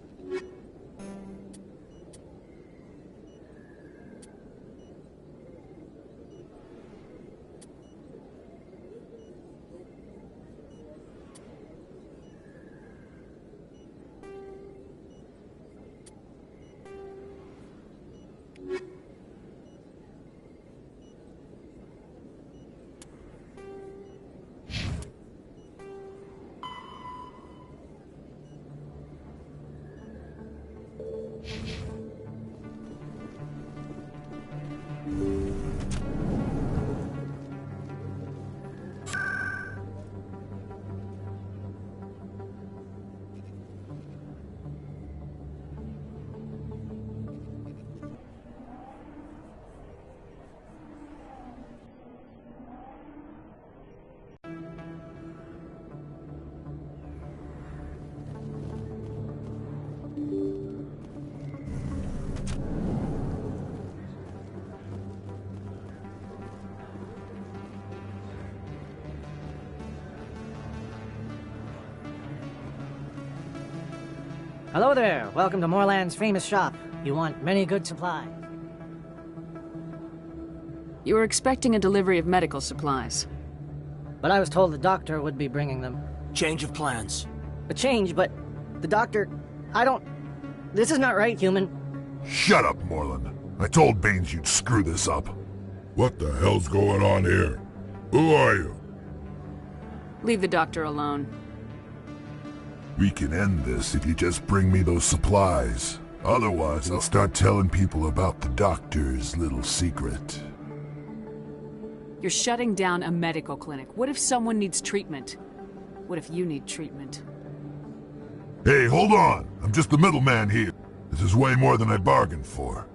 Hello there. Welcome to Morland's famous shop. You want many good supplies. You were expecting a delivery of medical supplies. But I was told the doctor would be bringing them. Change of plans. A change, but the doctor... I don't... This is not right, human. Shut up, Morlan. I told Baines you'd screw this up. What the hell's going on here? Who are you? Leave the doctor alone. We can end this if you just bring me those supplies. Otherwise, I'll start telling people about the doctor's little secret. You're shutting down a medical clinic. What if someone needs treatment? What if you need treatment? Hey, hold on! I'm just the middleman here. This is way more than I bargained for.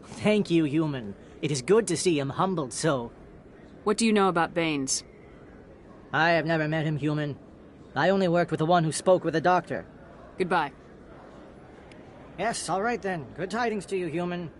Thank you, human. It is good to see him humbled so. What do you know about Baines? I have never met him, human. I only worked with the one who spoke with the doctor. Goodbye. Yes, all right then. Good tidings to you, human.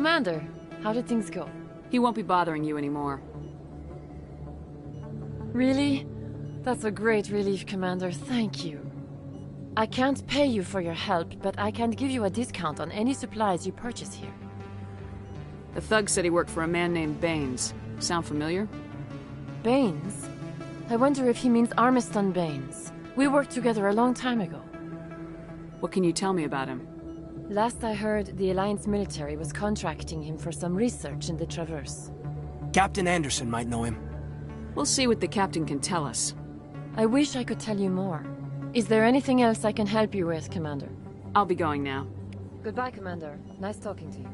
Commander, how did things go? He won't be bothering you anymore. Really? That's a great relief, Commander. Thank you. I can't pay you for your help, but I can give you a discount on any supplies you purchase here. The thug said he worked for a man named Baines. Sound familiar? Baines? I wonder if he means Armiston Baines. We worked together a long time ago. What can you tell me about him? Last I heard, the Alliance military was contracting him for some research in the Traverse. Captain Anderson might know him. We'll see what the captain can tell us. I wish I could tell you more. Is there anything else I can help you with, Commander? I'll be going now. Goodbye, Commander. Nice talking to you.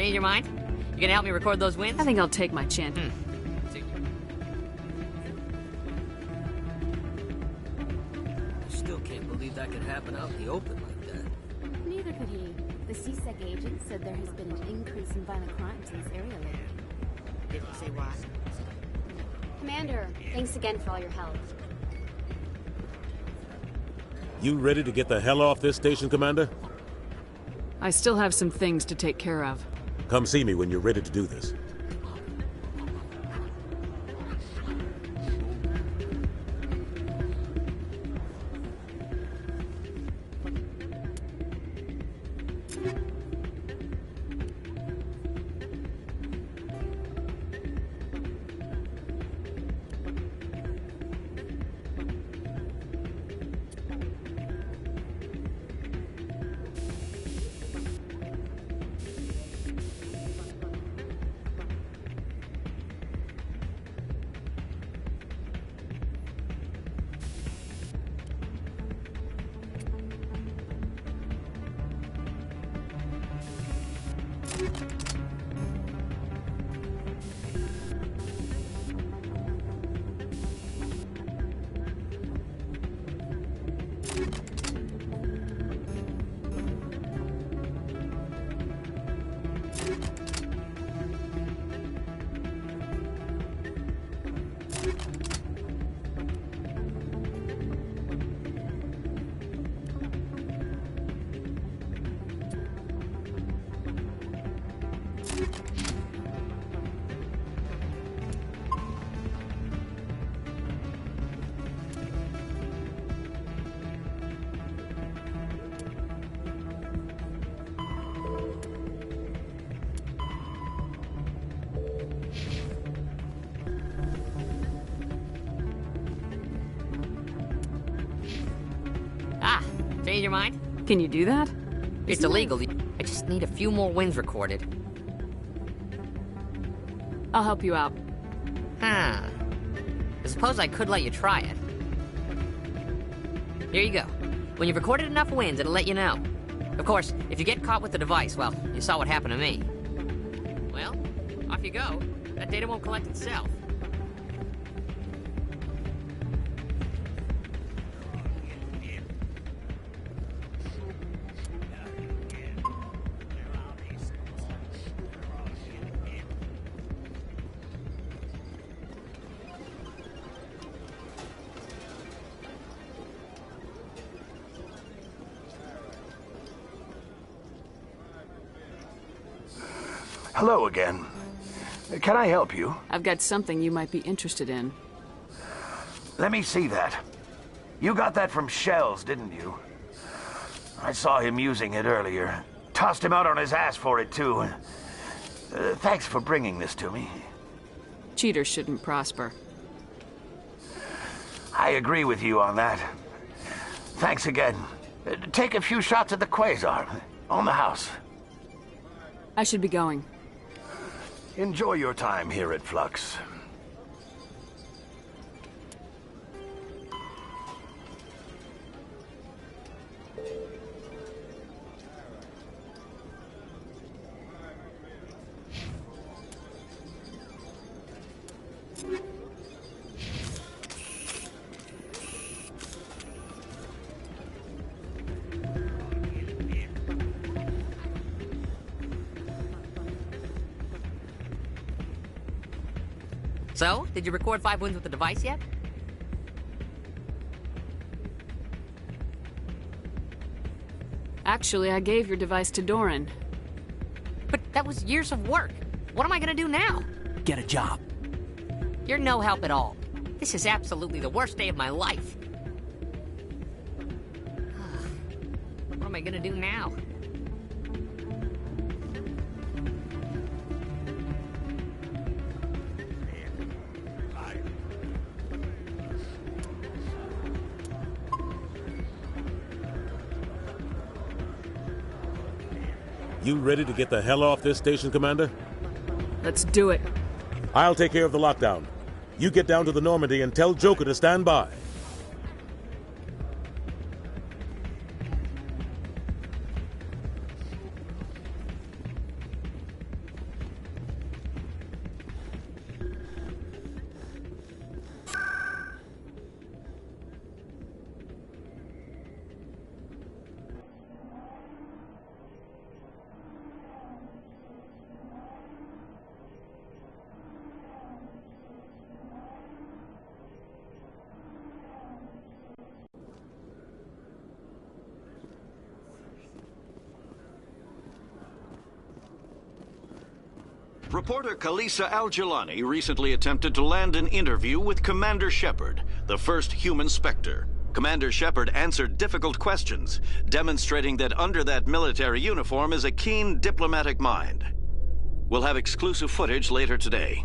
Change your mind? You gonna help me record those wins? I think I'll take my chance. I still can't believe that could happen out in the open like that. Neither could he. The CSEC agent said there has been an increase in violent crimes in this area lately. Did he say why? Commander, thanks again for all your help. You ready to get the hell off this station, Commander? I still have some things to take care of. Come see me when you're ready to do this. change your mind? Can you do that? It's illegal. I just need a few more wins recorded. I'll help you out. Huh. I suppose I could let you try it. Here you go. When you've recorded enough wins, it'll let you know. Of course, if you get caught with the device, well, you saw what happened to me. Well, off you go. That data won't collect itself. Hello again. Can I help you? I've got something you might be interested in. Let me see that. You got that from Shells, didn't you? I saw him using it earlier. Tossed him out on his ass for it, too. Thanks for bringing this to me. Cheaters shouldn't prosper. I agree with you on that. Thanks again. Take a few shots at the Quasar. On the house. I should be going. Enjoy your time here at Flux. So, did you record 5 wins with the device yet? Actually, I gave your device to Doran. But that was years of work. What am I gonna do now? Get a job. You're no help at all. This is absolutely the worst day of my life. What am I gonna do now? You ready to get the hell off this station, Commander? Let's do it. I'll take care of the lockdown. You get down to the Normandy and tell Joker to stand by. Reporter Kalisa Al-Jelani recently attempted to land an interview with Commander Shepard, the first human Spectre. Commander Shepard answered difficult questions, demonstrating that under that military uniform is a keen diplomatic mind. We'll have exclusive footage later today.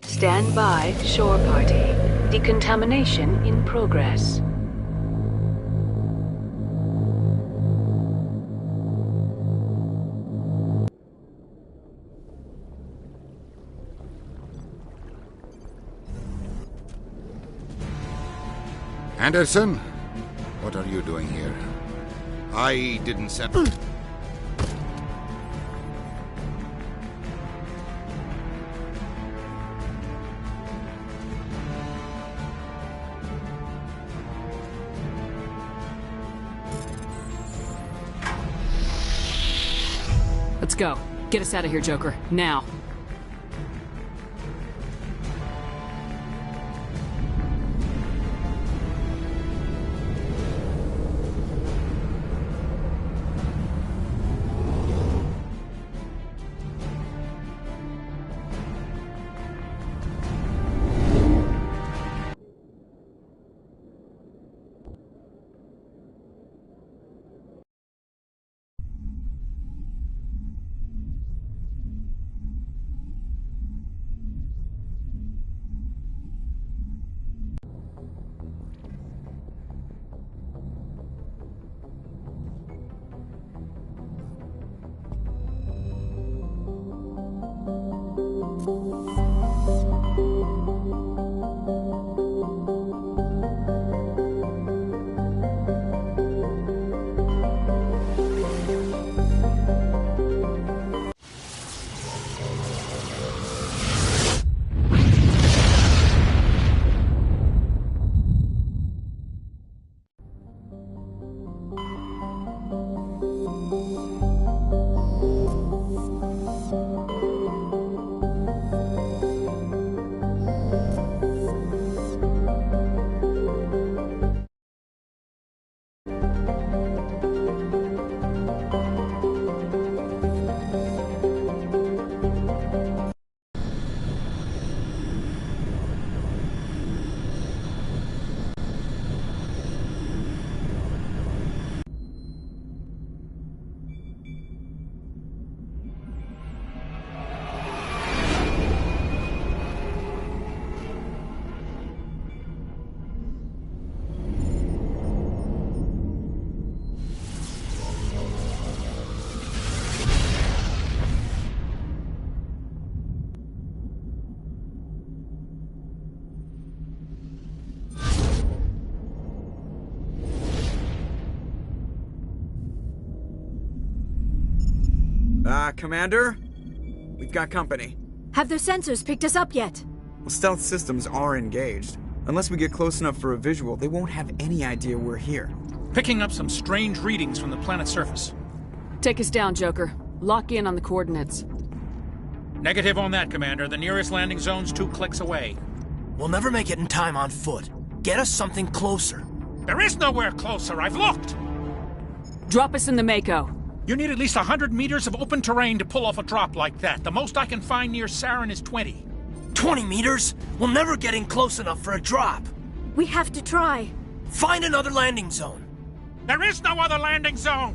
Stand by, shore party. Decontamination in progress. Anderson? What are you doing here? I didn't set... go. Get us out of here, Joker. Now. Commander? We've got company. Have their sensors picked us up yet? Well, stealth systems are engaged. Unless we get close enough for a visual, they won't have any idea we're here. Picking up some strange readings from the planet's surface. Take us down, Joker. Lock in on the coordinates. Negative on that, Commander. The nearest landing zone's 2 clicks away. We'll never make it in time on foot. Get us something closer. There is nowhere closer. I've looked. Drop us in the Mako. You need at least 100 meters of open terrain to pull off a drop like that. The most I can find near Saren is 20. 20 meters? We'll never get in close enough for a drop. We have to try. Find another landing zone. There is no other landing zone!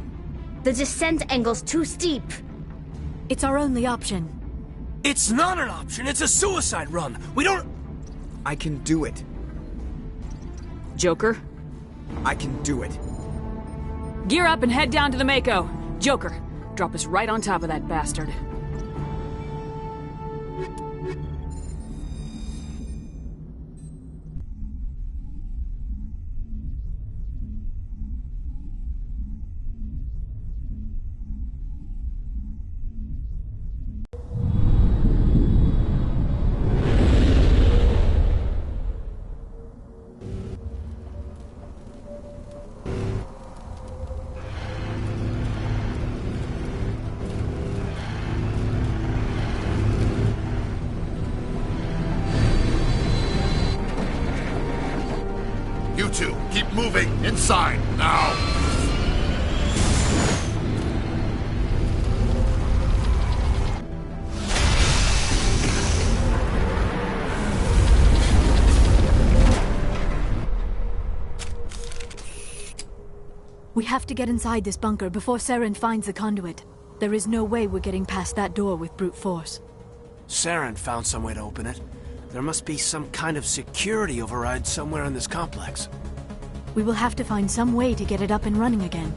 The descent angle's too steep. It's our only option. It's not an option. It's a suicide run. We don't... I can do it. Joker? I can do it. Gear up and head down to the Mako. Joker, drop us right on top of that bastard. You two, keep moving. Inside, now! We have to get inside this bunker before Saren finds the conduit. There is no way we're getting past that door with brute force. Saren found some way to open it. There must be some kind of security override somewhere in this complex. We will have to find some way to get it up and running again.